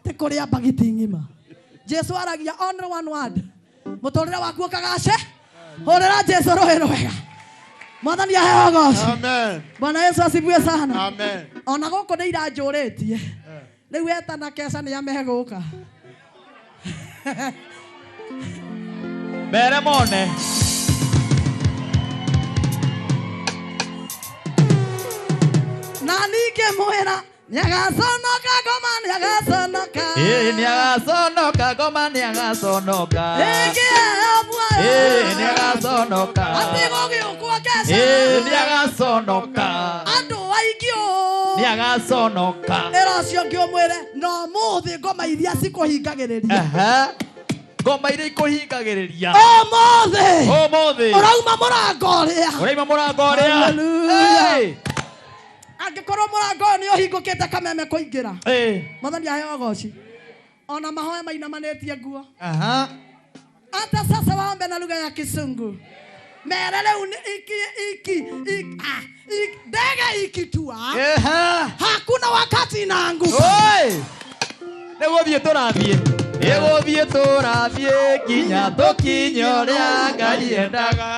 tĩ kũrĩa mbagiti ng'ima. Jesu aragia only one word mũtũrĩre waku ũkagace hũrĩra Jesu rũĩ rwega. Mwathani aheo goci. Amen. Bwana Yesu asifiwe sana. Amen. Ona gũkũ nĩ iranjũrĩtie rĩu etana kesa nĩ amegũka mbere mone na ningĩ mwĩra nĩagaconoka ngoma nĩagaconoka nĩagaconoka ngoma nĩagaconoka nĩagaconoka atĩ gũgĩũkwo kesa nĩagaconoka andũ aingĩ nĩagaconoka. Ĩra ũcio ũngĩ ũmwĩre no mũthĩ ngoma iria cikũhingagĩrĩria. Ngoma iria ikũhingagĩrĩria ũmũthĩ ũrauma mũrango ũrĩa. Haleluya. Angĩkorwo mũrango ũyũ nĩ ũhingũkĩte kameme kũingĩra Mwathani aheo goci. Ona mahoya mainamanĩtie nguo hata sasa waombe na lugha ya Kisungu. Mere leo ndege ikitua hakuna wakati inaanguka. Negũthiĩ tũrathiĩ. Negũthiĩ tũrathiĩ nginya tũkinye ũrĩa Ngai endaga.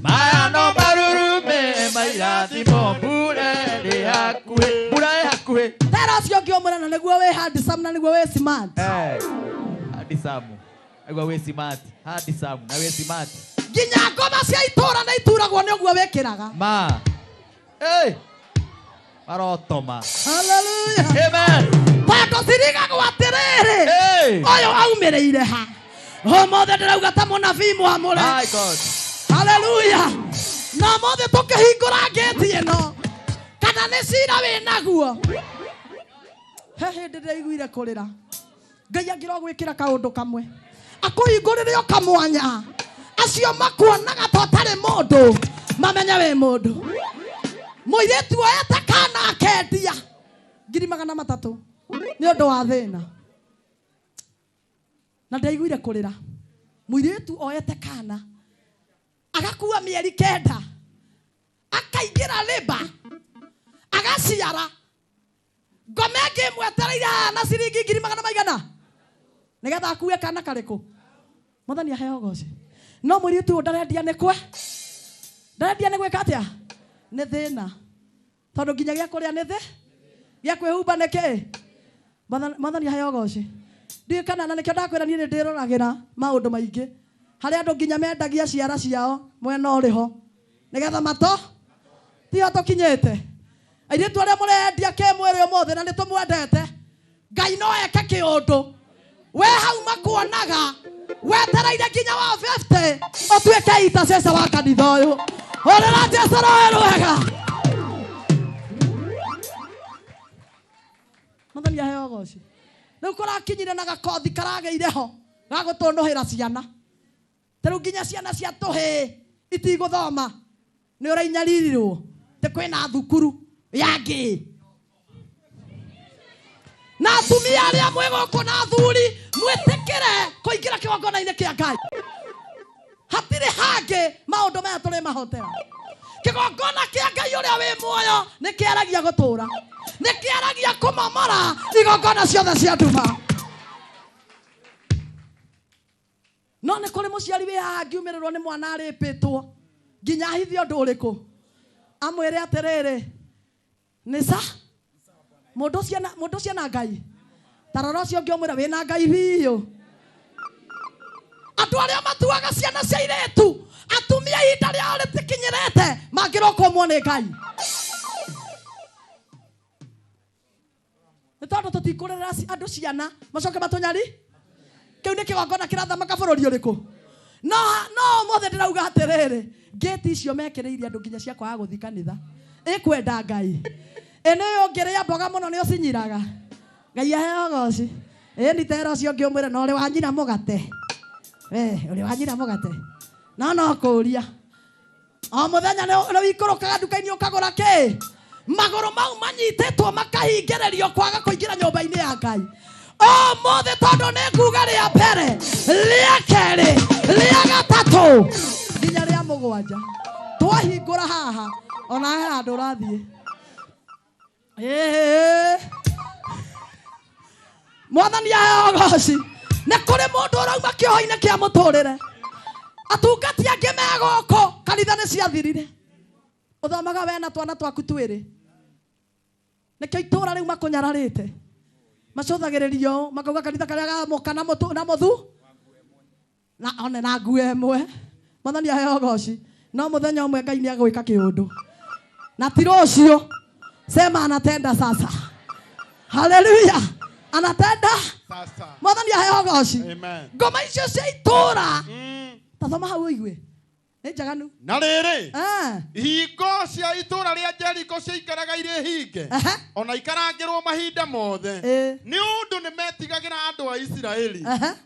Maya no marurume mairathimo mbura ĩ hakuhĩ. Tera ũcio ũngĩ ũmwĩra na nĩguo wĩ handsome na nĩguo wĩ smart. Handsome. Nĩguo wĩ smart. Handsome na wĩ smart. Nginya ngoma cia itũra nĩ ituragwo nĩ ũguo wĩkĩraga. Ma. Marotoma. Hallelujah. Amen. Tondũ cirigagwo atĩrĩrĩ. Ũyũ aumĩrĩire ha. Ũmũthĩ ndĩrauga ta mũnabii mwamũre. My God. Hallelujah. Na mũthĩ tũkĩhingũra ngĩti ĩno. Kana nĩ cira wĩ naguo. He hĩndĩ ndĩraiguire kũrĩra. Ngai angĩro gwĩkĩra kaũndũ kamwe. Akũhingũrĩre o kamwanya. Acio makuonaga ta ũtarĩ mũndũ. Mamenya wĩ mũndũ. Mũirĩtu oyete kana akendia 300,000 nĩ ũndũ wa thĩna. Na ndaiguire kũrĩra. Mũirĩtu oyete kana agakua mĩeri 9 akaingĩra rĩba agaciara ngome ngĩmwetereire na ciringi 100,000 nĩgetha akue kana karĩkũ. Mwathani aheo goci. No mũirĩtu ndarendia nĩ kwe. Ndarendia nĩ gwĩka atĩa? Nĩ thĩna. Tondũ nginya gĩa kũrĩa nĩ thĩ. Gĩa kwĩhumba nĩ kĩ? Mwathani aheo goci. Ndiĩ kana na nĩkĩo ndakwĩra niĩ ndĩroragĩra maũndũ maingĩ. Harĩa andũ nginya mendagia ciara ciao mwena ũrĩho. Nĩgetha mato tiho tũkinyĩte. Airĩtu arĩa mũrendia kĩmwĩrĩ ũmũthĩ na nĩtũmwendete. Ngai no eke kĩũndũ. We hau makuonaga wetereire nginya wa 50 ũtuĩke intercessor wa kanitha ũyũ. Hũrĩra Jesũ rũĩ rwega. Mwathani aheo goci. Rĩu kũrakinyire na gakothi karagĩire ho ga gũtũnũhĩra ciana. Tarĩu nginya ciana cia tũhĩ itigũthoma. Nĩ ũrainyaririrwo. Tĩ kwĩna thukuru ya ngĩ. Na atumia arĩa mwĩ gũkũ na athuri mwĩtĩkĩre kũingĩra kĩgongona-inĩ kĩa Ngai. Hatirĩ hangĩ maũndũ maya tũrĩ mahotera. Kĩgongona kĩa Ngai ũrĩa wĩ muoyo nĩ kĩaragia gũtũra. Nĩ kĩaragia kũmomora igongona ciothe cia nduma. No nĩ kũrĩ mũciari wĩ haha ngiumĩrĩrwo nĩ mwana arĩpĩtwo. Nginya ahithio ũndũ ũrĩkũ. Amwĩre atĩrĩrĩ. Nĩca. Mũndũ ũcio na Ngai. Tarora ũcio ũngĩ ũmwĩra wĩna Ngai biũ. Andũ arĩa matuaga ciana cia airĩtu. Atumia ihinda rĩao rĩtikinyĩrĩte. Mangĩrokwo nĩ Ngai. Nĩ tondũ tũtikũrera andũ ciana. Macoke matũnyari. Kĩu nĩ kĩgongona kĩrathamaka bũrũri ũrĩkũ. No mũthĩ ndĩrauga atĩrĩrĩ. Ngĩti icio mekĩrĩire andũ nginya cia kwaga gũthiĩ kanitha. Ĩkwenda Ngai. Ĩno ũngĩrĩa mboga mũno nĩ ũcinyiraga. Ngai aheo goci. Nĩ tera ũcio ũngĩ ũmwĩre na ũrĩ wa nyina mũgate. Ũrĩ wa nyina mũgate. No kũũria. O mũthenya nĩ wikũrũkaga nduka-inĩ ũkagũra kĩ? Magũrũ mau manyitĩtwo makahingĩrĩrio kwaga kũingĩra nyũmba-inĩ ya Ngai. O mũthĩ tondũ nĩ nguga rĩa mbere, rĩa kerĩ, rĩa gatatũ, nginya rĩa mũgwanja. Twahingũra haha, ona he handũ ũrathiĩ. Mwathani aheo goci. Nĩ kũrĩ mũndũ ũrauma kĩoho-inĩ kĩa mũtũrĩre. Atungati angĩ me gũkũ kanitha nĩ ciathirire. Ũthomaga we na twana twaku twĩrĩ. Nĩkĩo itũra rĩu makũnyararĩte. Macũthagĩrĩrio makauga kanitha karĩa gamoka na mũthu na nguo ĩmwe. Mwathani aheo goci. No mũthenya ũmwe Ngai nĩ agwĩka kĩũndũ. Na ti rũciũ. Sema anatenda sasa. Hallelujah. Anatenda sasa. Mwathani aheo goci. Ngoma icio cia itũra. Tathoma hau ũigue. Nĩ njaganu. Na rĩrĩ. Hingo cia itũra rĩa Jeriko ciaikaraga irĩ hinge. Ona ikarangĩrwo mahinda mothe. Nĩ ũndũ nĩ metigagĩra andũ a Isiraeli.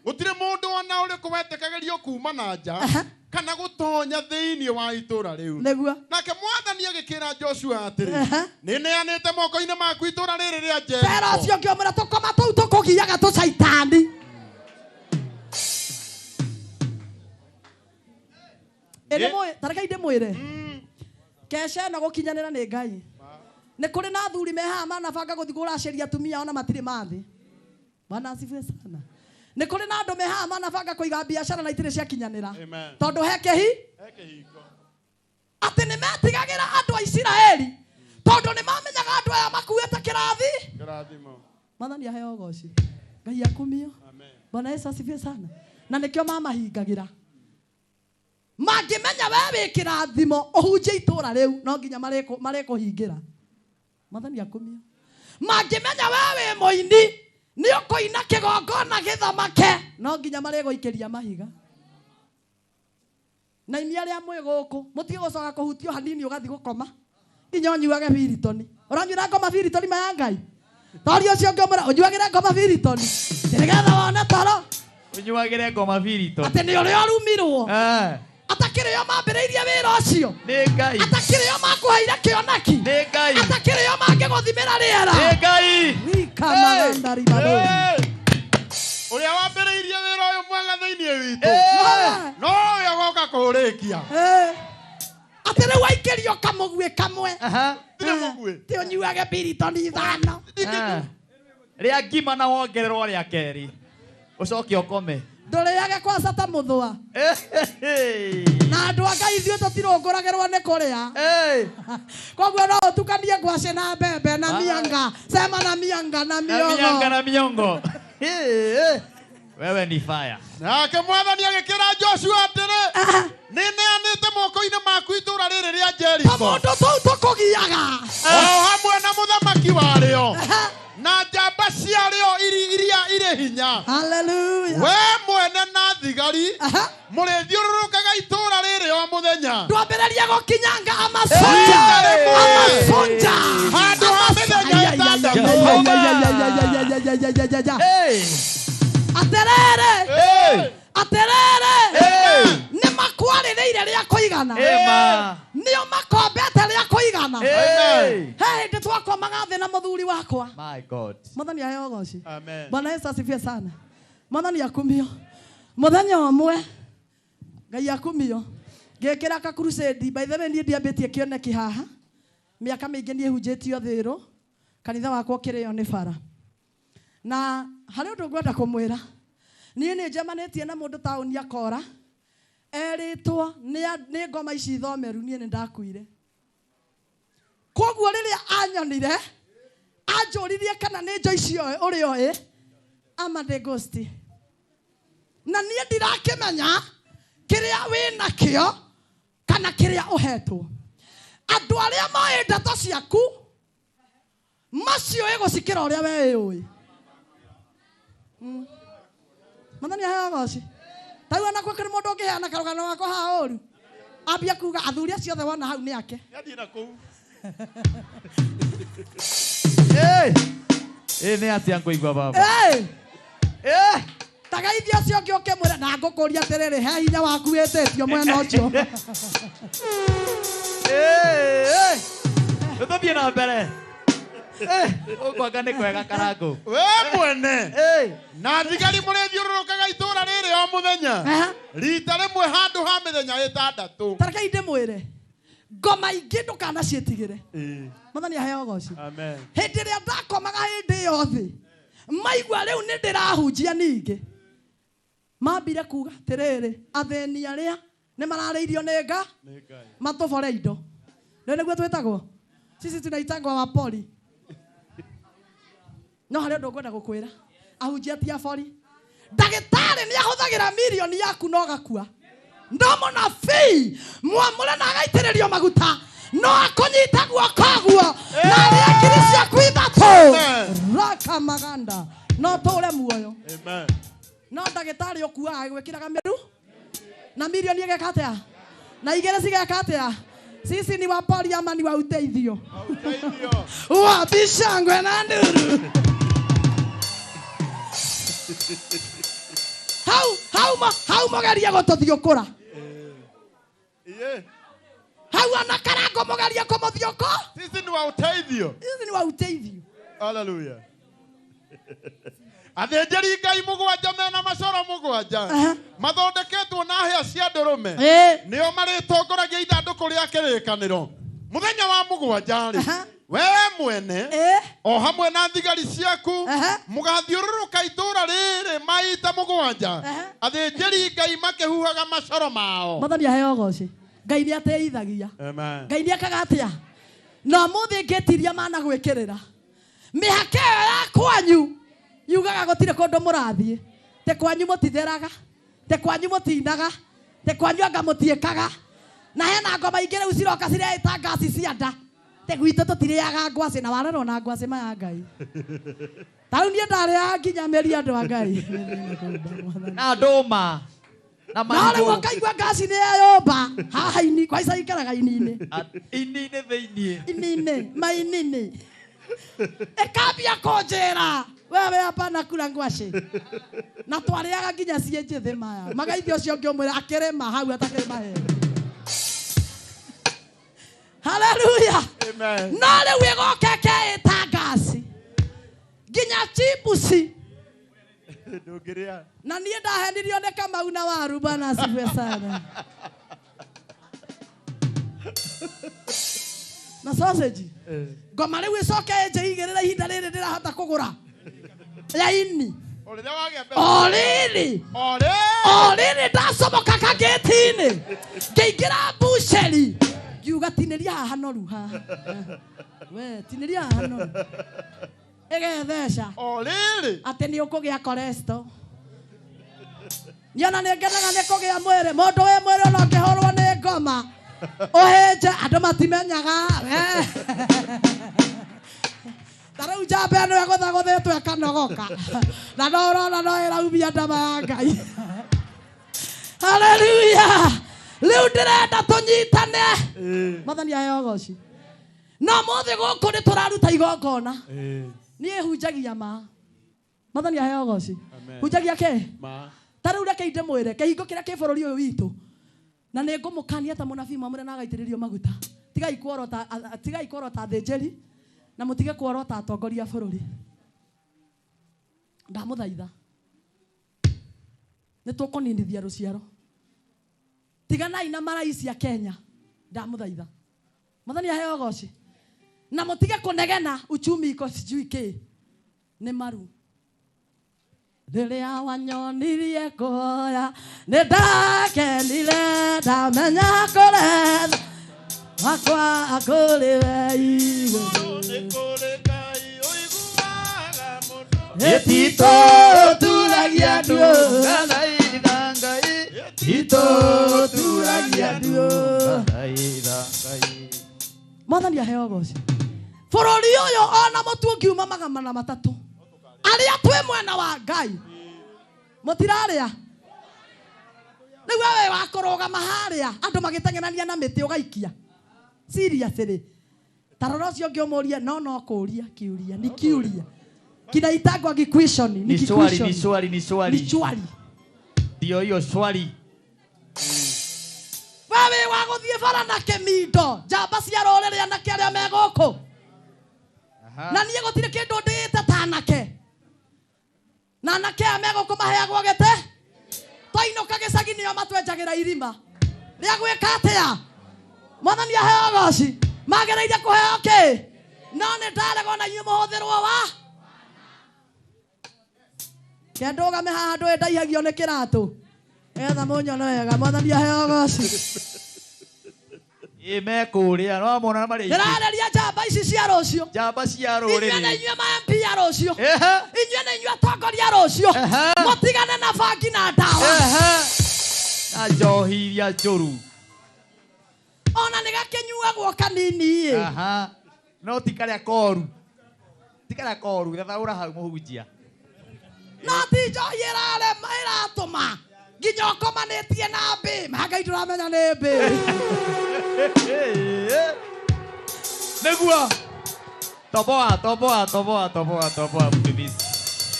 Gũtirĩ mũndũ ona ũrĩkũ wetĩkagĩrio kuuma na nja. Kana gũtonya thĩinĩ wa itũra rĩu. Nake Mwathani agĩkĩra Joshua atĩrĩ. Nĩ neanĩte moko-inĩ maku itũra rĩrĩ rĩa Jeriko. Tera ũcio ũngĩ ũmwĩra tũkoma tũu tũkũgiaga tũcaitani. Tareka inde mwĩre. Kesha na gũkinyanĩra nĩ Ngai. Nĩ kũrĩ na athuri me haha manabanga gũthiĩ kũraceria atumia ona matirĩ mathĩ. Bwana asifiwe sana. Nĩ kũrĩ na andũ me haha manabanga kũiga biacara na itirĩ ciakinyanĩra. Tondũ he kĩhiko. Atĩ nĩ metigagĩra andũ a Isiraeli. Tondũ nĩ mamenyaga andũ aya makuĩte kĩrathimo. Mwathani aheo ũgooci. Ngai akumio. Bwana Yesu asifiwe sana. Na nĩkĩo mamahingagĩra. Mangĩmenya we wĩ kĩrathimo ũhunjie itũũra rĩu no nginya marĩkũhingĩra. Mwathani akumio. Mangĩmenya we wĩ mũini nĩ ũkũina kĩgongona gĩthamake no nginya marĩgũikĩria mahiga. Na inyuĩ arĩa mwĩ gũkũ mũtige gũcoka kũhutio hanini ũgathiĩ gũkoma. Nginya ũnyuage biritoni. Ũranyuĩra ngoma biritoni maya Ngai. Tari ũcio ũngĩ ũmũra ũnyuagĩre ngoma biritoni. Nĩgetha wone toro. Ũnyuagĩre ngoma biritoni. Atĩ nĩ ũrĩa ũrumirwo. Atakĩrĩ yo mambĩrĩirie wĩra ũcio. Nĩ Ngai. Atakĩrĩ yo makũheire kĩoneki. Nĩ Ngai. Atakĩrĩ yo mangĩgũthimĩra rĩera. Nĩ Ngai. Nikamagandari maroĩ. Ũrĩa wambĩrĩirie wĩra ũyũ mwega thĩinĩ witũ. No ũrĩa woka kũũrĩkia. Atĩ rĩu waikĩrio kamũguĩ kamwe. Tirĩ mũguĩ. Ti ũnyuage biritoni 5. Rĩa ngima na wongererwo rĩa kerĩ. Ũcoke ũkome. Ndũrĩage kwaca ta mũthũa. Na andũ a Ngai ithuĩ tũtirũngũragĩrwo nĩ kũrĩa. Koguo no ũtukanie ngwacĩ na mbembe na mianga. Sema na mianga na miongo. Na mianga na miongo. Wewe ni fire. Nake Mwathani agĩkĩra Joshua atĩrĩ, nĩneanĩte moko-inĩ maku itũũra rĩrĩ rĩa Jeriko. Tũmũndũ tũu tũkũgiaga. O hamwe na mũthamaki warĩo. Na njamba ciarĩo iria irĩ hinya. Hallelujah. We mwene na thigari mũrĩthiũrũrũkaga itũũra rĩrĩ o mũthenya. Twambĩrĩrie gũkinyanga amaconja. Amaconja. Handũ ha mĩthenya ĩtandatũ. Aterere. Aterere. Nĩ makwarĩrĩire rĩa kũigana. Nĩo makombete rĩa kũigana. He hĩndĩ twakomaga thĩ na mũthuri wakwa. My God. Mwathani aheo ũgooci. Amen. Bwana Yesu asifiwe sana. Mwathani akumio. Mũthenya ũmwe Ngai akumio. Ngĩkĩra ka crusade. By the way niĩ ndiambĩtie kĩoneki haha. Mĩaka mĩingĩ niĩ hunjĩtio thĩrũ. Kanitha wakwa ũkĩrĩo nĩ bara. Na harĩ ũndũ ngwenda kũmwĩra. Niĩ nĩ njemanĩtie na mũndũ taũni akora. Erĩtwo nĩ ngoma ici thomeru niĩ nĩ ndakuire. Koguo rĩrĩa anyonire anjũririe kana nĩ Joyce ũrĩa oĩ ama the ghost. Na niĩ ndirakĩmenya kĩrĩa wĩna kĩo kana kĩrĩa ũhetwo. Andũ arĩa moĩ ndeto ciaku macio gũcikĩra ũrĩa we ũĩ. Mwathani aheo ũgooci. Tau ona kwa kĩrĩ mũndũ ũngĩheana karũgano wako haha ũru. Ambia kuga athuri acio othe wona hau nĩ ake. Nĩathiĩ na kũu. Nĩ atĩa ngũigua baba. Tagaithia ũcio ũngĩ ũkĩmwĩra na ngũkũria atĩrĩrĩ he hinya waku wĩtĩtio mwena ũcio. Tũthiĩ na mbere. Ũkwanga nĩ kwega Karangũ. We mwene. Na thigari mũrĩthiũrũrũkaga itũũra rĩrĩ o mũthenya. Rita rĩmwe handũ ha mĩthenya ĩtandatũ. Tareke ndĩmwĩre. Ngoma ingĩ ndũkanaciĩtigĩre. Mwathani aheo ũgooci. Amen. Hĩndĩ ĩrĩa ndakomaga hĩndĩ ĩyo thĩ. Maigua rĩu nĩ ndĩrahunjia ningĩ. Mambire kuga atĩrĩrĩ athĩni arĩa nĩ mararĩirio nĩ Ngai. Matũbore indo. Nĩguo twĩtagwo. Sisi tunaitangwa wapori. No harĩ ũndũ ngwenda gũkwĩra. Ahunjia ti abori. Ndagĩtarĩ nĩ ahũthagĩra mirioni yaku no gakua. No mũnabii mwamũre na agaitĩrĩrio maguta. No akũnyita guoko guo. Na arĩa ngiri ciaku ithatũ. Raka maganda. No tũũre muoyo. Amen. No ndagĩtarĩ ũkuaga gwĩkĩraga mĩru. Na mirioni ĩgeka atĩa? Na igĩrĩ cigeka atĩa? Sisi ni wapori ama ni wa uteithio? Wa bishangwe na nduru. Hau mogeria gũtũthiũkũra. Hau ona Karangũ mogeria kũmũthiũkũ. Sisi ni wa uteithio. Sisi ni wa uteithio. Hallelujah. Athĩnjĩri Ngai mũgwanja mena macoro mũgwanja mathondeketwo na hĩa cia ndũrũme nĩo marĩtongoragia ithandũkũ rĩa kĩrĩkanĩro mũthenya wa mũgwanja rĩ wewe mwene o hamwe na thigari ciaku mugathiururuka itura riri maita mugwanja athinjiri Ngai makihuhaga macoro mao. Mwathani aheo goci. Ngai nĩ ateithagia. Ngai nĩ akaga atĩa. No muthi ngetiria mana gwĩkĩrĩra. Mĩhaka ĩyo ya kwanyu yugaga gũtirĩ kũndũ mũrathiĩ. Te kwanyu mũtitheraga. Te kwanyu mũtinaga. Te kwanyu anga mũtiĩkaga. Na hena ngoma ingĩ rĩu ciroka cireĩta ngasi cia nda. Te gwitũ tũtirĩaga ngwacĩ na warorwo na ngwacĩ maya Ngai. Tarĩu niĩ ndarĩaga nginya mĩri andũ a Ngai. Na ndũma. Na rĩu ũkaigua ngasi nĩ yeyũmba. Haha ini kwa ica ikaraga ini-inĩ. Ini-inĩ thĩiniĩ. Ini-inĩ. Maini-inĩ. Ĩkambia kũnjĩra. Wewe hapana kula ngwacĩ. Na twarĩaga nginya ciĩ njĩthĩ maya. Magaithio ũcio ũngĩ ũmwĩra akĩrĩma hau atakĩrĩma he. Hallelujah. Amen. No rĩu ĩgoke ĩta ngasi. Nginya chipusi. Ndũngĩrĩa. Na niĩ ndahenirio nĩ Kamau na waru bana asifiwe sana. Na sausage. Ngoma rĩu ĩcoke ĩnjĩigĩrĩra ihinda rĩrĩ ndĩrahota kũgũra. Ya ini. Orĩrĩ ndacomoka kageti-inĩ. Ngĩingĩra buceri. Ngiuga tinĩria haha noru haha. We tinĩria haha noru. Ĩgetheca. Atĩ nĩ ũkũgĩa cholesterol. Niona nĩ ngenaga nĩ kũgĩa mwĩrĩ. Mũndũ wĩ mwĩrĩ ona ũngĩhũrwo nĩ ngoma. Ũhĩnje andũ matimenyaga. Tarĩu njamba ĩno ĩgũthagũthĩtwo ĩkanogoka. Na no ũrona no ĩraumia ndama ya Ngai. Hallelujah. Rĩu ndĩrenda tũnyitane. Mwathani aheo goci. No mũthĩ gũkũ nĩ tũraruta igongona. Niĩ hunjagia ma. Mwathani aheo goci. Hunjagia kĩ? Tarĩu reke ndĩmwĩre kĩhingo kĩrĩa kĩ bũrũri ũyũ witũ. Na nĩ ngũmũkania ta mũnabii mwamũre na agaitĩrĩrio maguta. Tigai kuoro ta thĩnjĩri. Na mũtige kuoro ta atongoria bũrũri. Ndamũthaitha. Nĩ tũkũninithia rũciaro. Tiganai na marai cia Kenya. Ndamũthaitha. Mwathani aheo goci. Na mũtige kũnegena uchumi iko sijui kĩ. Nĩ maru. Rĩrĩa wanyonirie kũhoya nĩ ndakenire ndamenya kũretha wakwa akũrĩ we igũrũ. Etito turagia nduo nganaitha Ngai. Etito turagia nduo nganaitha Ngai. Mwathani aheo goci. Bũrũri ũyũ ona mũtu ũngiuma magana matatũ. Arĩa twĩ mwena wa Ngai. Mũtirarĩa. Rĩu wewe wakũrũgama harĩa andũ magĩteng'erania na mĩtĩ ũgaikia. Seriously. Tarora ũcio ũngĩ ũmũria no kũũria kiũria. Ni kiũria. Kinaitagwa question. Ni swali. Ndio hiyo swali. Wewe wagũthiĩ bara na kĩmindo. Njamba cia rũrĩrĩ anake arĩa me gũkũ. Na niĩ gũtirĩ kĩndũ ndĩĩte ta anake. Na anake aya me gũkũ maheagwo gĩtĩ. Twainũka gĩcagi nĩo matwenjagĩra irima. Rĩa gwĩka atĩa? Mwathani aheo goci. Magereire kũheo kĩ? No nĩ ndaregwo na inyuĩ mũhũthĩrwo wa. Kĩndũ ũgame haha ndũĩ ndaihagio nĩ kĩratũ. Etha mũnyono wega. Mwathani aheo goci. Mekũrĩa no mona marĩ. Ndĩrarĩria njamba ici cia rũciũ. Njamba cia rũrĩrĩ. Inyuĩ na inyuĩ ma MP ya rũciũ. Inyuĩ na inyuĩ atongoria rũciũ. Mũtigane na bangi na ndawa. Na njohi iria njũru. Ona nĩ gakĩnyuagwo kanini. No ti karĩa koru. Ti karĩa koru thathaũra hau mũhunjia. No ti njohi ĩratũma. Nginya ũkomanĩtie na mbĩ. Ngai tũramenya nĩ mbĩ. Nĩguo. Toboa mtumishi.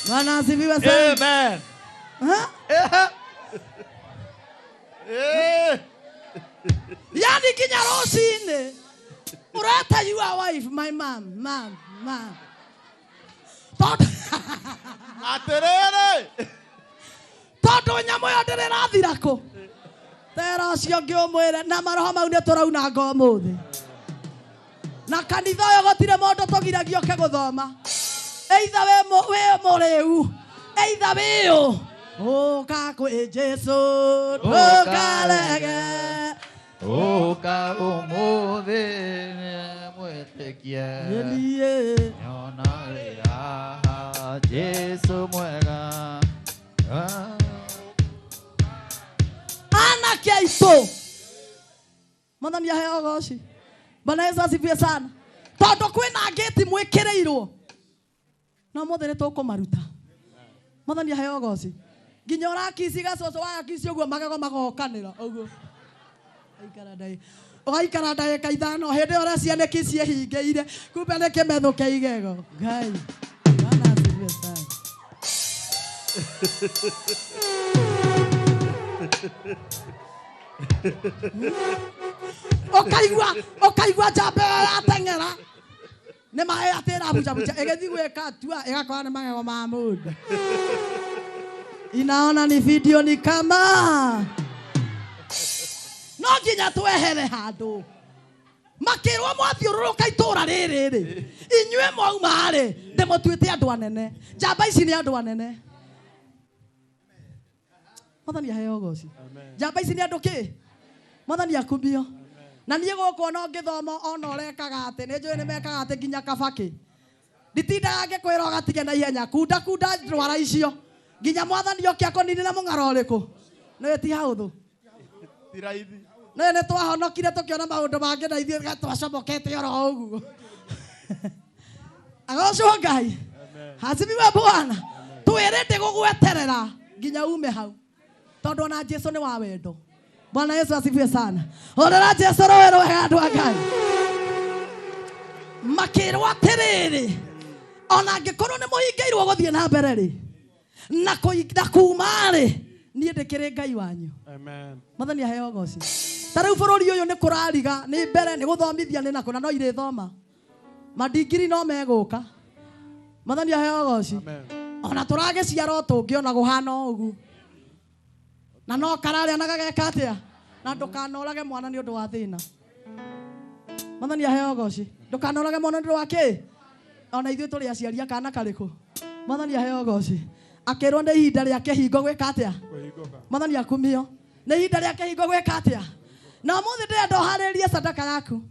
Bwana asifiwe sana. Amen. Yani nginya rũcinĩ. Ũreta your wife, my mom. Atĩrĩrĩ. Tondũ nyamũ ĩyo ndĩrĩrathira kũ. Tera ũcio ũngĩ ũmwĩre na maroho mau nĩ tũrauna ngo ũmũthĩ. na kanitha ũyũ gũtirĩ mũndũ tũgiragio ke gũthoma. Either we mũrĩu, either wĩũ. Ũka kwĩ Jesũ ndũkarege. Ũka ũmũthĩ nĩmwĩtĩkie. Nyonarĩ haha Jesũ mwega. Anake aitũ. Mwathani aheo goci. Bwana Yesu asifiwe sana. Tondũ kwĩna ngĩti mwĩkĩrĩirwo. Na mũthĩ nĩtũkũmaruta. Mwathani aheo goci. Nginya ũrakiciga cũcũ wagakici ũguo magego magokanĩra ũguo. Ũgaikara ndagĩka ithano hĩndĩ ĩyo ũrĩa cianĩki ciĩhingĩire kumbe nĩ kĩmethũke igego. Ngai. Bwana asifiwe sana. Ũkaigua njamba yateng'era nĩ maĩ atĩ ĩrabucabuca ĩgĩthiĩ gwĩka atua ĩgakorwo nĩ magego ma mũndũ. Inaona ni video ni kama no nginya twehere handũ makĩrwo mwathiũrũrũka itũũra rĩrĩ inyuĩ mwauma rĩ ndĩmũtuĩte andũ anene. Njamba ici nĩ andũ anene. Mwathani aheo goci. Njamba ici nĩ andũ kĩ? Mwathani akumio. Na niĩ gũkũ no ngĩthoma ona ũrekaga atĩ nĩ njũĩ nĩ mekaga atĩ nginya kabakĩ. Nditindaga ngĩkwĩra ũgatige na ihenya kunda ndwara icio. Nginya mwathani oke akũninĩre mũng'aro ũrĩkũ. Nĩ ti haũthũ. Ti raithi. Nĩ twahonokire tũkĩona maũndũ mangĩ na ithuĩ twacomokete oro ũguo. Agocwo Ngai. Hasibiwe Bwana. Twĩrĩndĩ gũgweterera nginya ume hau. Tondũ ona Jesũ nĩ wa wendo. Bwana Yesu asifiwe sana. Orera Jesũ rwero wega andũ a Ngai. Makĩrwo atĩrĩrĩ ona angĩkorwo nĩ mũhingĩirwo gũthiĩ na mbere rĩ na kuma rĩ niĩ ndĩkĩrĩ Ngai wanyu. Amen. Mwathani aheo goci. Ta rĩu bũrũri ũyũ nĩ kũrariga nĩ mbere nĩ gũthomithia nĩ nakũ na no irĩthoma. Madingiri no megũka. Mwathani aheo goci. Amen. Ona tũragĩciara tũngĩ ona gũhana ũguo. Na no kararĩa na gageka atĩa na ndũkanorage mwana nĩ ũndũ wa thĩna. Mwathani aheo goci. Ndũkanorage mwana nĩ ũndũ wa kĩ? Ona ithuĩ tũrĩ aciari akana karĩkũ. Mwathani aheo goci. Akĩrwo nĩ ihinda rĩa kĩhingo gwĩka atĩa? Mwathani akumio. Nĩ ihinda rĩa kĩhingo gwĩka atĩa? Na mũthĩ ndĩrenda ũharĩrie sadaka yaku.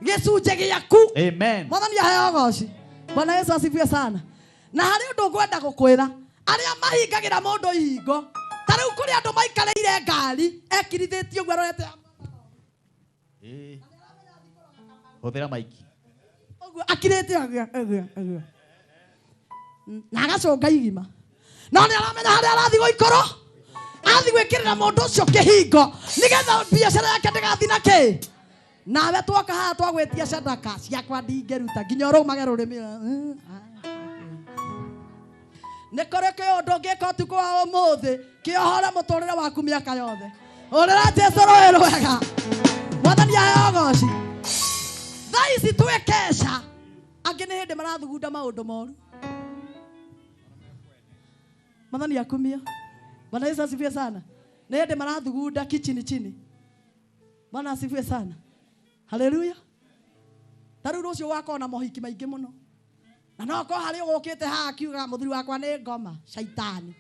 Gĩcunjĩ gĩaku. Amen. Mwathani aheo goci. Bwana Yesu asifiwe sana. Na harĩ ũndũ ngwenda gũkwĩra arĩa mahingagĩra mũndũ ihingo. Ta rĩu kũrĩ andũ maikarĩire ngari ekirithĩtio ũguo arorete. Hũthĩra maiki. Ũguo akirĩte ũguo. Na agacũnga igima. No nĩ aramenya harĩa arathiĩ gũikorwo. Athiĩ gwĩkĩrĩra mũndũ ũcio kĩhingo nĩgetha biacara yake ndĩgathiĩ na kĩ. Nawe twoka haha twagwĩtia sadaka ciakwa ndingĩruta nginya ũrũmage rũrĩmĩ. Nĩ kũrĩ kĩũndũ ũngĩka ũtukũ wa ũmũthĩ kĩohore mũtũrĩre waku mĩaka yothe. Orera Jesũ rũĩ rwega. Mwathani aheo goci. Thaa ici twĩkeca angĩ nĩ hĩndĩ marathugunda maũndũ moru. Mwathani akumio. Bwana Yesu asifiwe sana. Nĩ hĩndĩ marathugunda kichini chini. Bwana asifiwe sana. Haleluya. Ta rĩu rũciũ gwakorwo na mohiki maingĩ mũno. Na no ko harĩ ũgũkĩte haha akiuga mũthuri wakwa nĩ ngoma shaitani.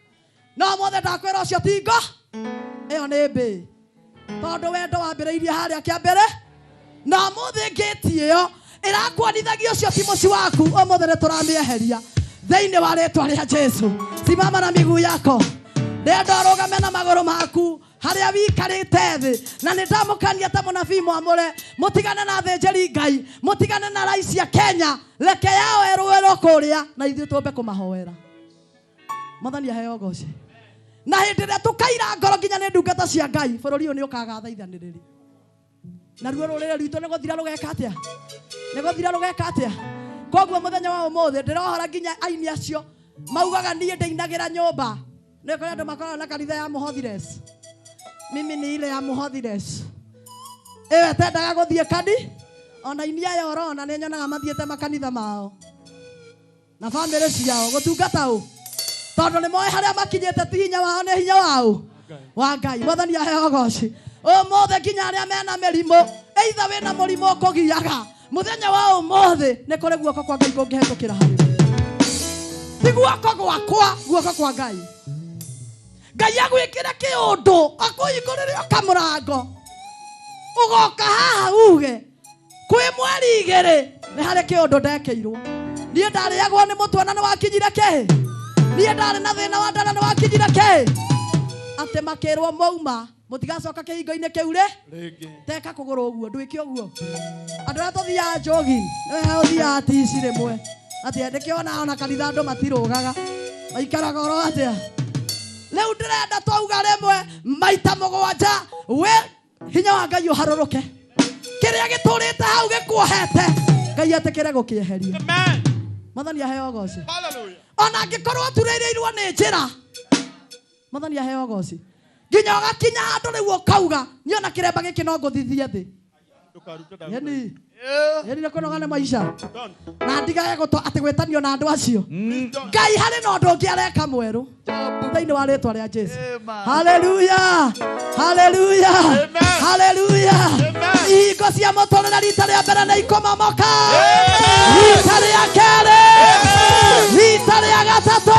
No mothe ndakwĩra ũcio ti ngo. Ĩyo nĩ mbĩ. Tondũ wendo wambĩrĩirie harĩa kĩambere. Na mũthĩ ngĩti ĩyo ĩrakuonithagia ũcio ti mũci waku. Ũmũthĩ nĩ tũramĩeheria thĩinĩ wa rĩtwa rĩa Jesũ. Simama na miguu yako. Ndenda ũrũgame na magũrũ maku harĩa wikarĩte thĩ. Na nĩ ndamũkania ta mũnabii mwamũre. Mũtigane na thĩnjĩri Ngai. Mũtigane na rais cia Kenya. Reke yao erũĩrwo kũrĩa na ithuĩ tũmbe kũmahoera. Mwathani aheo goci. Na hĩndĩ ĩrĩa tũkaira ngoro nginya nĩ ndungata cia Ngai bũrũri ũyũ nĩ ũkaga thaithanĩrĩri. Na ruo rũrĩrĩ rwitũ nĩ gũthira rũgeka atĩa? Nĩ gũthira rũgeka atĩa? Koguo mũthenya wa ũmũthĩ ndĩrohora nginya aini acio maugaga niĩ ndĩinagĩra nyũmba. Nĩ kũrĩ andũ makoragwo na kanitha ya Muhothires. Mimi ni ile ya Muhothires. Ewe tendaga gũthiĩ kani ona inia ya orona nĩ nyonaga mathiĩte makanitha mao. Na bamĩrĩ ciao gũtungata ũ. Tondũ nĩ moĩ harĩa makinyĩte ti hinya wao nĩ hinya wao. Wa Ngai. Mwathani aheo goci. Ũmũthĩ nginya arĩa mena mĩrimũ. Either wĩna mũrimũ ũkũgiaga. muthenya wa umuthi ne kore guoko kwa Ngai kungihĩtũkĩra harĩ ti guoko gwakwa guoko kwa Ngai. Ngai agwĩkĩra kĩũndũ akũhingũrĩre kamũrango ugoka haha uge kwĩ mweri 2 nĩ harĩ kĩũndũ ndekĩirwo. Niĩ ndarĩagwo nĩ mũtwe na nĩ wakinyire kĩ? Niĩ ndarĩ na thĩna wa nda na nĩ wakinyire kĩ? Atĩ makĩrwo mauma mũtigacoka kĩhingo-inĩ kĩu rĩngĩ. Teka kũgũrũ ũguo ndwĩke ũguo. Andũ arĩa tũthiaga jogging nĩwe ũthiaga tici rĩmwe atĩ ndĩkĩona ona kanitha andũ matirũgaga maikaraga oro atĩa. Rĩu ndĩrenda twauga rĩmwe maita 7 we hinya wa Ngai ũharũrũke. Kĩrĩa gĩtũrĩte hau gĩkuohete Ngai atĩkĩre gũkĩeheria. Amen. Mwathani aheo goci. Hallelujah. Ona angĩkorwo turĩrĩirwo nĩ njĩra Mwathani aheo goci. Nginya ũgakinya handũ rĩu ũkauga niona kĩremba gĩkĩ no ngũthithie thĩ. Yani nĩ kũnoga nĩ maica na ndigage atĩ gwĩtanio na andũ acio. Ngai harĩ na ũndũ ũngĩ areka mwerũ thĩinĩ wa rĩĩtwa rĩa Jesũ. Haleluya, haleluya, haleluya. Ihingo cia mũtũrĩre rita rĩa mbere nĩ ikomomoka, rita rĩa kerĩ, rita rĩa gatatũ,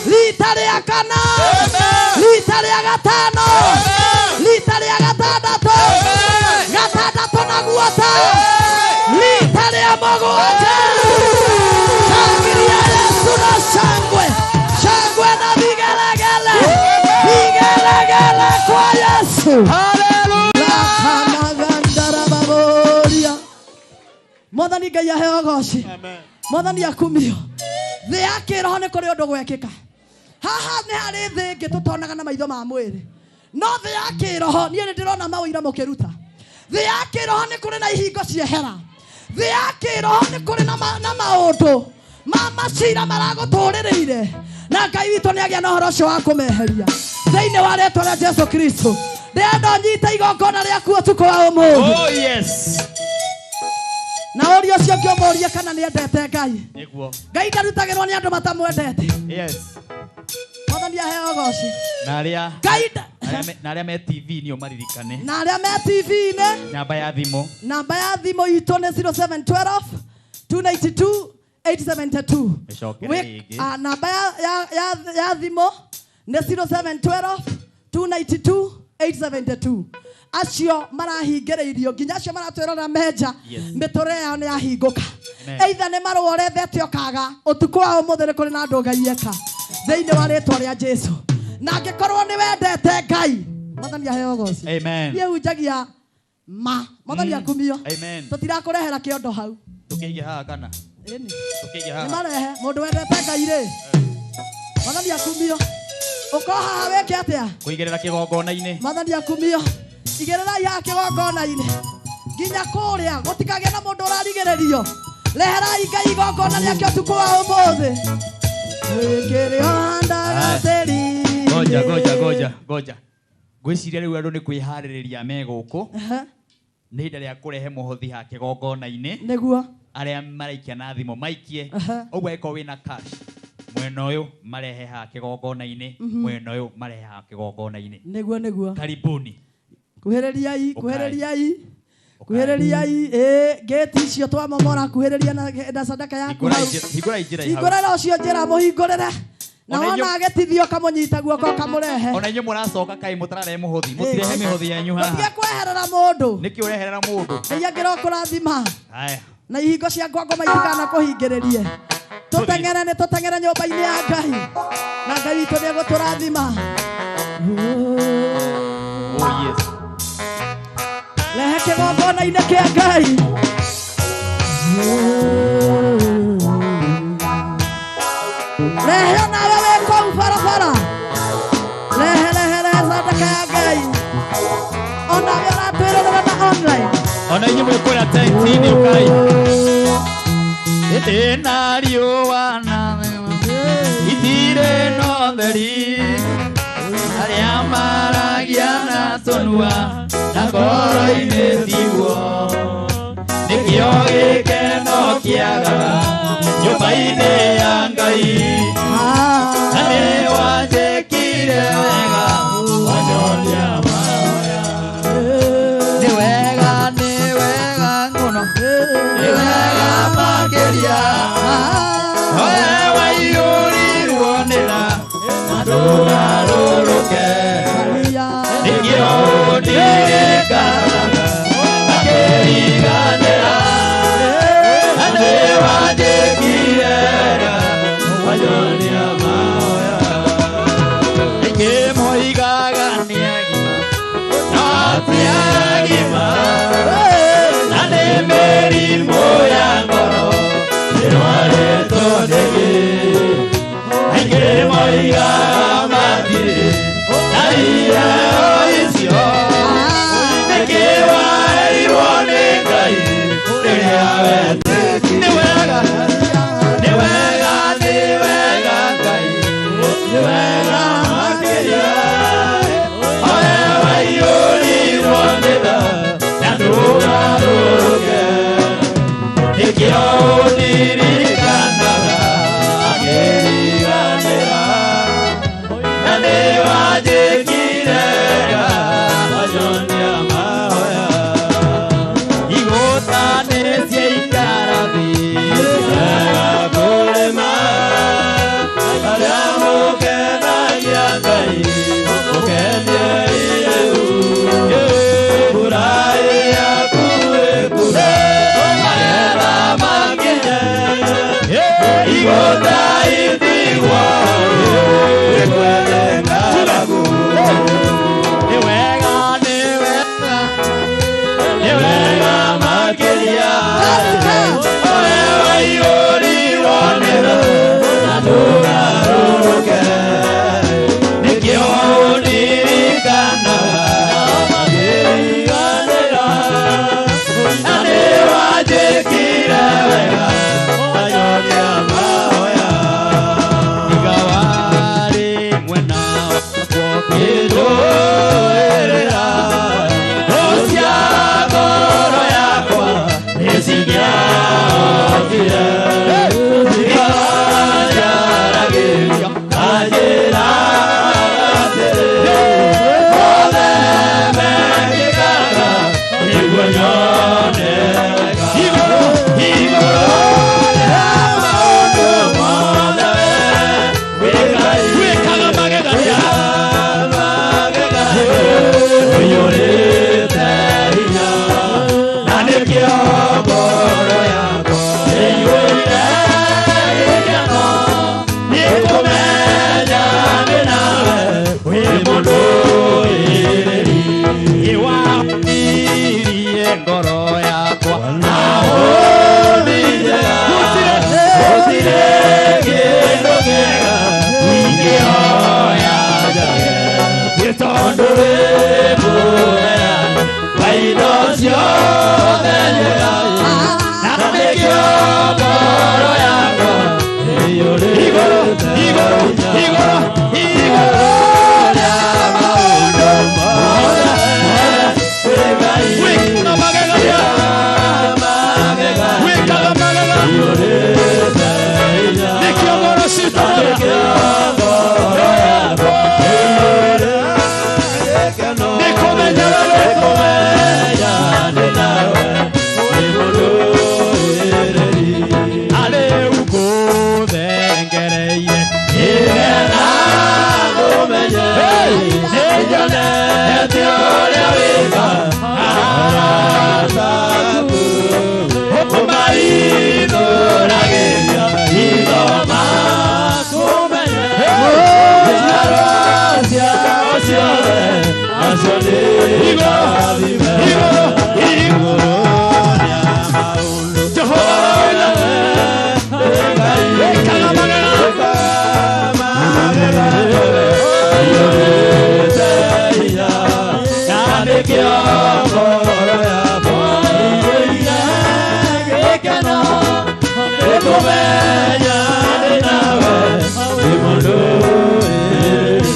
rita rĩa kana, rita rĩa gatano, rita rĩa gatandatũ, gatandatũ na guota, rita rĩa mũgwanja. Shangilia Yesu na shangwe, shangwe na vigelegele, vigelegele kwa Yesu. Haleluya. Kanagandara baboria. Mwathani Ngai aheo goci. Amen. Mwathani akumio. Thĩ ya kĩroho nĩ kũrĩ ũndũ gwekĩka. Haha nĩ harĩ thĩ ĩngĩ tũtonaga na maitho ma mwĩrĩ. No thĩ ya kĩroho niĩ nĩ ndĩrona mawĩra mũkĩruta. Thĩ ya kĩroho nĩ kũrĩ na ihingo ciehera. Thĩ ya kĩroho nĩ kũrĩ na maũndũ ma macira maragũtũrĩrĩire. Na Ngai witũ nĩ agĩa na ũhoro ũcio wa kũmeheria. Thĩinĩ wa rĩĩtwa rĩa Jesũ Kristo. Ndĩrenda nyite igongona rĩaku ũtukũ wa ũmũthĩ. Oh yes. Na ũrio ũcio ngĩmũũria kana nĩ endete Ngai. Nĩguo. Ngai ndarutagĩrwo nĩ andũ matamwendete. Yes. Mwathani aheo goci. Na arĩa me TV nĩo maririkane. Na arĩa me TV-inĩ. Namba ya thimũ. Namba ya thimũ itũ nĩ 0712 292 872. Namba ya thimũ nĩ 0712 292 872. Acio marahingĩrĩirio nginya acio maratwĩrora menja mĩtũrĩre yao nĩ yahingũka. Either nĩ marũorethete ũkaga ũtukũ wa ũmũthĩ nĩ kũrĩ na andũ Ngai eka thĩinĩ wa rĩĩtwa rĩa Jesũ. Na angĩkorwo nĩ wendete Ngai Mwathani aheo goci. Amen. Niĩ hunjagia Mwathani akumio. Amen. Tũtirakũrehera kĩondo hau. Tũkĩige haha kana? Ĩni. Tũkĩige haha. Nĩ marehe mũndũ wendete Ngai rĩ. Mwathani akumio. Ũko haha wĩke atĩa? Kũigĩrĩra kĩgongona-inĩ. Mwathani akumio. Igĩrĩrai haha kĩgongona-inĩ. Nginya kũrĩa gũtikagĩa na mũndũ ũrarigĩrĩrio. Reherai Ngai igongona rĩake ũtukũ wa ũmũthĩ. Goja. Gwĩciria rĩu andũ nĩ kwĩharĩrĩria me gũkũ. Nĩ ihinda rĩa kũrehe mũhothi ha kĩgongona-inĩ. Nĩguo. Arĩa maraikia na thimũ maikie. Ũguo angĩkorwo wĩna cash mwena ũyũ marehe ha kĩgongona-inĩ, mwena ũyũ marehe ha kĩgongona-inĩ. Nĩguo. Karibuni. Kuhĩrĩriai. Gate icio twamomora kuhĩrĩria na sadaka yaku. Hingũrĩra ũcio njĩra mũhingũrĩre. Na wona agetithio kamũnyita guoko kamũrehe. Ona inyuĩ mũracoka kaĩ mũtararehe mũhothi. Mũtirehe mĩhothi yanyu haha. Mũtige kweherera mũndũ. Nĩkĩ ũreherera mũndũ? Ngai angĩrokũrathima. Haya. Na ihingo cia ngwangwa maitigana kũhingĩrĩrie. Tũteng'ere nyũmba-inĩ ya Ngai. Na Ngai witũ nĩ egũtũrathima. Oh yes. Rehe kĩgongona-inĩ kĩa Ngai. Rehe nawe wĩ kũu barabara. Rehe sadaka ya Ngai. Ona we ũratwĩrorera na online. Ona inyuĩ mwĩkũrĩa tent-inĩ ũkai. Ĩna riũa na itirĩ na ũtheri. Arĩa maragia na tũnua na ngoro-inĩ tiguo. Nĩkĩo gĩkeno kĩagaga nyũmba-inĩ ya Ngai. Na nĩ wanjĩkire wega wanyonia mahoya. Nĩ wega mũno.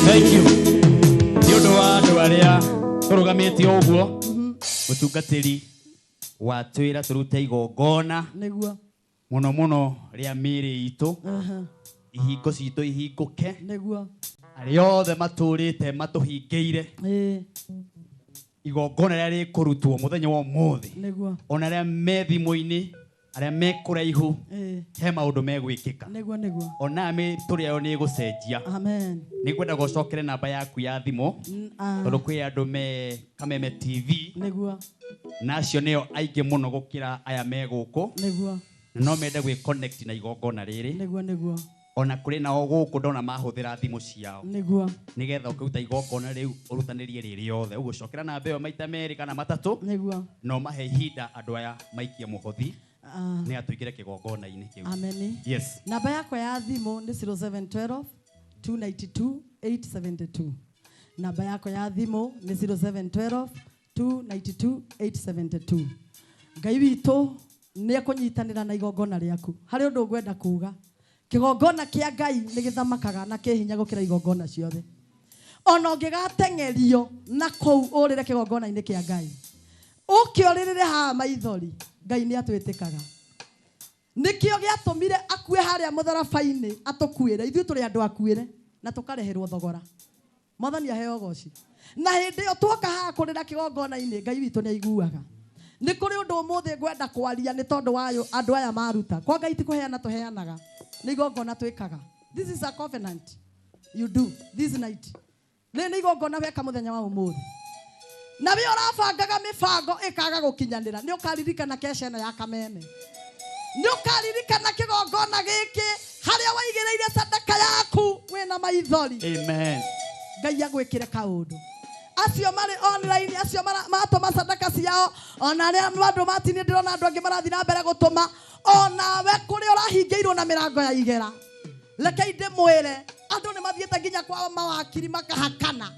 Thank you. Nĩũndũ wa andũ arĩa tũrũgamĩte ũguo mũtungatĩri wa twĩra tũrute igongona nĩguo mũno mũno rĩa mĩĩrĩ itũ ihingo citũ ihingũke nĩguo arĩa othe matũrĩte matũhingĩire igongona rĩrĩa rĩkũrutwo mũthenya wa ũmũthĩ nĩguo ona arĩa me thimũ-inĩ arĩa me kũraihu he maũndũ megwĩkĩka nĩguo ona mĩtũrĩ yao nĩ ĩgũcenjia amen nĩngwenda gũcokere namba yaku ya thimũ tondũ kwĩ andũ me Kameme TV nĩguo nacio nĩo aingĩ mũno gũkĩra aya me gũkũ nĩguo no mende gwĩ connect na igongona rĩrĩ nĩguo ona kũrĩ nao gũkũ ndona mahũthĩra thimũ ciao nĩguo nĩgetha ũkĩruta igongona rĩu ũrutanĩrie rĩrĩ yothe ũgũcokera namba ĩyo maita merĩ kana matatũ nĩguo no mahe ihinda andũ aya maikie mũhothi nĩ atũingĩre kĩgongona-inĩ kĩu amen yes namba yakwa ya thimũ nĩ 0712 292 872 namba yakwa ya thimũ nĩ 0712 292 872 Ngai witũ nĩ ekũnyitanĩra na igongona rĩaku harĩ ũndũ ngwenda kuuga kĩgongona kĩa Ngai nĩ gĩthamakaga na kĩhinya gũkĩra igongona ciothe ona ũngĩgateng'erio na kũu ũrĩre kĩgongona-inĩ kĩa Ngai ũkĩorĩrĩre haha maithori Ngai nĩ atwĩtĩkaga nĩkĩo gĩatũmire akue harĩa mũtharaba-inĩ atũkuĩre ithuĩ tũrĩ andũ akuĩre na tũkareherwo thogora Mwathani aheo goci na hĩndĩ ĩyo tuoka haha kũrĩra kĩgongona-inĩ Ngai witũ nĩ aiguaga nĩ kũrĩ ũndũ ũmũthĩ ngwenda kwaria nĩ tondũ wayo andũ aya maruta kwa Ngai ti kũheana tũheanaga nĩ igongona twĩkaga this is a covenant you do this night nĩ igongona weka mũthenya wa ũmũthĩ na we ũrabangaga mĩbango ĩkaga gũkinyanĩra nĩ ũkaririkana kesha ĩno ya Kameme nĩ ũkaririkana kĩgongona gĩkĩ harĩa waigĩrĩire sadaka yaku wĩna maithori amen Ngai agwĩkĩre kaũndũ acio marĩ online acio matũma sadaka ciao ona arĩa andũ matinĩ ndĩrona andũ angĩ marathiĩ na mbere gũtũma ona we kũrĩa ũrahingĩirwo na mĩrango ya igera reke ndĩmwĩre andũ nĩ mathiĩte nginya kwa mawakiri makahakana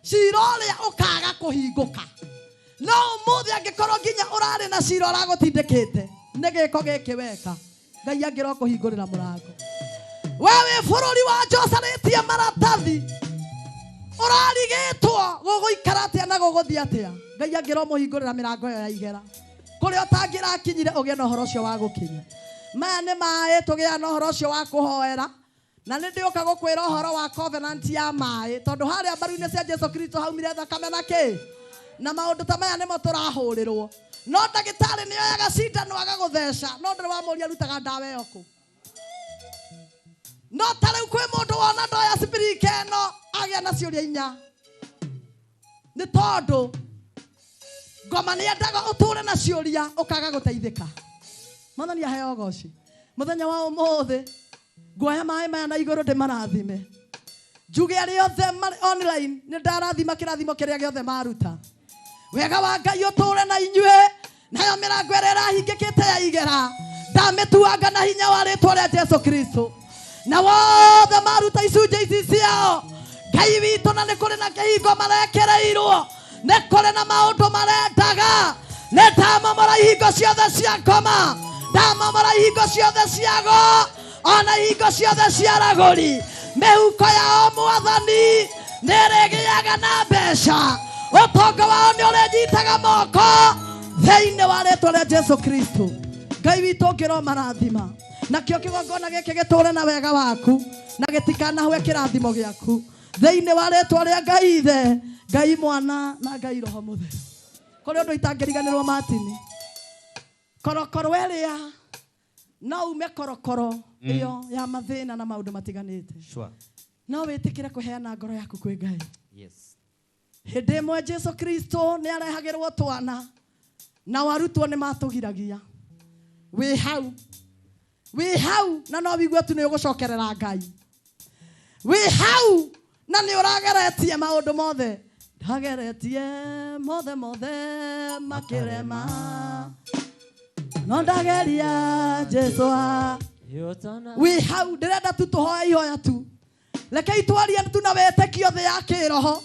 cira ũrĩa ũkaga kũhingũka no ũmũthĩ angĩkorwo nginya ũrarĩ na cira ũragũtindĩkĩte nĩ gĩko gĩkĩ weka Ngai angĩro kũhingũrĩra mũrango we wĩ bũrũri wa njocarĩtie maratathi ũrarigĩtwo gũgũikara atĩa na gũgũthiĩ atĩa Ngai angĩro mũhingũrĩra mĩrango ĩyo ya igera kũrĩa ũtangĩrakinyire ũgĩe na ũhoro ũcio wa gũkinya maya nĩ maĩ tũgĩa na ũhoro ũcio wa kũhoera na nĩ ndĩũka gũkwĩra ũhoro wa covenant ya maĩ tondũ harĩa mbaru-inĩ cia Jesu Kristo haumire thakame na kĩ na maũndũ ta maya nĩmo tũrahũrĩrwo no ndagĩtarĩ nĩoyaga cindano agagũtheca no ndĩrĩ wamũria arutaga ndawa ĩyo kũ no ta rĩu kwĩ mũndũ wona ndoya spirika ĩno agĩa na ciũria inya nĩ tondũ ngoma nĩ endaga ũtũre na ciũria ũkaga gũteithĩka Mwathani aheo goci mũthenya wa ũmũthĩ nguoya maĩ maya na igũrũ ndĩmarathime njuge arĩa othe marĩ online nĩ ndarathima kĩrathimo kĩrĩa gĩothe maruta wega wa Ngai ũtũre na inyuĩ nayo mĩrango ĩrĩa ĩrahingĩkĩte ya igera ndamĩtuanga na hinya wa rĩtwa rĩa Jesu Kristo na wothe maruta icunjĩ ici ciao Ngai witũ na nĩ kũrĩ na kĩhingo marekereirwo nĩ kũrĩ na maũndũ marendaga nĩ ndamomora ihingo ciothe cia ngoma ndamomora ihingo ciothe cia go ona ihingo ciothe cia ragũri mĩhuko yao Mwathani nĩ ĩrĩgĩaga na mbeca ũtonga wao nĩ ũrĩnyitaga moko thĩinĩ wa rĩtwa rĩa Jesu Kristo Ngai witũ ngĩro marathima nakĩo kĩgongona gĩkĩ gĩtũre na wega waku na gĩtikanahwe kĩrathimo gĩaku thĩinĩ wa rĩtwa rĩa Ngai Ithe Ngai Mwana na Ngai Roho Mũtheru kũrĩ ũndũ itangĩriganĩrwo matini korokoro ĩrĩa no ume korokoro ĩyo ya mathĩna na maũndũ matiganĩte no wĩtĩkĩre kũheana ngoro yaku kwĩ Ngai hĩndĩ ĩmwe Jesu Kristo nĩ arehagĩrwo twana na warutwo nĩ matũgiragia wĩ hau na no wigue tu nĩ ũgũcokerera Ngai wĩ hau na nĩ ũrageretie maũndũ mothe ndageretie mothe makĩrema no ndageria Jesu wĩ hau ndĩrenda tu tũhoe ihoya tu Reke itwarie tu na wĩtĩkio thĩ ya kĩroho.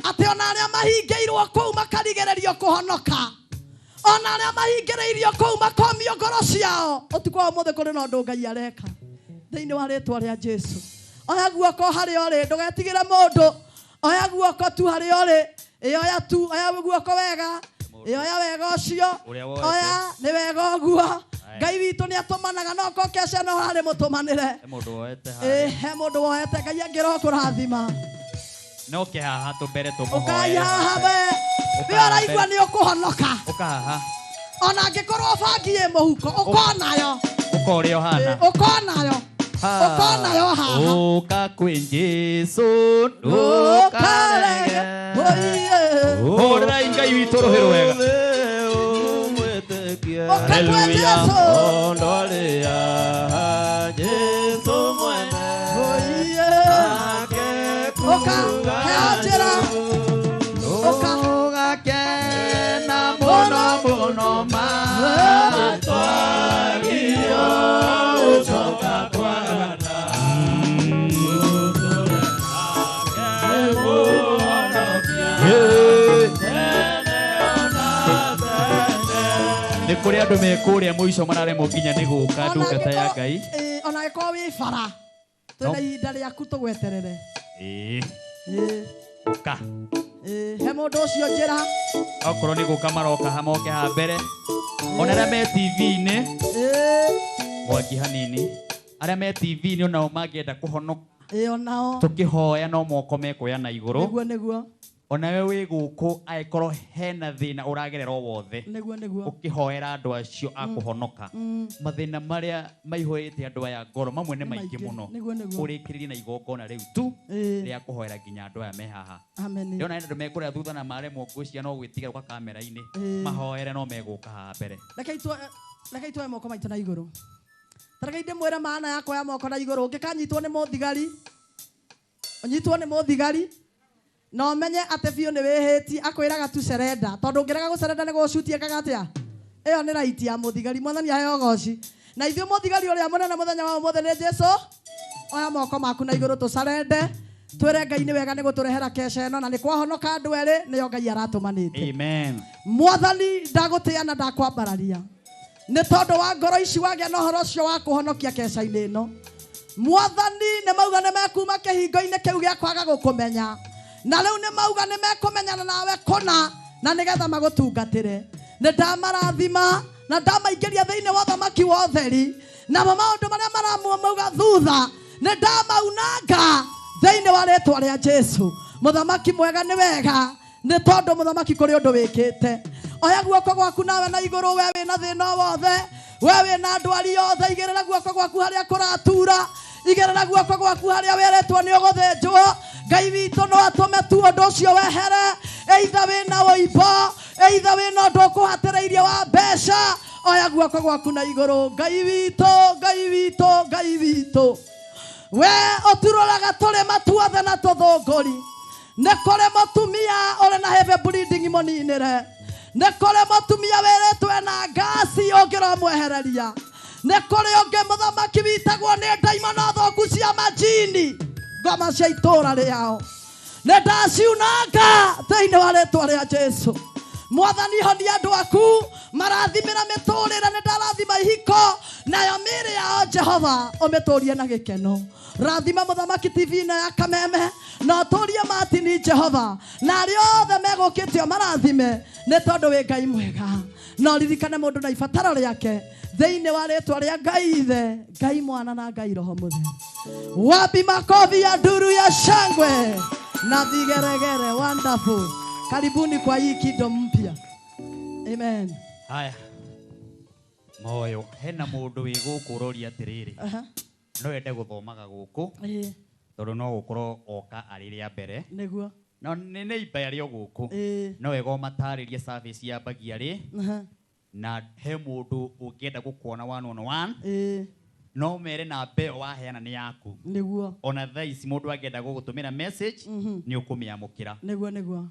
Atĩ ona arĩa mahingĩirwo kũu makarigererio kũhonoka. Ona arĩa mahingĩrĩirio kũu makomio ngoro ciao. Ũtukũ wa ũmũthĩ kũrĩ na ũndũ Ngai areka. Thĩinĩ wa rĩĩtwa rĩa Jesũ. Oya guoko harĩa ũrĩ, ndũgetigĩre mũndũ. Oya guoko tu harĩa ũrĩ. Oya tu, oya guoko wega. Oya wega ũcio. Oya nĩ wega ũguo. Ngai witũ nĩ atũmanaga no ko kece no harĩ mũtũmanĩre. He mũndũ woete Ngai angĩroho kũrathima. No ke haha tũmbere tũmũhoere. Ũkai haha we. Nĩ ũraigua nĩ ũkũhonoka. Ũka haha. Ona angĩkorwo bangi ĩ mũhuko, ũko nayo. Ũka ũrĩa ũhana. Ũko nayo. Ũko nayo haha. Ũka kwĩ Jesũ ndũkarege. Hũrĩrai Ngai witũ rũhĩ rwega. Haleluya. Ondolea Jesũ mwene. Oka, heojera. Oka. Ũgakena mũno mũno matwario ũcoka kwana. Nĩ kũrĩ andũ me kũrĩa mũico mararemwo nginya nĩ gũka ndungata ya Ngai. Ona gĩkorwo wĩ bara. Twĩna ihinda rĩaku tũgweterere. Ũka. He mũndũ ũcio njĩra. Okorwo nĩ gũka maroka hamoke ha mbere. Ona arĩa me TV-inĩ. Mwaki hanini. Arĩa me TV-inĩ onao mangĩenda kũhonoka. Onao. Tũkĩhoya no moko mekuoya na igũrũ. Nĩguo nĩguo. Onawe wĩ gũkũ angĩkorwo hena thĩna ũragerera o wothe. Nĩguo nĩguo. Ũkĩhoera andũ acio a kũhonoka. Mathĩna marĩa maihũrĩte andũ aya ngoro mamwe nĩ maingĩ mũno. Ũrĩkĩrĩrie na igongona rĩu tu rĩa kũhoera nginya andũ aya me haha. Ndĩrona andũ mekũrĩa thutha na maremwo ngwĩciria no gwĩtiga gũka kamera-inĩ. Mahoere no megũka haha mbere. Reke itwoe moko maitũ na igũrũ. Tareke ndĩmwĩre maana ya kuoya moko na igũrũ. Ũngĩkanyitwo nĩ mũthigari. Ũnyitwo nĩ mũthigari. No menye atĩ biũ nĩ wĩhĩti akwĩraga tu serenda. Tondũ ũngĩrega gũcerenda nĩ gũcutia ekaga atĩa? Ĩyo nĩ raiti ya mũthigari. Mwathani aheo goci. Na ithuĩ mũthigari ũrĩa mũnene mũthenya wa ũmũthĩ nĩ Jesũ. Oya moko maku na igũrũ tũcarende. Twĩre Ngai nĩ wega nĩ gũtũrehera kesha ĩno na nĩ kwahonoka andũ erĩ nĩyo Ngai aratũmanĩte. Amen. Mwathani ndagũtĩĩa na ndakwambararia. Nĩ tondũ wa ngoro ici wagĩa na ũhoro ũcio wa kũhonokia kesha-inĩ ĩno. Mwathani nĩ mauga nĩ mekuma kĩhingo-inĩ kĩu gĩa kwaga gũkũmenya. Na rĩu nĩ mauga nĩ mekũmenyana nawe kũna na nĩgetha magũtungatĩre. Nĩ ndamarathima na ndamaingĩria thĩinĩ wa ũthamaki wa ũtheri. Namo maũndũ marĩa maramauga thutha nĩ ndamaunanga thĩinĩ wa rĩĩtwa rĩa Jesũ. Mũthamaki mwega nĩ wega nĩ tondũ mũthamaki kũrĩ ũndũ wĩkĩte. Oya guoko gwaku nawe na igũrũ we wĩna thĩna wothe. We wĩna ndwari yothe igĩrĩra guoko gwaku harĩa kũratura. Igĩrĩra guoko gwaku harĩa wĩrĩtwo nĩ ũgũthĩnjwo. Ngai witũ no atũme tu ũndũ ũcio wehere. Either wĩna ũimbo, either wĩna ũndũ ũkũhatĩrĩirie wa mbeca. Oya guoko gwaku na igũrũ. Ngai witũ, Ngai witũ, Ngai witũ. We ũturoraga tũrĩma tuothe na tũthũngũri. Nĩ kũrĩ mũtumia ũrĩ na heavy bleeding mũninĩre. Nĩ kũrĩ mũtumia wĩrĩtwo na ngasi ũngĩromwehereria. Nĩ kũrĩ ũngĩ mũthamaki witagwo nĩ ndaimono thũku cia majini. Ngoma cia itũũra rĩao. Nĩ ndaciunanga thĩinĩ wa rĩĩtwa rĩa Jesũ. Mwathani honia andũ aku. Marathimĩra mĩtũũrĩre nĩ ndarathima ihiko. Nayo mĩĩrĩ yao Jehova ũmĩtũũrie na gĩkeno. Rathima mũthamaki TV-inĩ ya Kameme. Na ũtũũrie Martin Jehova. Na arĩa othe megũkĩte marathime nĩ tondũ wĩ Ngai mwega. No ririkane mũndũ na ibataro rĩake. Thĩinĩ wa rĩĩtwa rĩa Ngai Ithe, Ngai Mwana na Ngai Roho Mũtheru. Wapi makofi ya nduru ya shangwe na vigeregere. Wonderful. Karibuni kwa hii kingdom mpya. Amen. Haya. Moyo hena mũndũ wĩ gũkũ ũroria atĩrĩrĩ. No ende gũthomaga gũkũ. Tondũ no gũkorwo oka arĩ rĩa mbere. Nĩguo. No nĩ neighbor arĩ o gũkũ. No wega ũmatarĩrie service yambagia rĩ. Na he mũndũ ũngĩenda gũkuona one on one. No mere na mbeo waheana nĩ yaku. Nĩguo. Ona thaa ici mũndũ angĩenda gũgũtũmĩra message nĩ ũkũmĩamũkĩra. Nĩguo.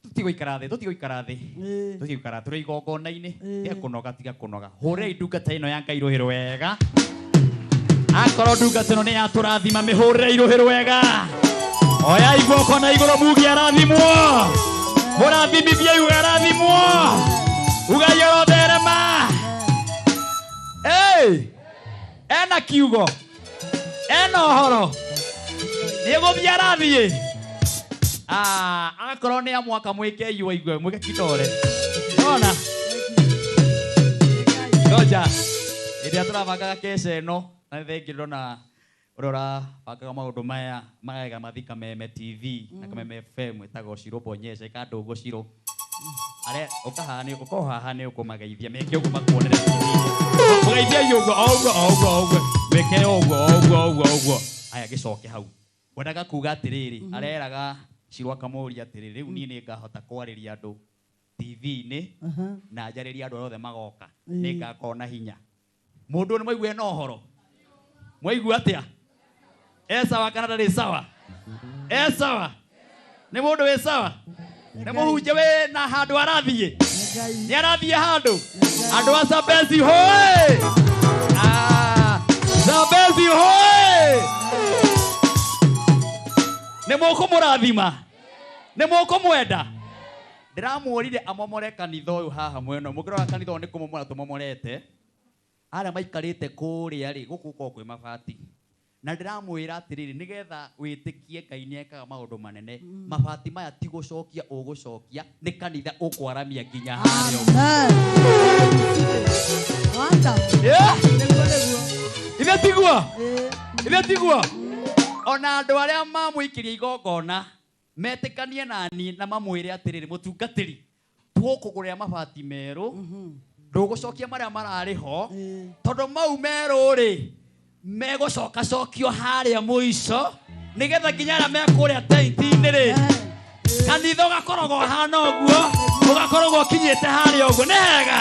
Tũtigũikara thĩ. Tũtigũikara tũrĩ igongona-inĩ. Tiga kũnoga. Hũrei ndungata ĩno ya Ngai rũhĩ rwega. Akorwo ndungatĩno nĩ yatũrathima mĩhũrĩre iruhĩ rwega. Oya igwoko na igũrũ mugi arathimwo. Mũrathimithia igu arathimwo. Ugai orotherema. Ena kiugo. Ena ũhoro. Nĩgũthiĩ arathiĩ. Akorwo nĩ amwaka mwĩke iwa igwe mwĩke kitore. Ona. Ngoja. Ĩrĩa tũrabangaga kece ĩno na thengi ndona ũrora bangaga maũndũ maya magega mathi Kameme TV na Kameme FM ĩtagwo Shiro Bonyece kandũngũ Shiro. Are ũkohaha nĩ ũkũmageithia meke ũguo makuonere mũgeithia ũguo weke ũguo aya gĩcoke hau wendaga kuga atĩrĩrĩ areraga Shiro akamũria atĩrĩrĩ rĩu niĩ nĩ ngahota kwarĩria andũ TV-inĩ na njarĩria andũ othe magoka nĩ ngakorwo na hinya mũndũ nĩ maigua na ũhoro mwaigua atĩa sawa kana ndarĩ sawa sawa nĩ mũndũ wĩ sawa nĩ mũhunjia wĩ na handũ arathiĩ nĩ arathiĩ handũ andũ a Zambezi hoi Zambezi hoi nĩ mũkũmũrathima nĩ mũkũmwenda ndĩramũrire amomore kanitha ũyũ haha mwena mũkĩrora kanitha ũyũ nĩ kũmomora tũmomorete arĩa maikarĩte kũrĩa rĩ gũkũ gũkorwo kwĩ mabati na ndiramwĩra atĩrĩrĩ nĩgetha wĩtĩkie Ngai nĩekaga maũndũ manene mabati maya ti gũcokia ũgũcokia nĩ kanitha ũkwaramia nginya harĩa ithe tiguo ona andũ arĩa mamũikirie igongona metĩkanie nani na mamwĩre atĩrĩrĩ mũtungatĩri tũgũkũgũrĩra mabati merũ ndũgũcokia marĩa mararĩ ho tondũ mau merũ rĩ megũcoka cokio harĩa mũico nĩgetha nginya arĩa mekũrĩa tenti-inĩ rĩ kanitha ũgakoragwo hana ũguo ũgakoragwo ũkinyĩte harĩa ũguo nĩ hega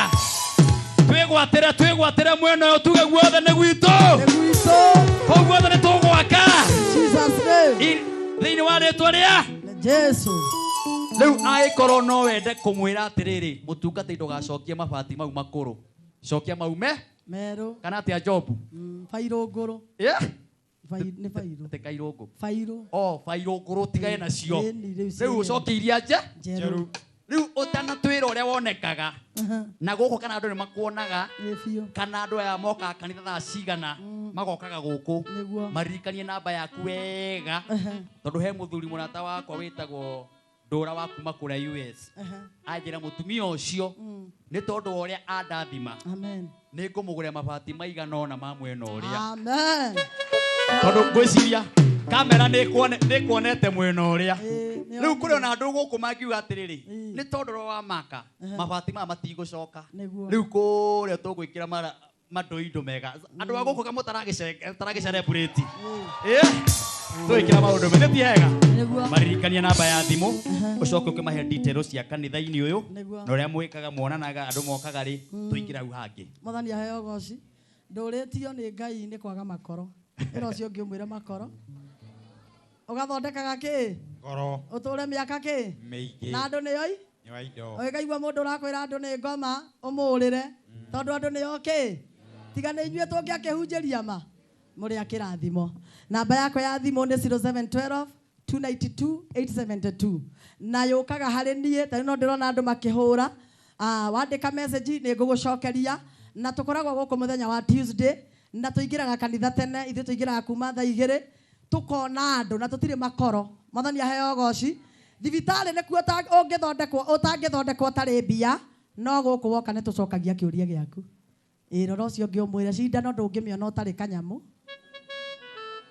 twĩgwatĩre mwena ũyũ tuge guothe nĩ gwitũ kũu guothe nĩ tũgwaka thĩinĩ wa rĩtwa rĩa Jesu rĩu angĩkorwo no wende kũmwĩra atĩrĩrĩ mũtungatĩri ndũgacokie mabati mau makũrũ cokia maume merũ kana atĩa Jobu fairũ ngũrũ nĩ fairũ te kairũngũ fairũ ngũrũ tigae nacio rĩu ũcokie iria njerũ rĩu ũtanatwĩra ũrĩa wonekaga na gũkũ kana andũ nĩ makuonaga kana andũ aya mokaga kanitha thaa cigana magokaga gũkũ maririkanie namba yaku wega tondũ he mũthuri mũrata wakwa wĩtagwo Ndũra wa kuma kũrĩa US anjĩra mũtumia ũcio nĩ tondũ wa ũrĩa andathima nĩ ngũmũgũrĩra mabati maigana ũna ma mwena ũrĩa tondũ ngwĩciria kamera nĩ kuonete mwena ũrĩa rĩu kũrĩ ona andũ gũkũ mangiuga atĩrĩrĩ nĩ tondũ wa maka mabati maya matigũcoka rĩu kũrĩa tũgwĩkĩra mandũ mega andũ a gũkũ mũtaragĩcerebrĩti twĩkĩra maũndũ mega ti hega maririkania namba ya thimũ ũcoke ũkĩmahe details cia kanitha-inĩ ũyũ na ũrĩa mwĩkaga muonanaga andũ mokaga rĩ tũingĩra hau hangĩ Mwathani aheo goci ndũrĩtio nĩ Ngai nĩ kwaga makoro ĩno ũcio ũngĩ ũmwĩre makoro ũgathondekaga kĩ ngoro ũtũre mĩaka kĩ mĩingĩ na andũ nĩoi ũkaigua mũndũ ũrakwĩra andũ nĩ ngoma ũmũũrĩre tondũ andũ nĩo kĩ tiga nĩ inyuĩ tũngĩakĩhunjĩria ma mũrĩ akĩrathimo namba yako ya thimũ nĩ 0712 292 872 na yũkaga harĩ niĩ tondũ no ndĩrona andũ makĩhũra wandĩka message nĩ ngũgũcokeria na tũkoragwo gũkũ mũthenya wa Tuesday na tũingĩraga kanitha tene ithuĩ tũingĩraga kuma thaa 2 tũkona andũ na tũtirĩ makoro Mwathani aheo goci thibitarĩ nĩkuo ũtangĩthondekwo ũtarĩ mbia no gũkũ woka nĩ tũcokagia kĩũria gĩaku rora ũcio ũngĩ ũmwĩre cindano ndũngĩmĩona ũtarĩ kanyamũ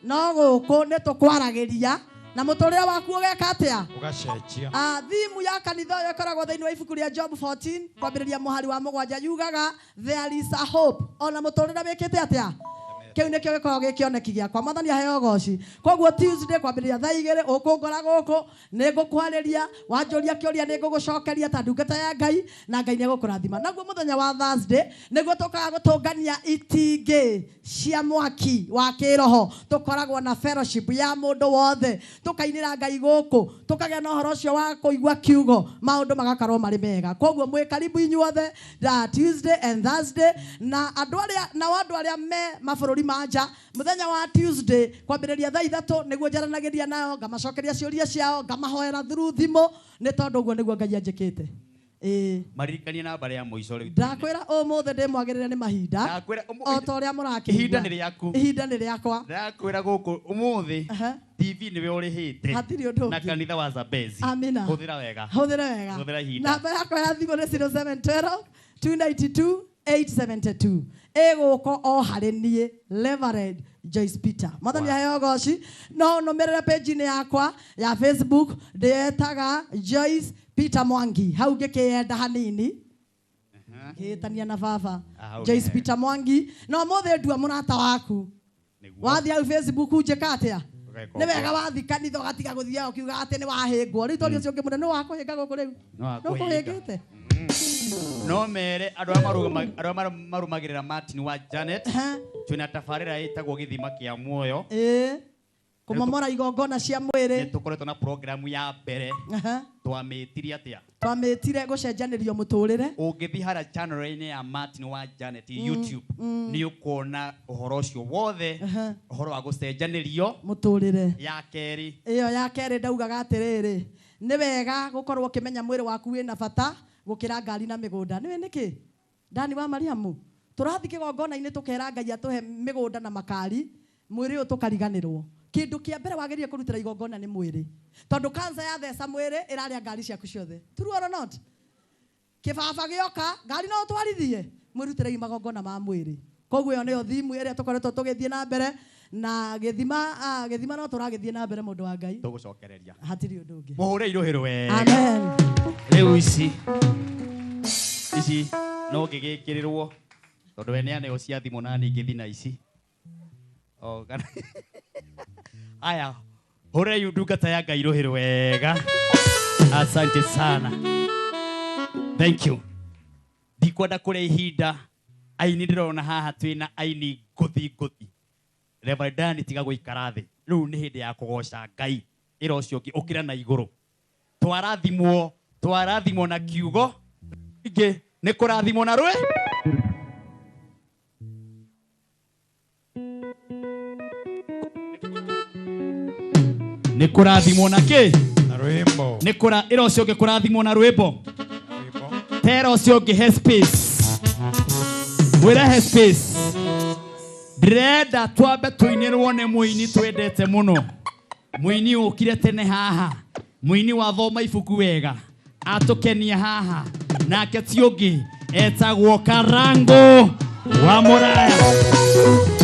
no gũkũ nĩ tũkwaragĩria na mũtũrĩre waku ũgeka atĩa ũgacenjia thimu ya kanitha ũyũ ĩkoragwo thĩinĩ wa ibuku rĩa Job 14 kwambĩrĩria mũhari wa 7 yugaga there is a hope ona mũtũrĩre wĩkĩte atĩa kiu nikio gĩkoragwo gĩkĩoneki gĩakwa Mwathani aheo goci koguo Tuesday kwambĩrĩria thaa 2 ũkũngora gũkũ nĩ ngũkwarĩria wanjũria kĩũria nĩ ngũgũcokeria ta ndungata ya Ngai na Ngai nĩ gũkũrathima naguo mũthenya wa Thursday nĩguo tũkaga gũtũngania itingĩ cia mwaki wa kĩroho tũkoragwo na fellowship ya mũndũ wothe tũkainĩra Ngai gũkũ tũkagĩa na ũhoro ũcio wa kũigua kiugo maũndũ magakorwo marĩ mega koguo mwĩ karibu inyuothe Tuesday and Thursday na andũ arĩa me mabũrũri makoima nja muthenya wa Tuesday kwambĩrĩria thaa 3 nĩguo njaranagĩria nao ngamacokeria ciũria ciao ngamahoera through thimũ nĩ tondũ ũguo nĩguo Ngai anjĩkĩte. Maririkanie namba ya mũico rĩu. Ndakwĩra ũmũthĩ ndĩmwagĩrĩre nĩ mahinda. O ta ũrĩa mũrakĩigua. Ihinda nĩ rĩaku. Ihinda nĩ rĩakwa. Ndakwĩra gũkũ ũmũthĩ TV nĩwe ũrĩhĩte. Hatirĩ ũndũ ũngĩ. Na kanitha wa Zambezi. Amina. Hũthĩra wega. Hũthĩra wega. Hũthĩra ihinda. Namba yakwa ya thimũ nĩ 0712 292 872. Egũkũ o harĩ niĩ Reverend Joyce Peter. Mwathani aheo goci. No nũmĩrĩre page-inĩ yakwa ya Facebook ndĩyetaga Joyce Peter Mwangi. Hau ngĩkĩyenda hanini. Ngĩtania na baba. Joyce Peter Mwangi. No mũthĩ ndua mũrata waku. Wathiĩ hau Facebook njĩka atĩa? Nĩ wega wathi kanitha ũgatiga gũthiaga ũkiuga atĩ nĩ wahĩngwo. Rĩu tondũ ũcio ũngĩ mũnene nĩ wakũhĩnga gũkũ rĩu. Nĩ ũkũhĩngĩte. No mere andũ arĩa marũmagĩrĩra Martin wa Janet twĩna tabarĩra ĩtagwo gĩthima kĩa muoyo kũmomora igongona cia mwĩrĩ. Nĩ tũkoretwo na program ya mbere twamĩtirie atĩa? Twamĩtire gũcenjanĩrio mũtũrĩre. Ũngĩthiĩ harĩa channel-inĩ ya Martin wa Janet YouTube nĩ ũkuona ũhoro ũcio wothe, ũhoro wa gũcenjanĩrio mũtũrĩre. Ya kerĩ. Ĩyo ya kerĩ ndaugaga atĩrĩrĩ, nĩ wega gũkorwo ũkĩmenya mwĩrĩ waku wĩna bata gũkĩra ngari na mĩgũnda. Nĩwe nĩkĩ? Dani wa Mariamu. Tũrathi kĩgongona-inĩ tũkera Ngai atũhe mĩgũnda na makari, mwĩrĩ ũyũ tũkariganĩrwo. Kĩndũ kĩa mbere wagĩrĩire kũrutĩra igongona nĩ mwĩrĩ. Tondũ kanca ya theca mwĩrĩ ĩrarĩa ngari ciaku ciothe. True or not? Kĩbaba gĩoka, ngari no ũtwarithie. Mwĩrutĩre magongona ma mwĩrĩ. Koguo ĩyo nĩyo thimu ĩrĩa tũkoretwo tũgĩthiĩ na mbere na gĩthima no tũragĩthiĩ na mbere mũndũ wa Ngai. Tũgũcokereria. Hatirĩ ũndũ ũngĩ. Mũhũre irũhĩro wega. Amen. Rĩu ici no ngĩgĩkĩrĩrwo tondũ we nĩaneyo cia thimũ na ningĩ thina ici. Aya, hũrei ndungata ya Ngai irũhĩro wega. Asante sana. Thank you. Ndikwenda kũrĩa ihinda. Aini ndĩrona haha twĩna aini ngũthi. Reverend Dani tiga gũikara thĩ. Rĩu nĩ hĩndĩ ya kũgoca Ngai. Ĩra ũcio ũngĩ ũkĩra na igũrũ. Twarathimwo na kiugo. Ingĩ nĩ kũrathimwo na rwe. Nĩ kũrathimwo na kĩ? Na rwĩmbo. Ĩra ũcio ũngĩ kũrathimwo na rwĩmbo. Tera ũcio ũngĩ headspace. Wĩra headspace. Ndĩrenda twambe tũinĩrwo nĩ mũini twendete mũno. Mũini ũkire tene haha. Mũini wathoma ibuku wega. Atũkenia haha. Nake ti ũngĩ etagwo Karango wa Mũraya.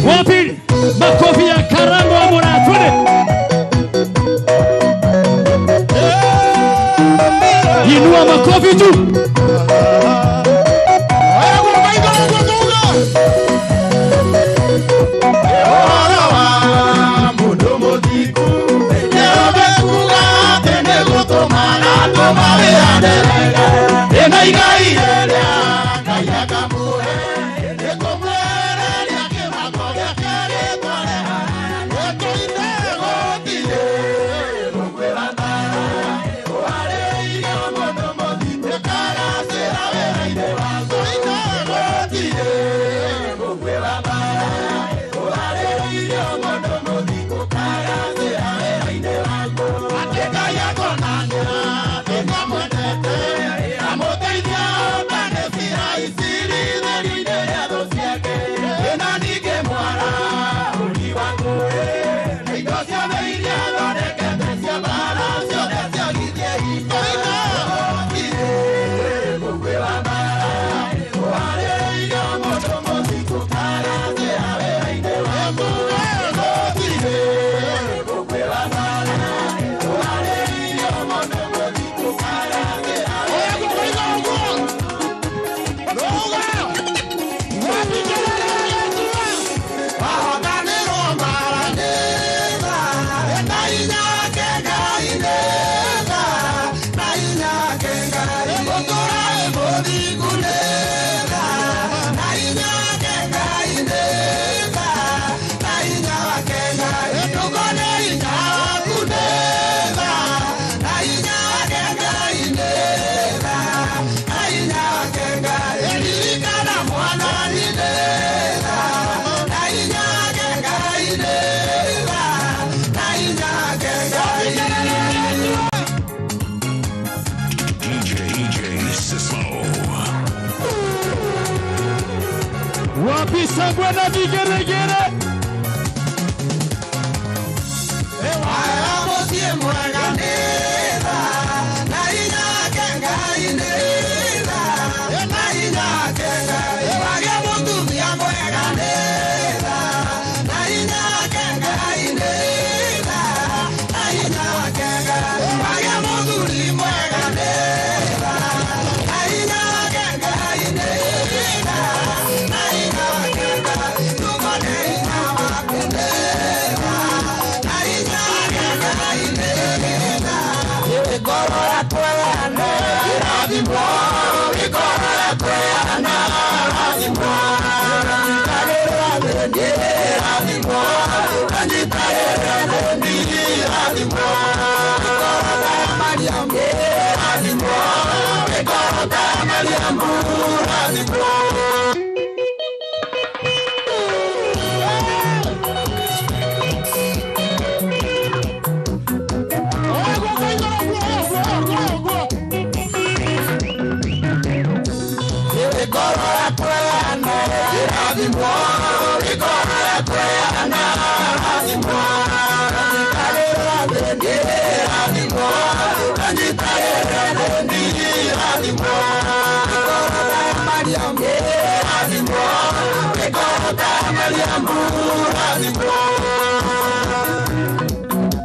Wapi makofi ya Karango wa Mũraya. Twende. Inua makofi juu. sangwe na vigeregere.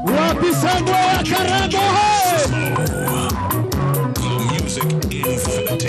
Wapi sangwe ya Karago? Music Infinity.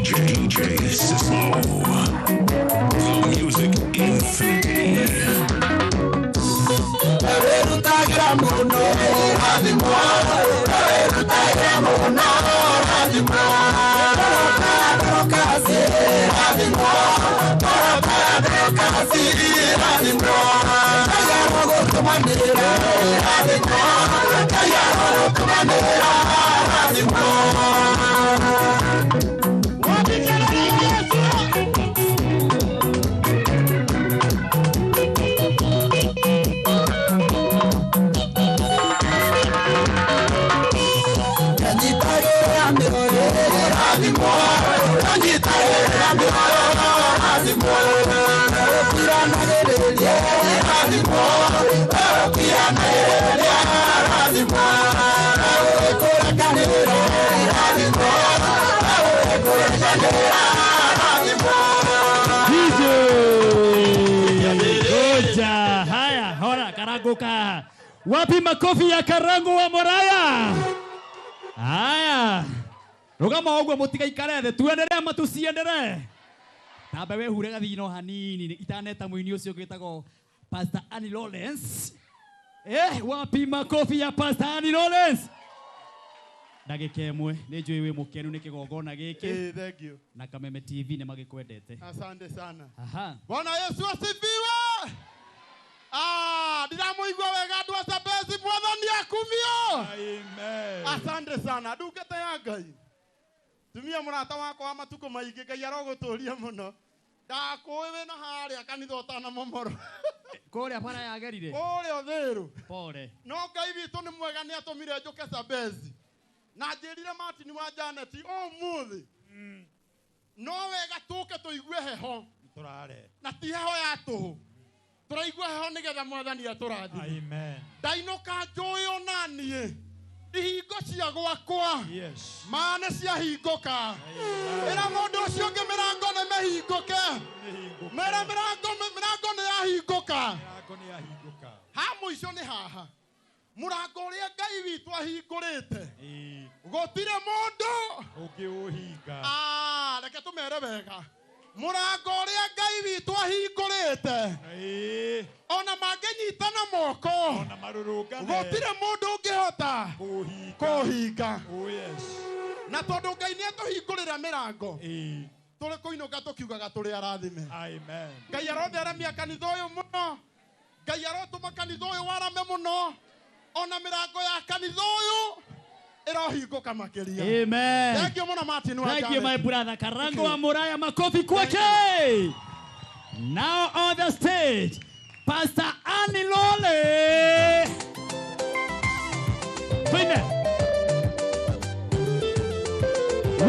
DJ Sismo. Music Infinity. Haya, hora Karagoka. Wapi makofi ya Karango wa Moraya? Haya. Rugama ogwo mutigaikare the tuendelee ama tusiendelee? Tambe we hure gathino hanini itaneta muini ucio gwitagwo Pastor Annie Lawrence. Wapi makofi ya Pastor Annie Lawrence? Ndagika imwe ni njui wi mukenu ni kigongona giki. Thank you. Na Kameme TV ni magikwendete. Asante sana. Aha. Bwana Yesu asifiwe. Ndiramuigua wega andu aca besi mwathani akumio. Amen. Asante sana. Ndungete ya Ngai. Tumia murata wakwa wa matuko maingi Ngai aroguturia muno. Ndakuwi wina haria kanitha utana momoro. Kuria para yagerire. Kuria thiru. Pole. No Ngai witu ni mwega ni atumire njuke Sabezi. Na njirire Martin wa Janeti umuthi. No wega tuke tuigue heho. Turare. Na ti heho ya tu. Turaigua heho nigetha mwathani aturathi. Amen. Ndainoka njuyo nanie. Ihingo cia gwakwa. Yes. Mane cia hingoka. Ira mundu ucio ngi mirango ni mihingoke. Mera mirango ni yahingoka. Ha muico ni haha. Murango uria Ngai witu ahingurite. Gutire mundu ungiuhinga. Reke tumere wega. Murango uria Ngai witu ahingurite. Ona manginyitana moko. Ona marurungane. Gutire mundu ungihota kuhinga. Oh yes. Na tondu Ngai ni atuhingurira mirango. tuli kuinuka tukiugaga tuli arathime. Amen. Ngai arotheremia kanitha uyu muno. Ngai arotuma kanitha uyu warame muno. Ona mirango ya kanitha uyu irohinguka makiria. Amen. Thank you muno Martin. Thank you my brother. Karango wa Muraya, makofi kwake. Now on the stage, Pastor Annie Lole. Twende.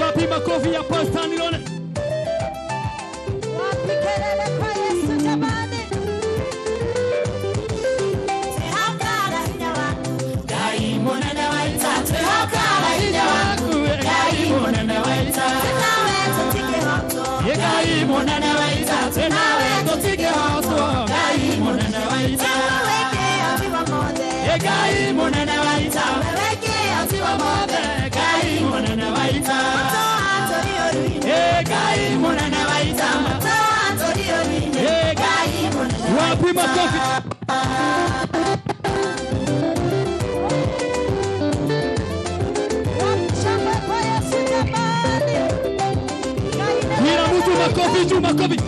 Wapi makofi ya Pastor Annie Lole? Wapi kelele kwa Yesu jamani? Tehakara hinya wangu, Ngai munene wa ita. Tehakara hinya wangu, Ngai munene wa ita. Nawe tutige hoto, Ngai munene wa ita. Nawe tutige hoto, Ngai munene wa ita. weke atiwa mode, Ngai munene wa ita. weke atiwa mode. Ngai munene wa ita. Antori oruine, Ngai munene wa ita. Antori oruine, Ngai munene. Wapi makofi? Shangwe kwa Yesu jamani. Kila mtu makofi juu, makofi.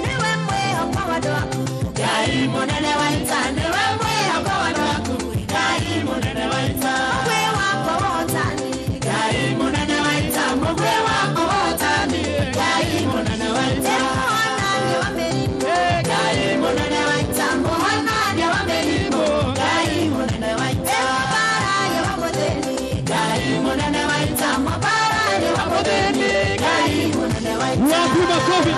Niwe mweho kwa wado waku, Ngai munene wa ita. Niwe mweho kwa wado waku, Ngai munene wa ita. Mwe wako wotani, Ngai munene wa ita. Mwe wako wotani, Ngai munene wa ita. Muhanani wa merimu, Ngai munene wa ita. Muhanani wa merimu, Ngai munene wa ita. Mubaraye wa modeni, Ngai munene wa ita. Mubaraye wa modeni, Ngai munene wa ita. Wapi makofi?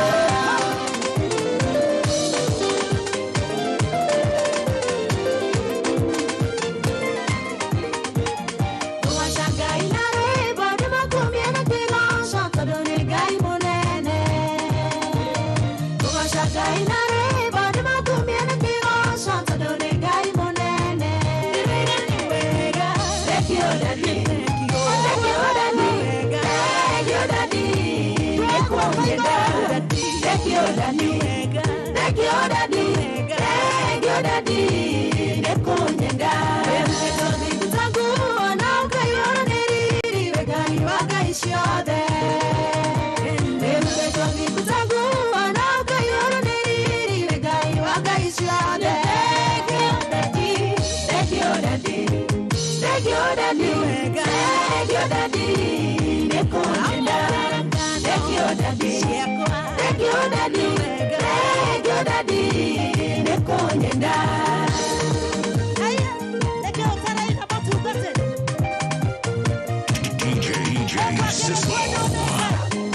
DJ Sislo.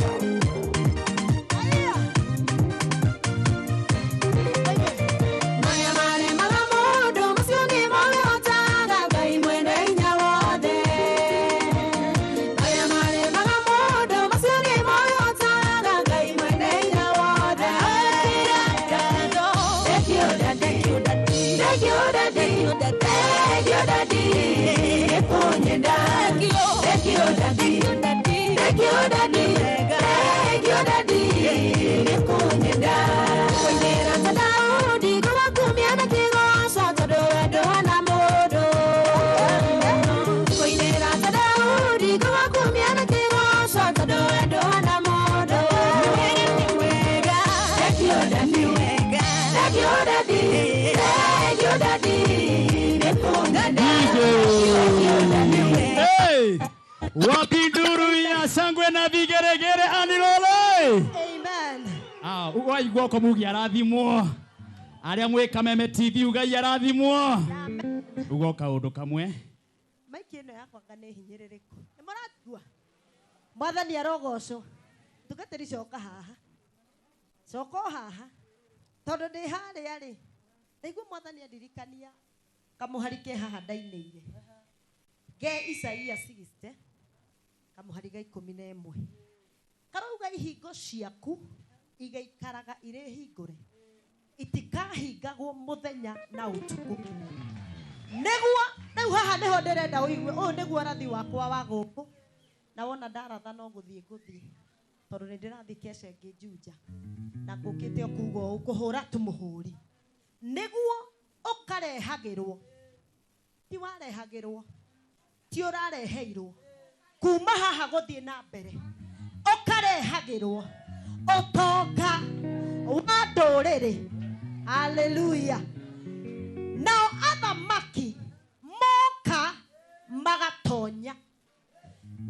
Hey! Wapi nduru ya shangwe na vigeregere Annie Lole? Amen. Waigua ko mugi arathimwo. Aria mwe Kameme TV ugai arathimwo. Ugoka undu kamwe. Maiki ino yakwa ngane hinyiririku. Nimuratua. Mwathani arogocwo. Tugatiri coka haha. Coka haha. Tondu ndi haria ri. Niguo Mwathani andirikania kamuharike haha ndainĩire. Ge Isaia 60 kamuhari ga 11. Karauga ihingo ciaku igaikaraga irĩ hingũre. Itikahingagwo muthenya na utuku. Nĩguo rĩu haha nĩho ndĩrenda ũigue. Ũyũ nĩguo rathi wakwa wa gũkũ. Na wona ndaratha no gũthiĩ tondũ nĩ ndĩrathiĩ Kesha ngĩnjunja. Na ngũkĩte kuuga ũũ kũhũra tũmũhũri. Nĩguo ũkarehagĩrwo. Ti warehagĩrwo. Ti ũrareheirwo. kuma haha guthie na mbere ukarehagirwo utonga wa ndũrĩrĩ. Hallelujah. Nao athamaki moka magatonya.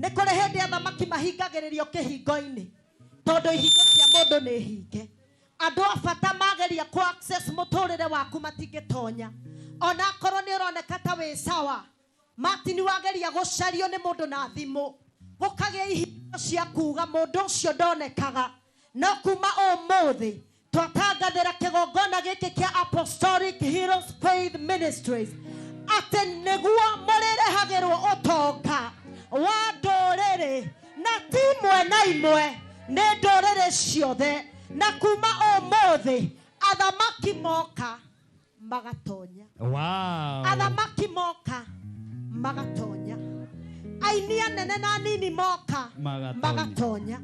Nĩ kũrĩ hĩndĩ athamaki mahingagĩrĩrio kĩhingo-inĩ tondũ ihingo cia mũndũ nĩ hinge. Andũ a bata mageria ku access mũtũrĩre waku matingĩtonya. Ona korwo nĩ ũroneka ta wĩ sawa, Martin wageria gũcario nĩ mũndũ na thimũ, gũkagĩa ihingo cia kuga mũndũ ũcio ndonekaga. No kuma ũmũthĩ twatangathĩra kĩgongona gĩkĩ kĩa Apostolic Heroes Faith Ministries atĩ nĩguo mũrĩrehagĩrwo ũtonga wa ndũrĩrĩ, na ti imwe na imwe, nĩ ndũrĩrĩ ciothe. Na kuma ũmũthĩ athamaki moka magatonya. Wow. Athamaki moka magatonya. Aini anene na nini moka magatonya.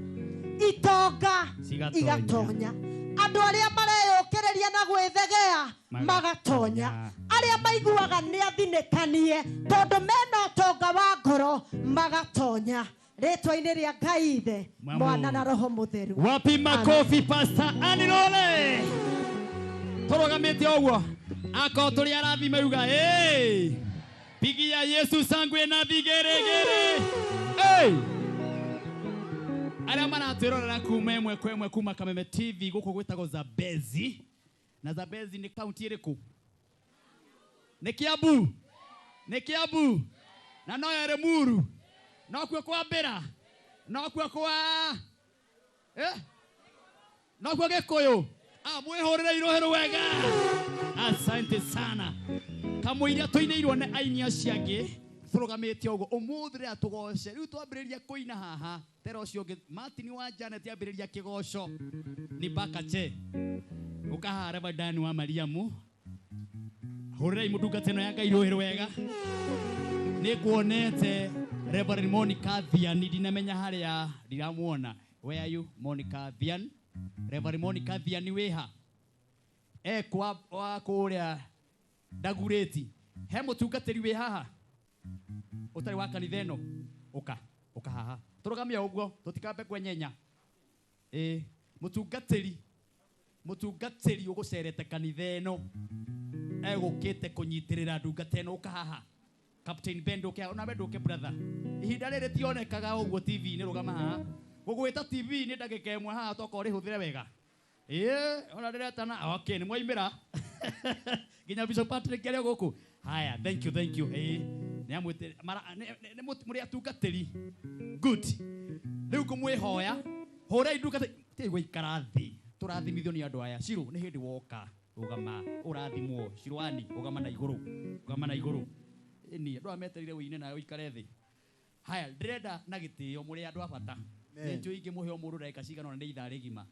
Itonga igatonya. Andũ arĩa mareyũkĩrĩria na gwĩthegea magatonya. Arĩa maiguaga nĩ athinĩkanie tondũ mena ũtonga wa ngoro magatonya. Rĩtwa-inĩ rĩa Ngai Ithe, Mwana na Roho Mũtheru. Wapi makofi Pastor Anilole. Tũrũgamĩte ũguo. Akorwo tũrĩ arathi mauga pigia Yesu sangwe na vigeregere. Arĩa maratwĩrorera kuma ĩmwe kwa ĩmwe kuma Kameme TV gũkũ gwĩtagwo Zambezi. Na Zambezi nĩ kaunti ĩrĩkũ? Nĩ Kiambu. Nĩ Kiambu. Na no ya Limuru. No kuo kwa Mbera. No kuo kwa no kuo Gĩkũyũ. Mwĩhũrĩre irohero wega. Asante sana. Kamũiria tũinĩirwo nĩ aini acio angĩ tũrũgamĩte ũguo ũmũthĩ rĩrĩa tũgoce rĩu twambĩrĩria kũina haha tera ũcio ũngĩ Martin wa Janet yambĩrĩria kĩgoco ni Bakache ũkaha Reverend wa Mariamu hũrĩrai mũtungata ĩno ya Ngai irohero wega. Nĩ kuonete Reverend Monica Thian, ndinamenya harĩa ndiramuona. Where are you Monica Thian? Reverend Monica Thian wĩha kwa wa kũrĩa Ndagurĩti. He mũtungatĩri wĩ haha ũtarĩ wa kanitha ĩno ũka haha tũrũgamia ũguo tũtikambe kwenyenya. Mũtungatĩri ũgũcerete kanitha ĩno egũkĩte kũnyitĩrĩra ndungata ĩno ũka haha. Captain Ben ũkĩa ona ndũke brother. Ihinda rĩrĩ tionekaga ũguo TV-inĩ, rũgama haha. Gũgwĩta TV nĩ ndagĩka ĩmwe haha toka ũrĩhũthĩre wega. Ona ndĩretana okay nĩ mwaimĩra. Ginya Bishop Patrick arĩa gũkũ. Haya, thank you. Nĩ amwĩte nĩ mũrĩ atungatĩri. Good. Rĩu kũmwĩhoya hũrai ndungata tĩ gũikara thĩ. Tũrathimithio nĩ andũ aya. Ciro nĩ hĩndĩ woka ũgama ũrathimwo. Cirwani ũgama na igũrũ. Ni andũ ameterire wĩine na ũikare thĩ. Haya, ndĩrenda na gĩtĩo mũrĩ andũ a bata. Nĩ njũĩ ingĩmũhe mũndũ ndagĩka cigana na nĩ ithaa rĩgima.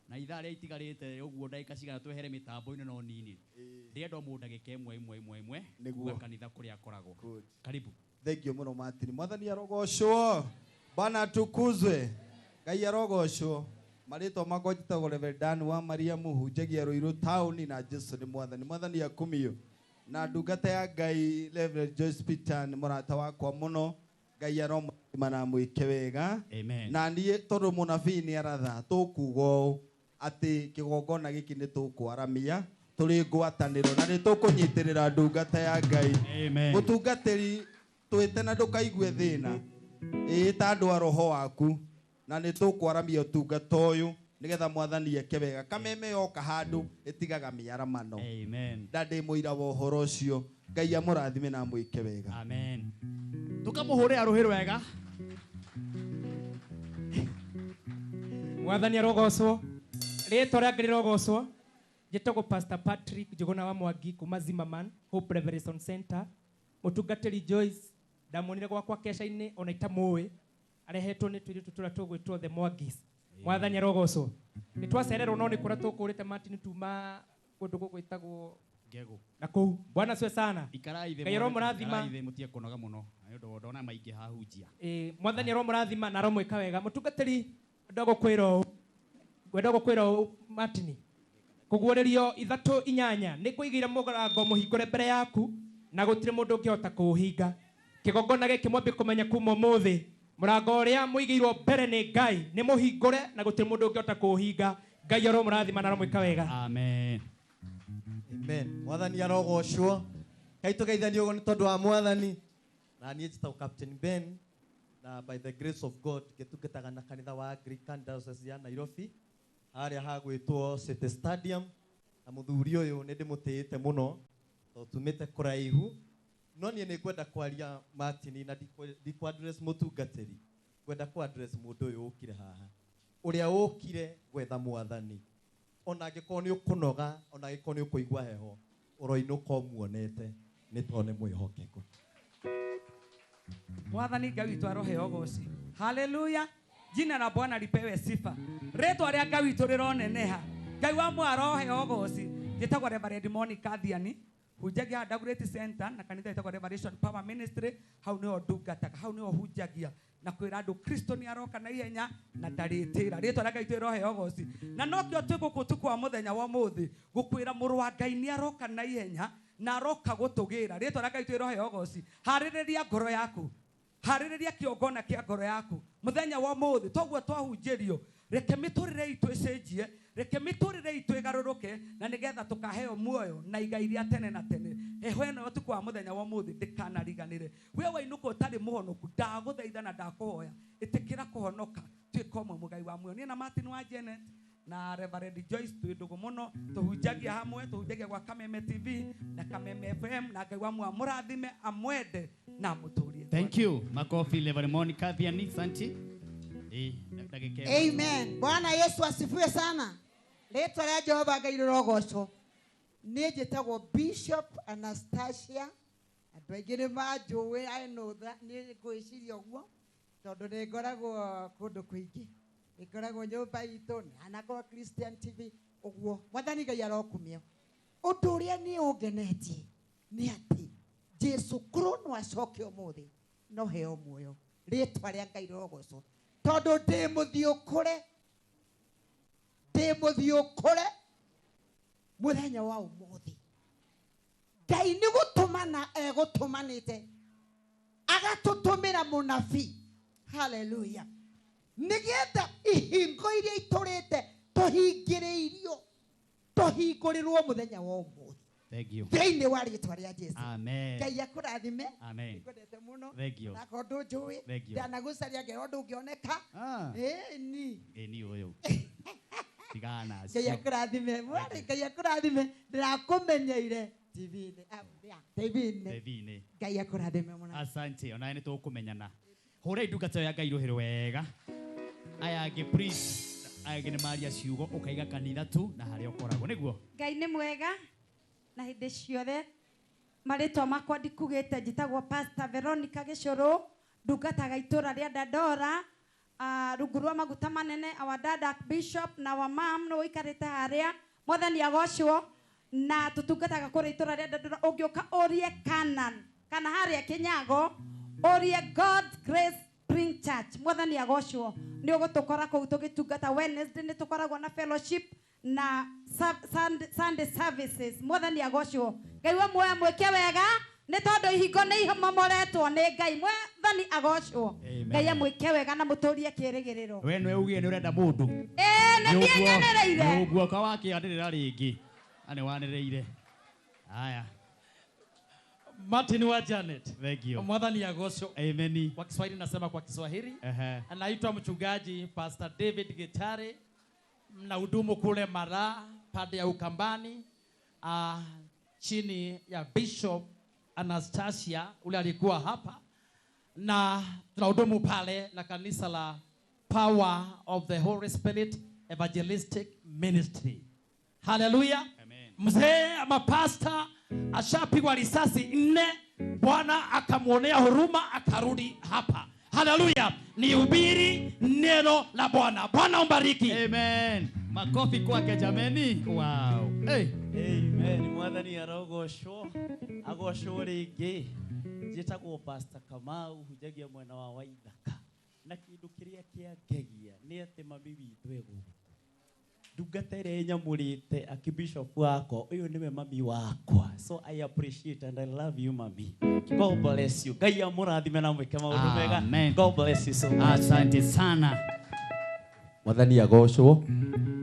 Na ithaa rĩa itigarĩte ũguo ndagĩka cigana twehere mĩtambo-inĩ no nini. Ndĩrenda mũndũ ndagĩka ĩmwe nĩguo kanitha kũrĩa akoragwo. Karibu. Thank you mũno Martin. Mwathani arogocwo. Bwana atukuzwe. Ngai arogocwo. Marĩtwa makwa njĩtagwo Reverend wa Mariamu hunjagia Ruiru taũni na Jesu nĩ Mwathani. Mwathani akumio. Na ndungata ya Ngai Reverend Joyce Peter nĩ mũrata wakwa mũno. Ngai aromũthima na mwĩke wega. Amen. Na niĩ tondũ mũnabii nĩ aratha tũkuga ũũ atĩ kĩgongona gĩkĩ nĩ tũkwaramia tũrĩ ngwatanĩro na nĩ tũkũnyitĩrĩra ndungata ya Ngai. Amen. Mũtungatĩri twĩte na ndũkaigue thĩna ta andũ a roho waku na nĩ tũkwaramia ũtungata ũyũ nĩgetha Mwathani eke wega. Kameme yoka handũ ĩtigaga mĩaramano. Amen. Ndĩ mũira wa ũhoro ũcio. Ngai amũrathime na mwĩke wega. Amen. Tukamũhũrĩra rũhĩ rwega. Mwathani arogocwo. Rĩtwa rĩake rĩrogocwo. Njĩtagwo Pastor Patrick Njũgũna wa Mwangi kuma Zimmerman Hope Revelation Center. Mũtungatĩri Joyce ndamuonire gwakwa kesha-inĩ ona itamũĩ. Arehetwo nĩ tũirĩtu tũrĩa tũgwĩtwo the Mwangis. Mwathani arogocwo. Nĩ twacererwo no nĩ kũrĩa tũkũrĩte Martin tuma kũndũ gũgwĩtagwo Ngego. Na kũu. Bwana asifiwe sana. Ikarai thĩ. Ngai aromũrathima. Ikarai thĩ mũtie kũnoga mũno. Nĩ ũndũ ndona maingĩ hahunjia. Mwathani aromũrathima na aromwĩka wega. Mũtungatĩri ndagũkwĩra Martin. Kũguũrĩrio 3-8 nĩ kũigĩire mũrango mũhingũre mbere yaku na gũtirĩ mũndũ ũngĩhota kũũhinga. Kĩgongona gĩkĩ mwambie kũmenya kuma ũmũthĩ Mũrango ũrĩa mũigĩirwo mbere nĩ Ngai nĩ mũhingũre na gũtirĩ mũndũ ũngĩhota kũũhinga. Ngai aromũrathima na aromwĩka wega. Amen. Amen. Mwathani arogocwo. Ngai tũgeithanio ũguo nĩ tondũ wa Mwathani. Na niĩ njĩtagwo Captain Ben. Na by the grace of God ngĩtungataga na kanitha wa Anglican Diocese ya Nairobi. Harĩa hagwĩtwo City Stadium. Na mũthuri ũyũ nĩ ndĩmũtĩĩte mũno. Tondũ tumĩte kũraihu. No niĩ nĩ ngwenda kwaria Martin na ndikũ-address mũtungatĩri. Ngwenda kũ-address mũndũ ũyũ ũkire haha. Ũrĩa ũkire gwetha Mwathani. Ona angĩkorwo nĩ ũkũnoga, ona angĩkorwo nĩ ũkũigua heho, ũroinũka ũmuonete nĩ tondũ nĩ mwĩhokeku. Mwathani Ngai witũ aroheo ũgooci. Haleluya. Jina la Bwana lipewe sifa. Rĩtwa rĩa Ngai witũ rĩroneneha. Ngai wa mwe aroheo ũgooci. Njĩtagwo Reverend Monica Thiani. Hunjagia Dagoretti Center na kanitha ĩtagwo Revelation Power Ministry. Hau nĩho ndungataga, hau nĩho hunjagia na kwĩra andũ Kristo nĩ aroka na ihenya na ndarĩtĩra. Rĩtwa rĩa Ngai witũ rĩroheo ũgooci. Na nokĩo twĩgũkũ tukwa mũthenya wa ũmũthĩ gũkwĩra mũrũ wa Ngai nĩ aroka na ihenya na aroka gũtũgĩra. Rĩtwa rĩa Ngai witũ rĩroheo ũgooci. Harĩrĩria ngoro yaku. Harĩrĩria kĩongona kĩa ngoro yaku. Mũthenya wa ũmũthĩ toguo twahunjĩrio. Reke mĩtũrĩre itũ ĩcenjie, reke mĩtũrĩre itũ ĩgarũrũke na nĩgetha tũkaheo muoyo na igai iria tene na tene. Heho ĩno ũtukũ wa mũthenya wa ũmũthĩ ndĩkanariganĩre. We wainũka ũtarĩ mũhonoku, ndagũthaitha na ndakũhoya ĩtĩkĩra kũhonoka tuĩka ũmwe mũgai wa muoyo. Niĩ na Martin wa Janet na Reverend Joyce twĩ ndũgũ mũno tũhunjagia hamwe, tũhunjagia gwa Kameme TV na Kameme FM na Ngai wa mwe amũrathime amwende na amũtũrie. Thank you. Makofi Reverend Monica Thiani, santi. Amen. Bwana Yesu asifiwe sana. Rĩtwa rĩa Jehova Ngai rĩrogocwo. Niĩ njĩtagwo Bishop Anastasia. Andũ aingĩ nĩ manjũĩ, I know that. Niĩ ngwĩciria ũguo tondũ nĩ ngoragwo kũndũ kũingĩ. Nĩ ngoragwo nyũmba itũ, nĩ anakorwo Christian TV ũguo. Mwathani Ngai arokumio. Ũndũ ũrĩa niĩ ũngenetie nĩ atĩ Jesu Kristo no acoke ũmũthĩ no heo muoyo. Rĩtwa rĩa Ngai rĩrogocwo. Tondũ ndĩ mũthiũkũre mũthenya wa ũmũthĩ. Ngai nĩ gũtũmana egũtũmanĩte agatũtũmĩra mũnabii. Haleluya. Nĩgetha ihingo iria itũrĩte tũhingĩrĩirio tũhingũrĩrwo mũthenya wa ũmũthĩ. Thank you. Thĩinĩ wa rĩtwa rĩa Jesu. Amen. Ngai akũrathime. Amen. Nĩngwendete mũno. Thank you. Na kondũ njũĩ. Thank you. Ndanagucaria ngero ndũngĩoneka. Ni. Ni ũyũ. Tigana. Ngai akũrathime. Ngai akũrathime. Ndĩrakũmenyeire TV-inĩ. TV-inĩ. Ngai akũrathime mũno. Asante. Ona nĩ tũkũmenyana. Hũra indungata ya Ngai rũhĩrĩ wega. Aya angĩ priest agĩ nĩ maria ciugo ũkaiga kanitha tu na harĩa ũkoragwo nĩguo. Ngai nĩ mwega na hĩndĩ ciothe. Marĩtwa makwa ndikugĩte, njĩtagwo Pastor Veronica Gĩcũrũ, ndungataga itũra rĩa Dandora, rungu rwa maguta manene, our dad Bishop na our mom no ikarĩte harĩa. Mwathani agocwo na tutungataga kũrĩa itũra rĩa Dandora. Ũngĩũka ũrie Canaan kana harĩa Kĩnyago ũrie God's Grace Spring Church. Mwathani agocwo nĩ ũgũtũkora kũu tũgĩtungata. Wednesday nĩ tũkoragwo na fellowship na Sunday services. Mwathani agocwo. Ngai wa muoyo mwĩke wega nĩ tondũ ihingo nĩ ihomomoretwo nĩ Ngai. Mwathani agocwo. Ngai amwĩke wega na mũtũrie kĩĩrĩgĩrĩro. We nĩwe ugire nĩ ũrenda mũndũ. Nĩ niĩ nyanĩrĩire. Ũguoka wakĩanĩrĩra rĩngĩ. Anĩ wanĩrĩire. Haya. Martin wa Janet. Thank you. Mwathani agocwo. Amen. Kwa Kiswahili nasema kwa Kiswahili. Anaitwa mchungaji Pastor David Gitare. Mnahudumu kule Mara, pande ya Ukambani. Chini ya Bishop Anastasia ule alikuwa hapa. Na tunahudumu pale na kanisa la Power of the Holy Spirit Evangelistic Ministry. Hallelujah. Mzee ama pastor ashapigwa risasi 4, Bwana akamwonea huruma akarudi hapa. Haleluya. Nihubiri neno la Bwana. Bwana umbariki. Amen. Makofi kwake jameni. Wow. Hey. Amen. Mwathani arogocwo. Agocwo rĩngĩ. Njĩtagwo Pastor Kamau, hujagia mwena wa Waithaka. Na kĩndũ kĩrĩa kĩangegia nĩ atĩ mami witũ egũgũ. Ndugatere nyamurite akibishop wako uyu niwe mami wakwa, so I appreciate and I love you mami. God bless you. Ngai amurathime na mwike maundu mega. God bless you so much. Asante sana. Mwathani agocwo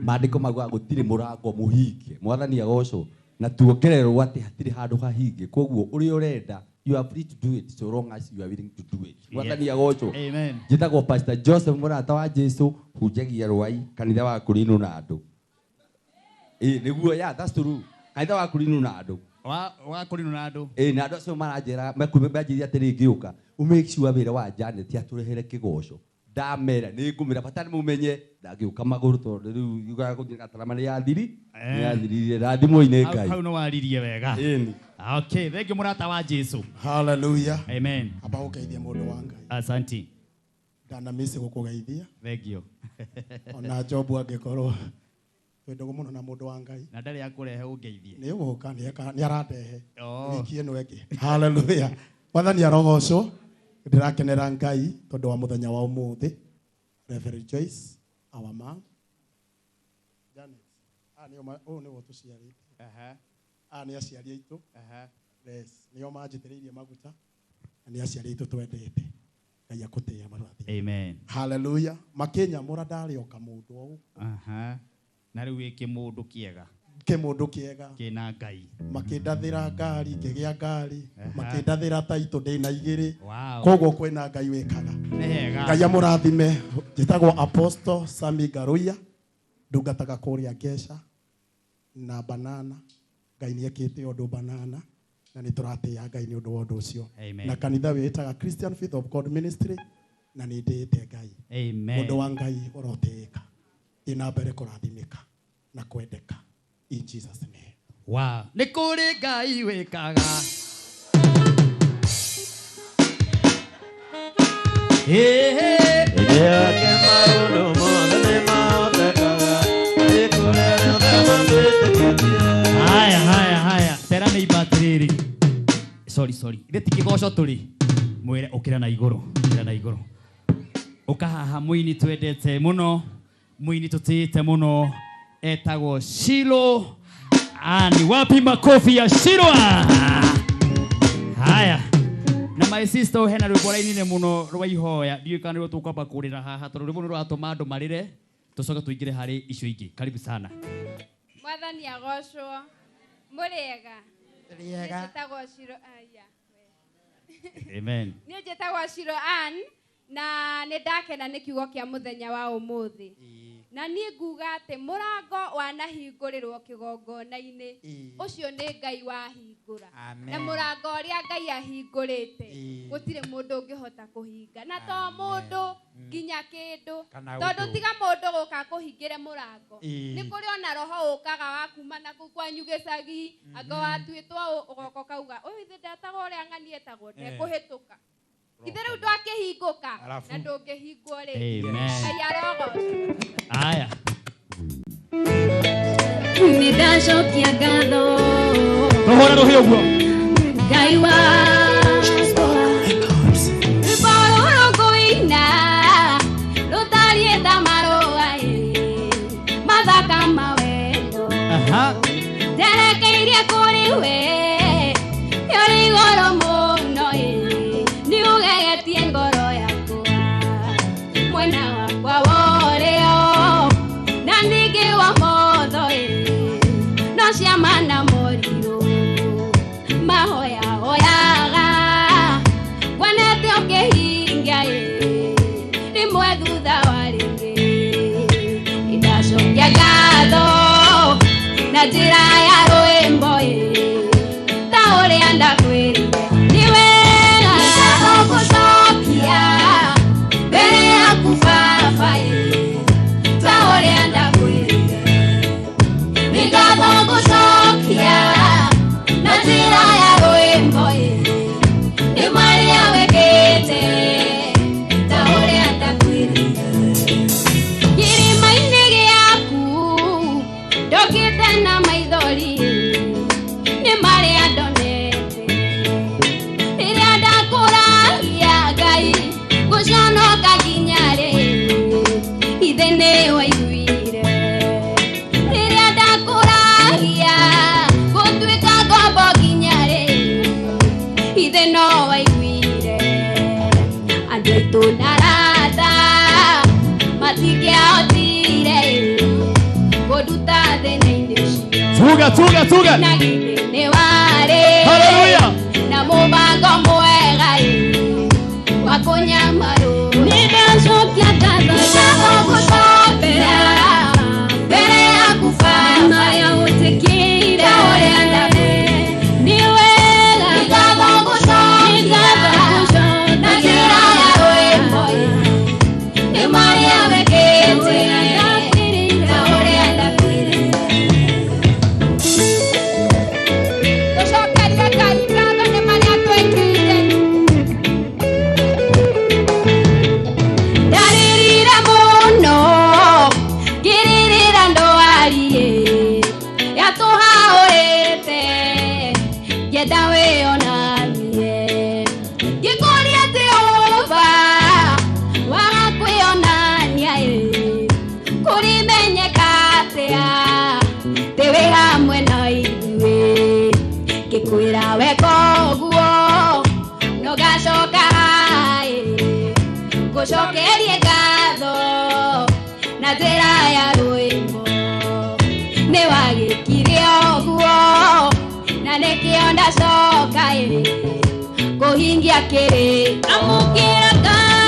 maandiko magwa gutire murango muhinge. Mwathani agocwo na tuongererwo ati hatire handu hahinge. Koguo uri urenda you are free to do it so long as you are willing to do it. Mwathani agocwo. Amen. Njitagwo Pastor Joseph Murata wa Jesu hunjagia Rwai kanitha wa Kurinu na andu. Niguo that's true. Kanitha wa Kurinu na andu. Wa Kurinu na andu. Na andu acio maranjira mekumbebanjiria atiri ngiuka. Umake sure wira wa Janet aturehere kigoco. Ndamera ni ngumira batani mumenye ndagiuka maguru tondu riu yuga kuthira taramani ya thiri ya thiri rathimo-ini Ngai. Hau no waririe wega. Okay, thank you Murata wa Jesu. Hallelujah. Amen. Aba ugeithia mundu wa Ngai. Asante. Ndana misi gukugeithia. Thank you. Ona Jobu angikorwo wendogo muno na mundu wa Ngai. Na ndari akurehe ungeithie. Ni uguka ni aratehe. Wiki ino enge. Hallelujah. Mwathani arogocwo. Ndirakenera Ngai tondu wa muthenya wa umuthi. Reverend Joyce, our mom. Janet. Ni wo tuciarite. Ni aciari aitu. Yes. Nio manjitiriirie maguta. Ni aciari aitu twendete. Ngai akutia marathi. Amen. Hallelujah. Makenya mura ndari oka mundu o. Na riu wiki mundu kiega. Kimundu kiega. Kina Ngai. Makindathira ngari ngigia ngari. Makindathira taito ndina igiri. Wow. Koguo kwina Ngai wikaga. Nehega. Ngai amurathime. Njitagwo Apostle Sami Garuya. Ndungataga kuria Gesha na Banana. Ngai ni ekite undu Banana. Na ni turatia Ngai ni undu wa undu ucio. Na kanitha witaga Christian Faith of God Ministry. Na ni ndite Ngai. Amen. Undu wa Ngai urotika. Ina mbere kurathimika na kwendeka. In Jesus' name. Wow. Ni kuri Ngai wikaga. Haya. Tera ni batriri. Sorry. Ile tikigoco turi. Mwire ukira na iguru. Ukahaha muini twendete muno. Muini tutite muno. Etagwo Shilo. Ni wapi makofi ya Shilo? Haya. Na my sister hena rwibora inine muno rwa ihoya. Ndiyo kana rwo tukwamba kurira haha tondu rwibora rwatuma andu marire. Tucoke tuingire hari icio ingi. Karibu sana. Mwathani agocwo. Muriega. Njitagwo Shilo. Amen. Niĩ njĩtagwo Shilo Ann na nĩ ndakena nĩ kiugo kĩa mũthenya wa ũmũthĩ. Na niĩ nguga atĩ mũrango wanahingũrĩrwo kĩgongona-inĩ ũcio nĩ Ngai wahingũra. Na mũrango ũrĩa Ngai ahingũrĩte gũtirĩ mũndũ ũngĩhota kũhinga. Na to mũndũ nginya kĩndũ. Tondũ tiga mũndũ gũka kũhingĩre mũrango. Nĩ kũrĩ ona roho ũkaga wa kuma na kũu kwanyu gĩcagi anga watuĩtwo ũgoka kauga ũyũ ithe ndetagwo ũrĩa ng'ani etagwo ndekũhĩtũka. Ithe rĩu ndwakĩhingũka na ndũngĩhingwo rĩngĩ. Ngai arogocwo. Aya. Nĩndacokia ngatho. Rohora rũhĩ ũguo. Ngai wakwa. Rwĩmbo rũrũ ngũina rũtariĩ ta marũa mathaka mawendo. Njerekeirie kũrĩ we ũrĩ igũrũ mũno nĩ ũgegetie ngoro yakwa mwena wakwa worĩo na ningĩ wa motho no ciama na morirũ mahoya hoyaga kwenete ũkĩhingia rĩmwe thutha wa rĩngĩ ndacokia ngatho na njĩra ya rwĩmbo ta ũrĩa ndakwĩrire nĩ wega gũcokia mbere yaku baba ta ũrĩa ndakwĩrire nĩ ngatho gũcokia na njĩra ya rwĩmbo nĩ marĩa wĩkĩte ta ũrĩa ndakwĩrire kĩrĩma-inĩ gĩaku ndokĩte na maithori tuga. Ni wale. Hallelujah. Na mubango mwega wa kunyamaru. Nimeshukia tazama kusopera. Mbele ya kufa maya utikira. Ni wega. Nikaba kusho. Na jira ya wembo. Ni Maria wekete. Kwira weko guo no gacoka gucokerie ngatho na njĩra ya rwĩmbo nĩ wagĩkire ũguo na nĩkĩo ndacoka kũhingia kĩrĩ amũkĩra ngatho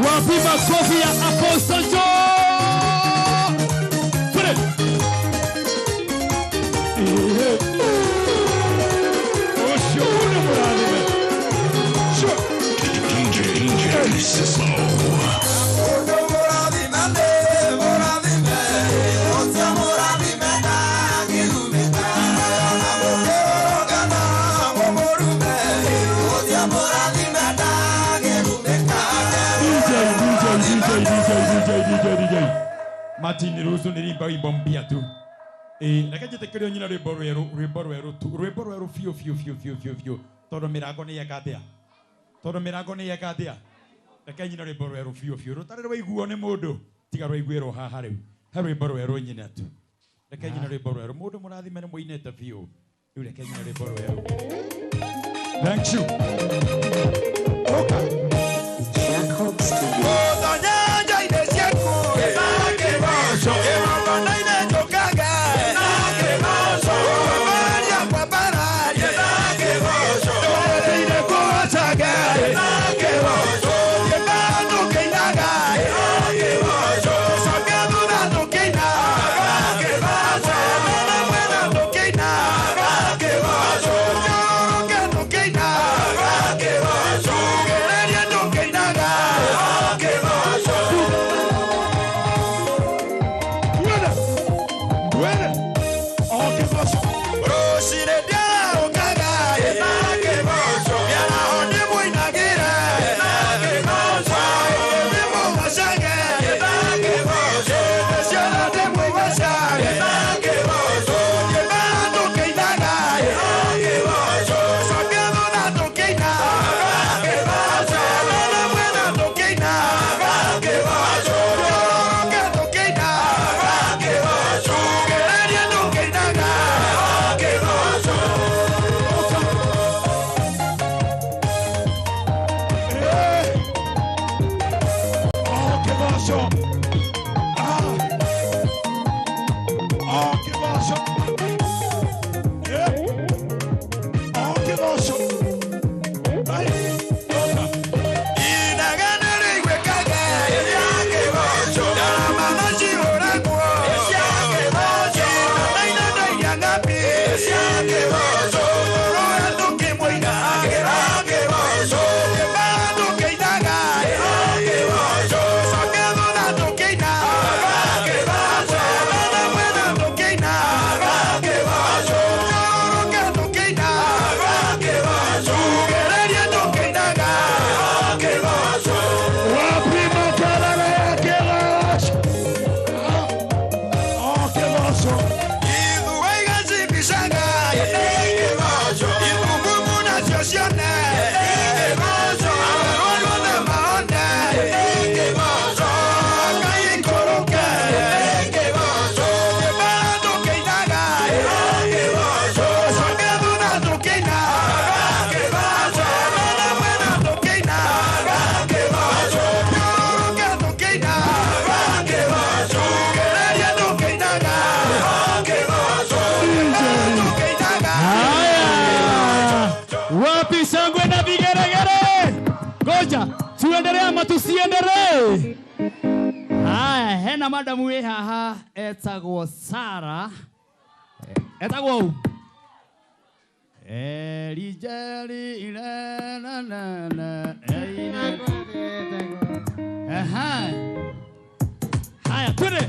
Wapiga kofi ya Apostle Joe. Put it. Oh, sure. Sure. DJ Sislo. DJ Martin niruhusu nilimba wimbo mpya tu. Reke njĩtĩkĩrie nyina rwĩmbo rwerũ biũ. Tondũ mĩrango nĩ yeka atĩa. Reke nyina rwĩmbo rwerũ biũ. Rũtarĩ rwaiguo nĩ mũndũ tiga rwaiguĩrwo haha rĩu. He rwĩmbo rwerũ nyina tu. Reke nyina rwĩmbo rwerũ. Mũndũ mũrathime nĩ mũinĩte biũ. Rĩu reke nyina rwĩmbo rwerũ. Thank you. Okay. Jacob Studio. Wapi shangwe na vigeregere? Ngoja, tuendelee ama tusiendelee? Haya, hena madamu we haha etagwo Sara. Etagwo Elijali na na na. Aha. Haya, twende.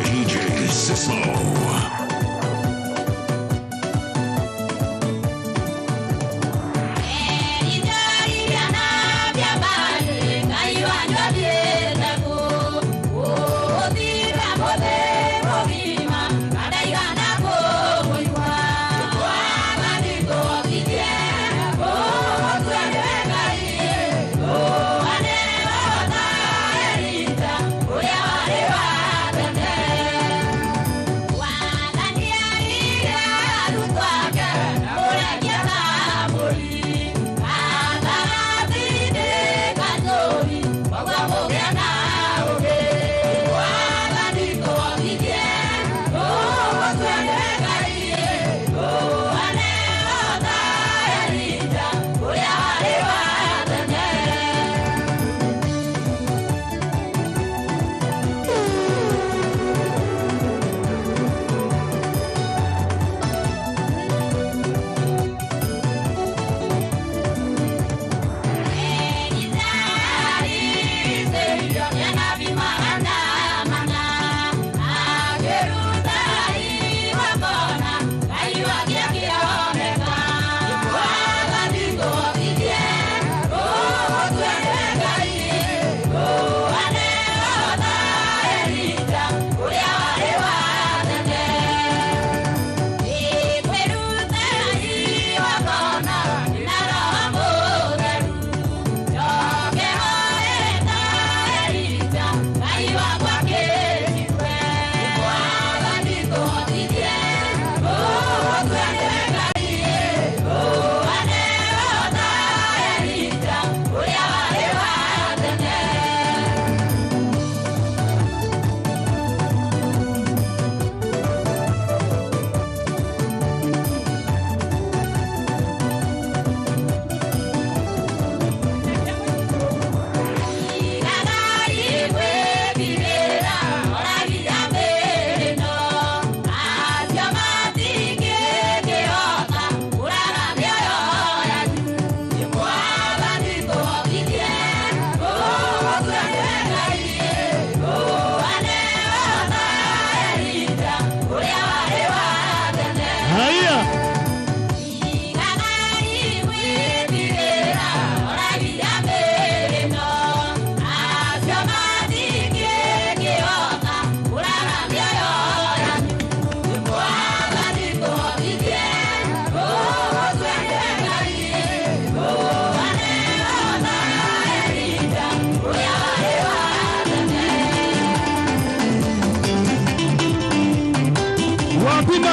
DJ Sislo.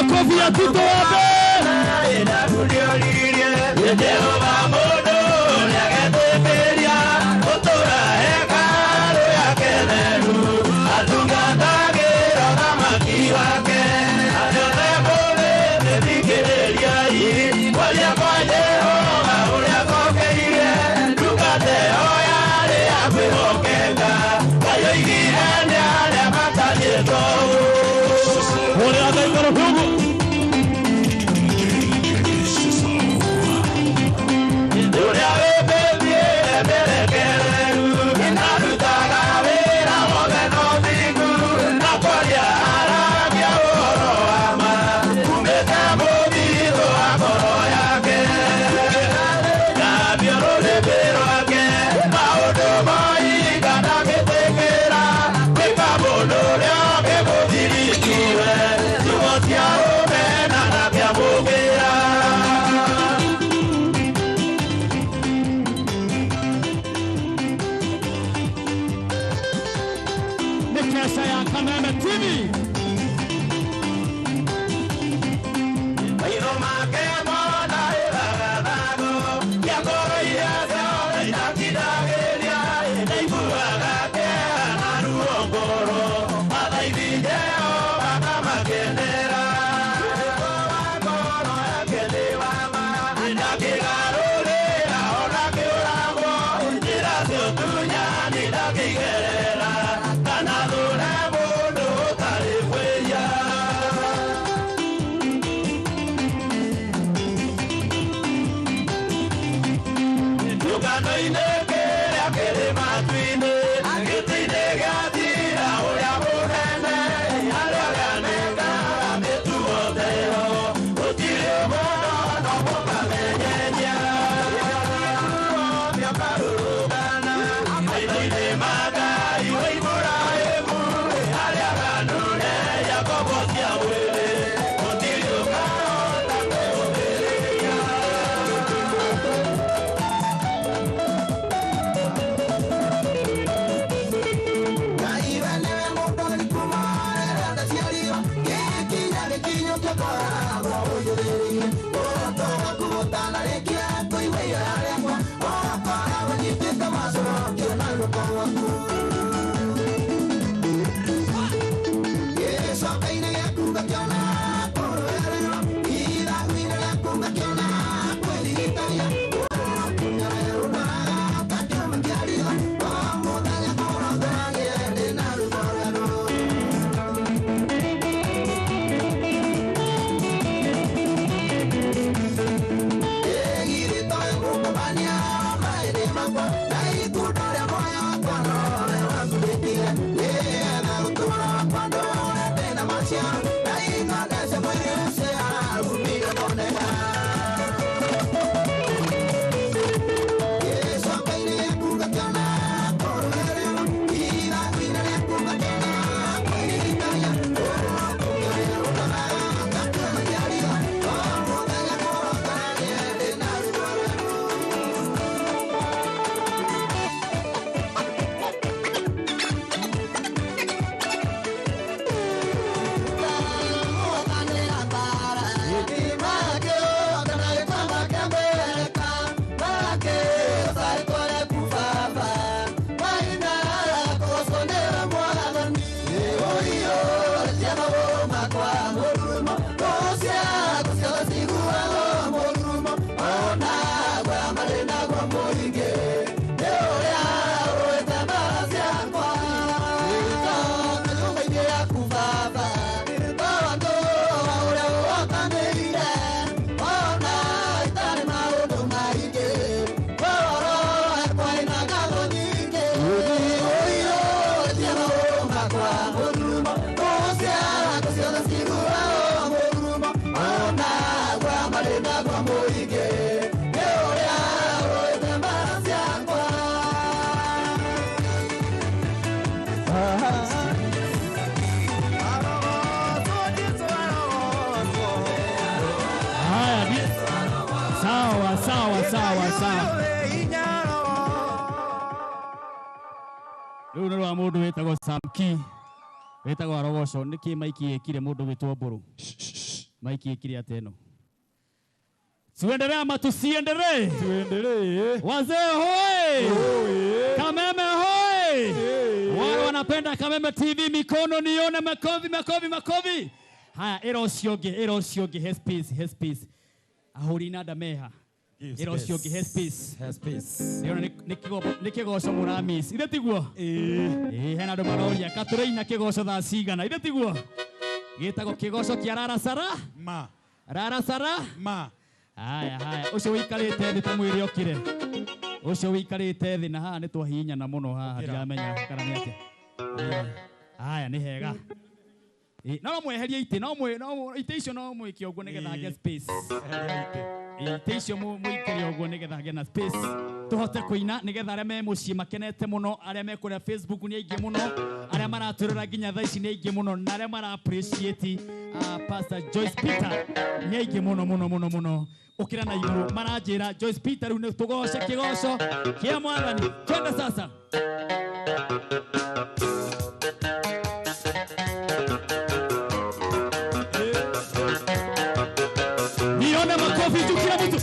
Makofi ya Tito Wabe. Rĩu nĩ rwa mũndũ wĩtagwo Samki wĩtagwo Arogoco nĩkĩ maiki ĩkire mũndũ wĩtwo Mbũrũ maiki ĩkire atĩa ĩno tuendelee ama tusiendelee wazee hoi Kameme hoi wale wanapenda Kameme TV mikono nione makofi haya ĩra ũcio ũngĩ Hespeace ahũri nada meha ĩra ũcio ũngĩ Hespeace nĩ kĩgoco mũramis ithe tiguo hena andũ maroria katũrĩina kĩgoco thaa cigana ithe tiguo gĩtagwo kĩgoco kĩa rarasara haya ũcio wĩikarĩte thĩ ta mwĩrĩ okire ũcio wĩikarĩte thĩ na haha nĩ twahihinyana mũno haha ndiramenya kana nĩ atĩa haya nĩ hega no mweherie ite ite icio no mwĩke ũguo nĩgetha ngĩ space ite icio mwĩkĩre ũguo nĩgetha ngĩ na space tũhote kũina nĩgetha arĩa me mũciĩ makenete mũno arĩa me kũrĩa Facebook nĩ aingĩ mũno arĩa maratũrĩra nginya thaa ici nĩ aingĩ mũno na arĩa mara appreciate Pastor Joyce Peter nĩ aingĩ mũno ukira na iguru maranjira Joyce Peter rĩu nĩ tũgoce kĩgoco kĩa mwathani twende sasa nione makofi juu kila mtu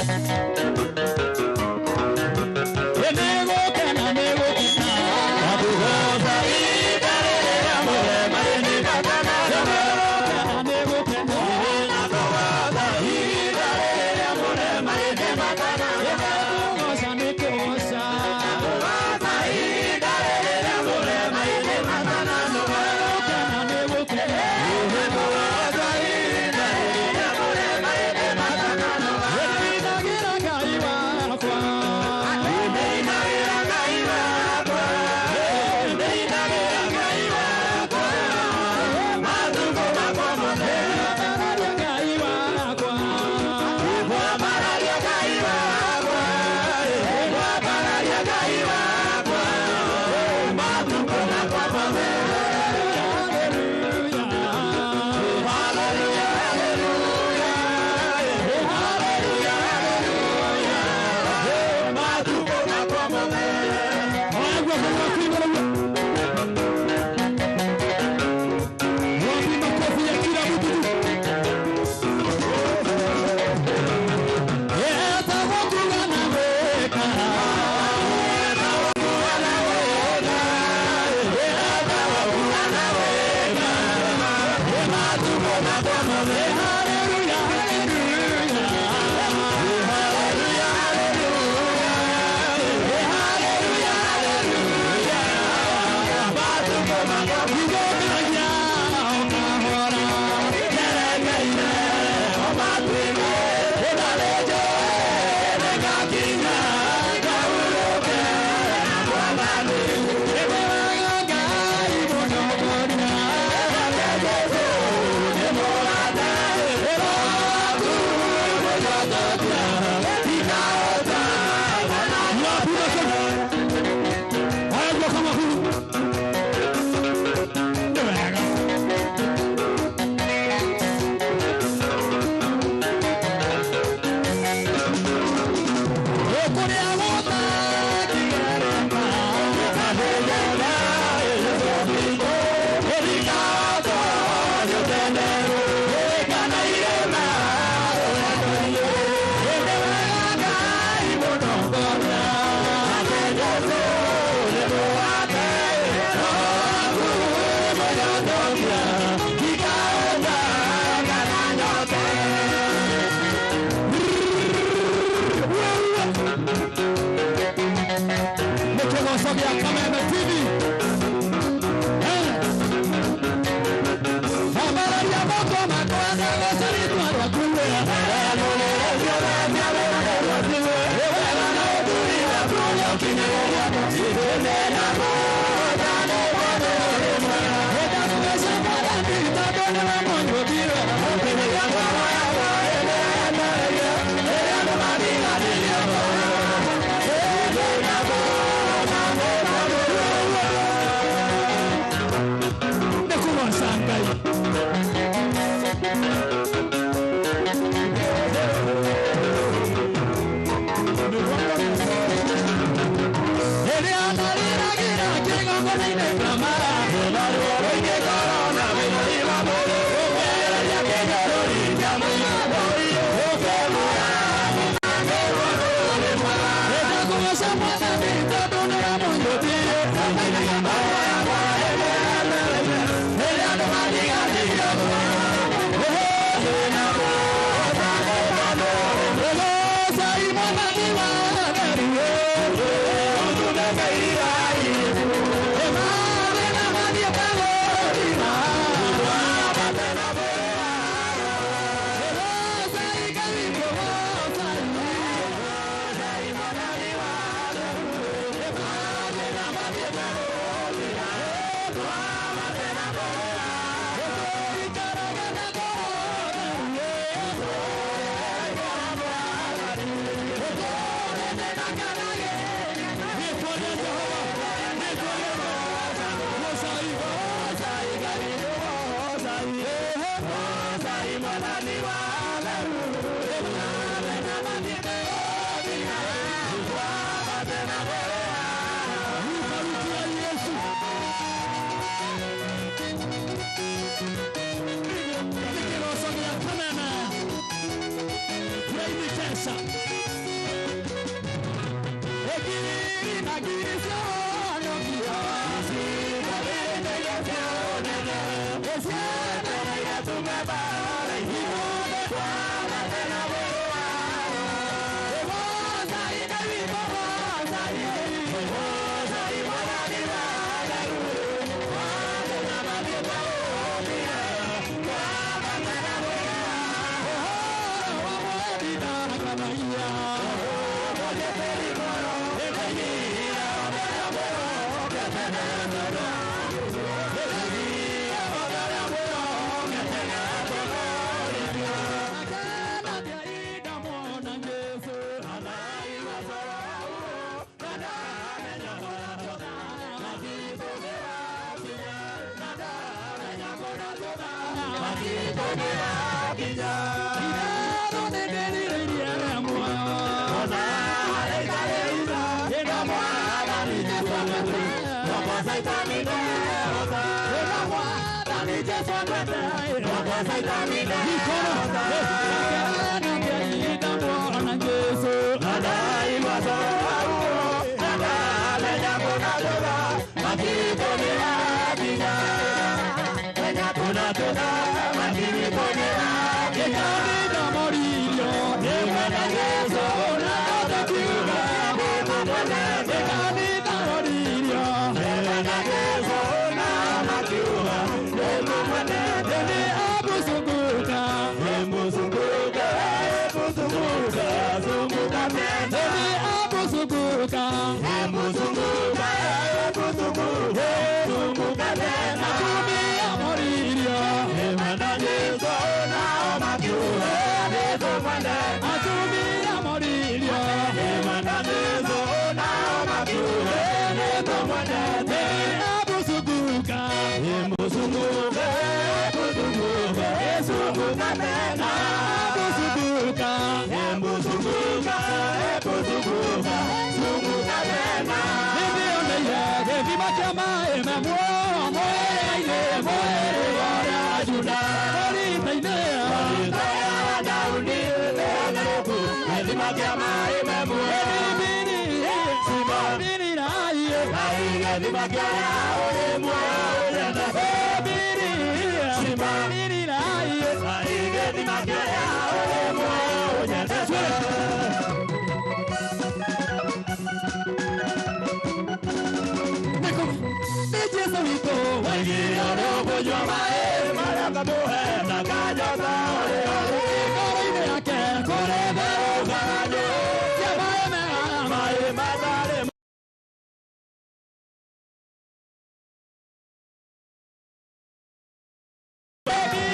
Baby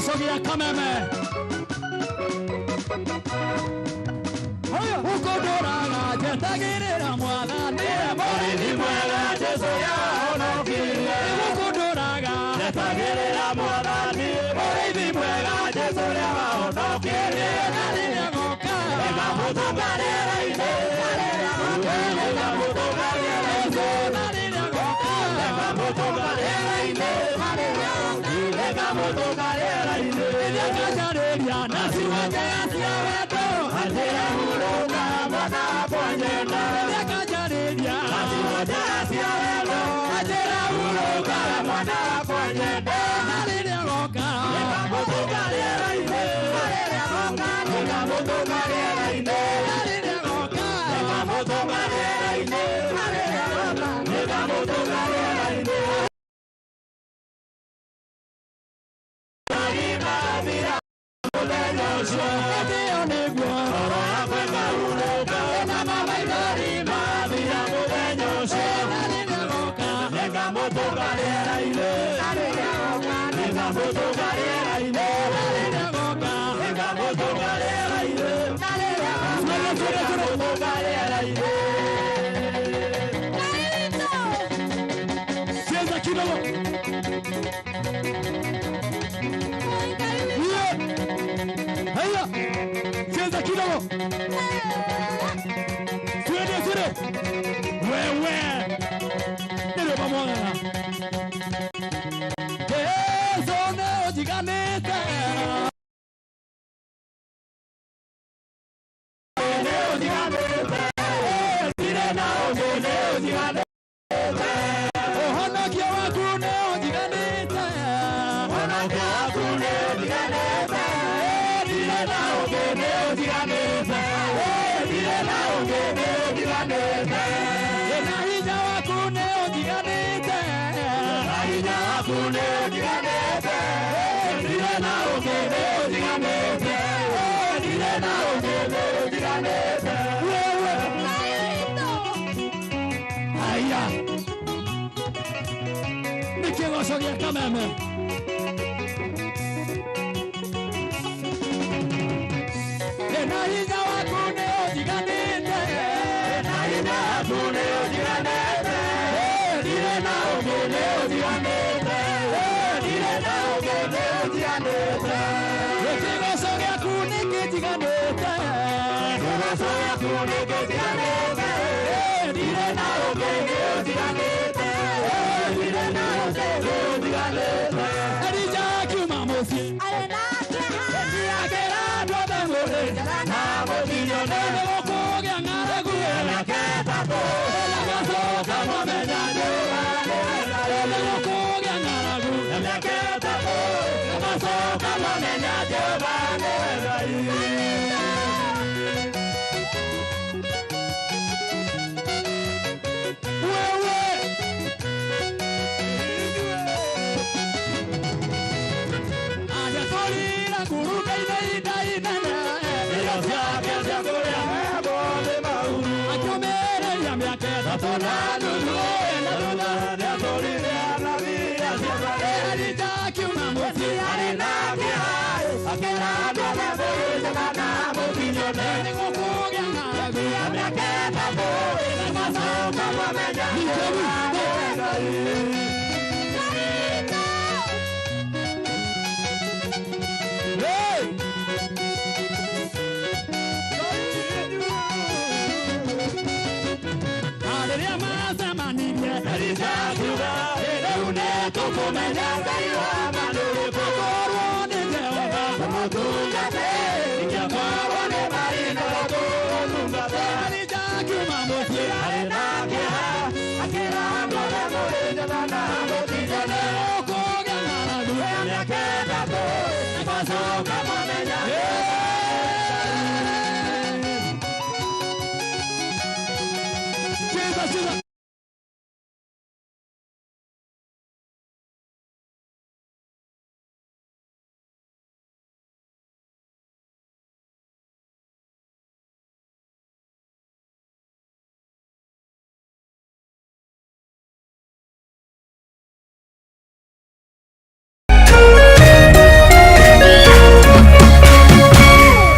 Sogea kameme ukodoraga jetagirira mwathani morithi mwega Jesu yahonokirie ukodoraga jetagirira mwathani morithi mwega Jesu yahonokirie nariria goka ekamutunganira-ine nariria goka ekamutunganira-ine nariria goka ekamutunganira-ine nariria goka ekamutunganira-ine Nakajareria nasiwajaya siaweto Atira huruka mwana ponyenda Nakajareria nasiwajaya siaweto Atira huruka mwana ponyenda Nariria goka ekamutunganira-ine Nariria goka ekamutunganira-ine Nariria goka ekamutunganira-ine Nariria goka ekamutunganira-ine Cheza kidogo. Twende. Wewe. Ndio pamoja. Yesu ne ujiganete. Sogea kameme. Enahinya wakune ojiganite. Enahinya wakune ojiganite. Dire na ogene ojiganite. Dire na ogene ojiganite. Ekigo sogea kune kijiganite. Ekigo sogea kune kijiganite. Dire na ogene ojiganite. Dire na ogene ojiganite. Erija kimamosi.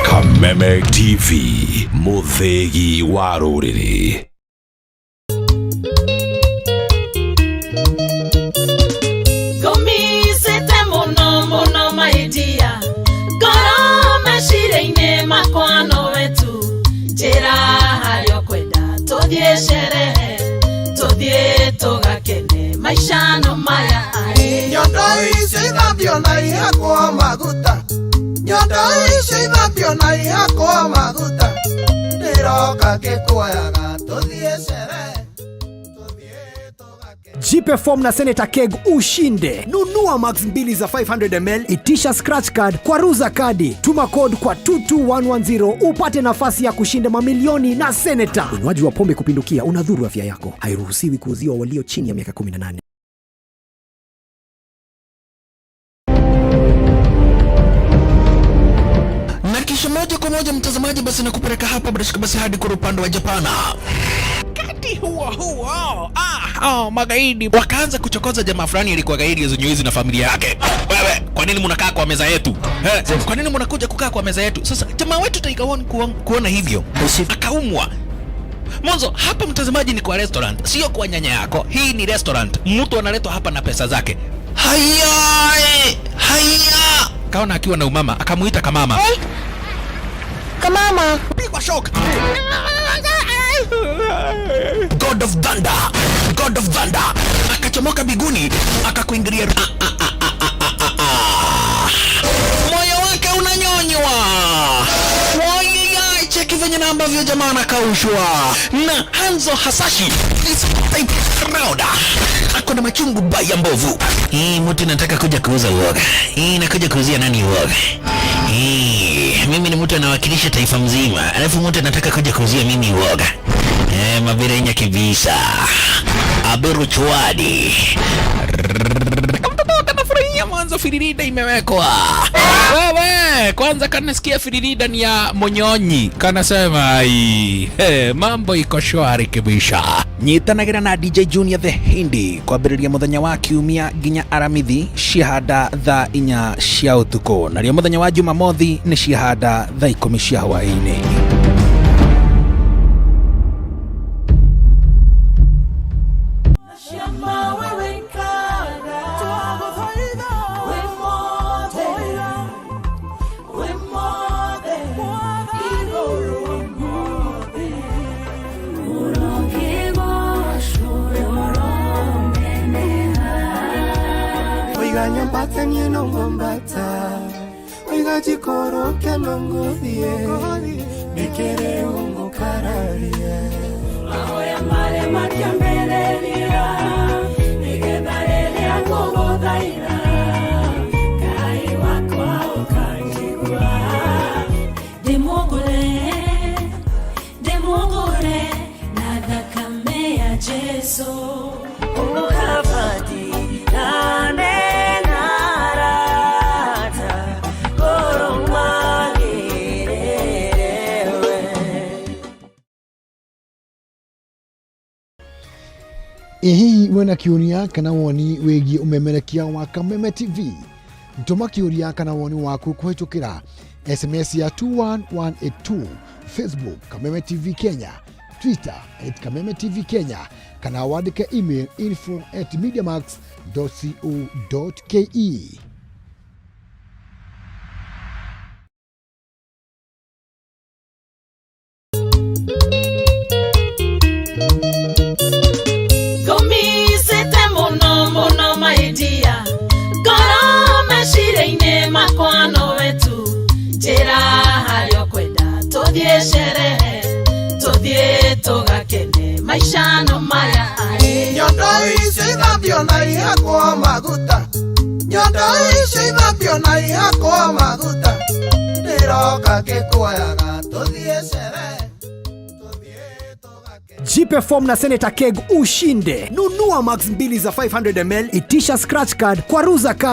Kameme TV, Muthegi wa Rũrĩrĩ. Ngũmicĩte mũno mũno maidia, ngoro meciria-inĩ makwa no wetu, njĩra harĩa ũkwenda tũthiĩ sherehe, tũthiĩ tũgakene maica no maya. Nyondo icio ithambio na ihakwo maguta, nyondo icio ithambio na ihakwo maguta, ndĩroka ngĩkuoyaga tũthiĩ sherehe. Jipe form na Senator Keg ushinde. Nunua max 2 za 500ml, itisha scratch card kwa Ruza Kadi. Tuma code kwa 22110 upate nafasi ya kushinda mamilioni na Senator. Unywaji wa pombe kupindukia unadhuru afya yako. Hairuhusiwi kuuziwa walio chini ya miaka 18. Na kisha moja kwa moja mtazamaji, basi nakupeleka hapa basi hadi kwa upande wa Japana. Kati huo magaidi wakaanza kuchokoza jamaa fulani alikuwa gaidi Zunyoizi na familia yake. Wewe, kwa nini mnakaa kwa meza yetu? Kwa nini mnakuja kukaa kwa meza yetu? Sasa jamaa wetu Taikawon kuona hivyo akaumwa. Mwanzo hapa mtazamaji ni kwa restaurant, sio kwa nyanya yako. Hii ni restaurant. Mtu analetwa hapa na pesa zake. Haya! Kaona akiwa na umama, akamuita kamama. Kamama, pigwa shock. God of Thunder akachomoka biguni akakuingilia. Moyo wake unanyonywa. Cheki venye na ambavyo jamaa anakaushwa. Na Hanzo Hasashi ako na machungu baya mbovu. Mtu nataka kuja kuuza uoga. Nakuja kuuzia nani uoga? Mimi ni mtu anawakilisha taifa mzima, alafu mtu anataka kuja kuuzia mimi uoga. Mabirenya kibisa Aberu Chwadi kanafurahia mwanzo firirida imewekwa. Wewe kwanza kanasikia firirida ni ya Monyonyi, kanasema mambo iko shwari kibisha. Nyitanagira na DJ Junior the Hindi kwambĩrĩria muthenya wa kiumia nginya aramithi ciahanda thaa 4 cia ũtukũ, nario muthenya wa Jumamothi ni ciahanda thaa 10 cia hwaĩ-inĩ. Chikoro kanongodie mikere ungo kararie ahoya mare makiambelelia nigebarelia kogodaira kai wakwa ukanjigwa demogore na thakame ya Jesu ukabadi nane Hihi wena kiuria kana woni wigie umemerekia wa Kameme TV? Ntuma kiuria kana woni waku kuhitukira SMS ya 21182, Facebook Kameme TV Kenya, Twitter @Kameme TV Kenya, kana wandike email info@mediamax.co.ke. Ngũmicĩte mũno mũno maidia. maisha no maya. Nyondo icio ithambio na ihakwo maguta. Nyondo icio ithambio na ihakwo maguta. Ndiroka ngĩkuoyaga tũthiĩ sherehe. Jipe form na Senator Keg ushinde. Nunua max 2 za 500 ml, itisha scratch card kwa Ruza Card.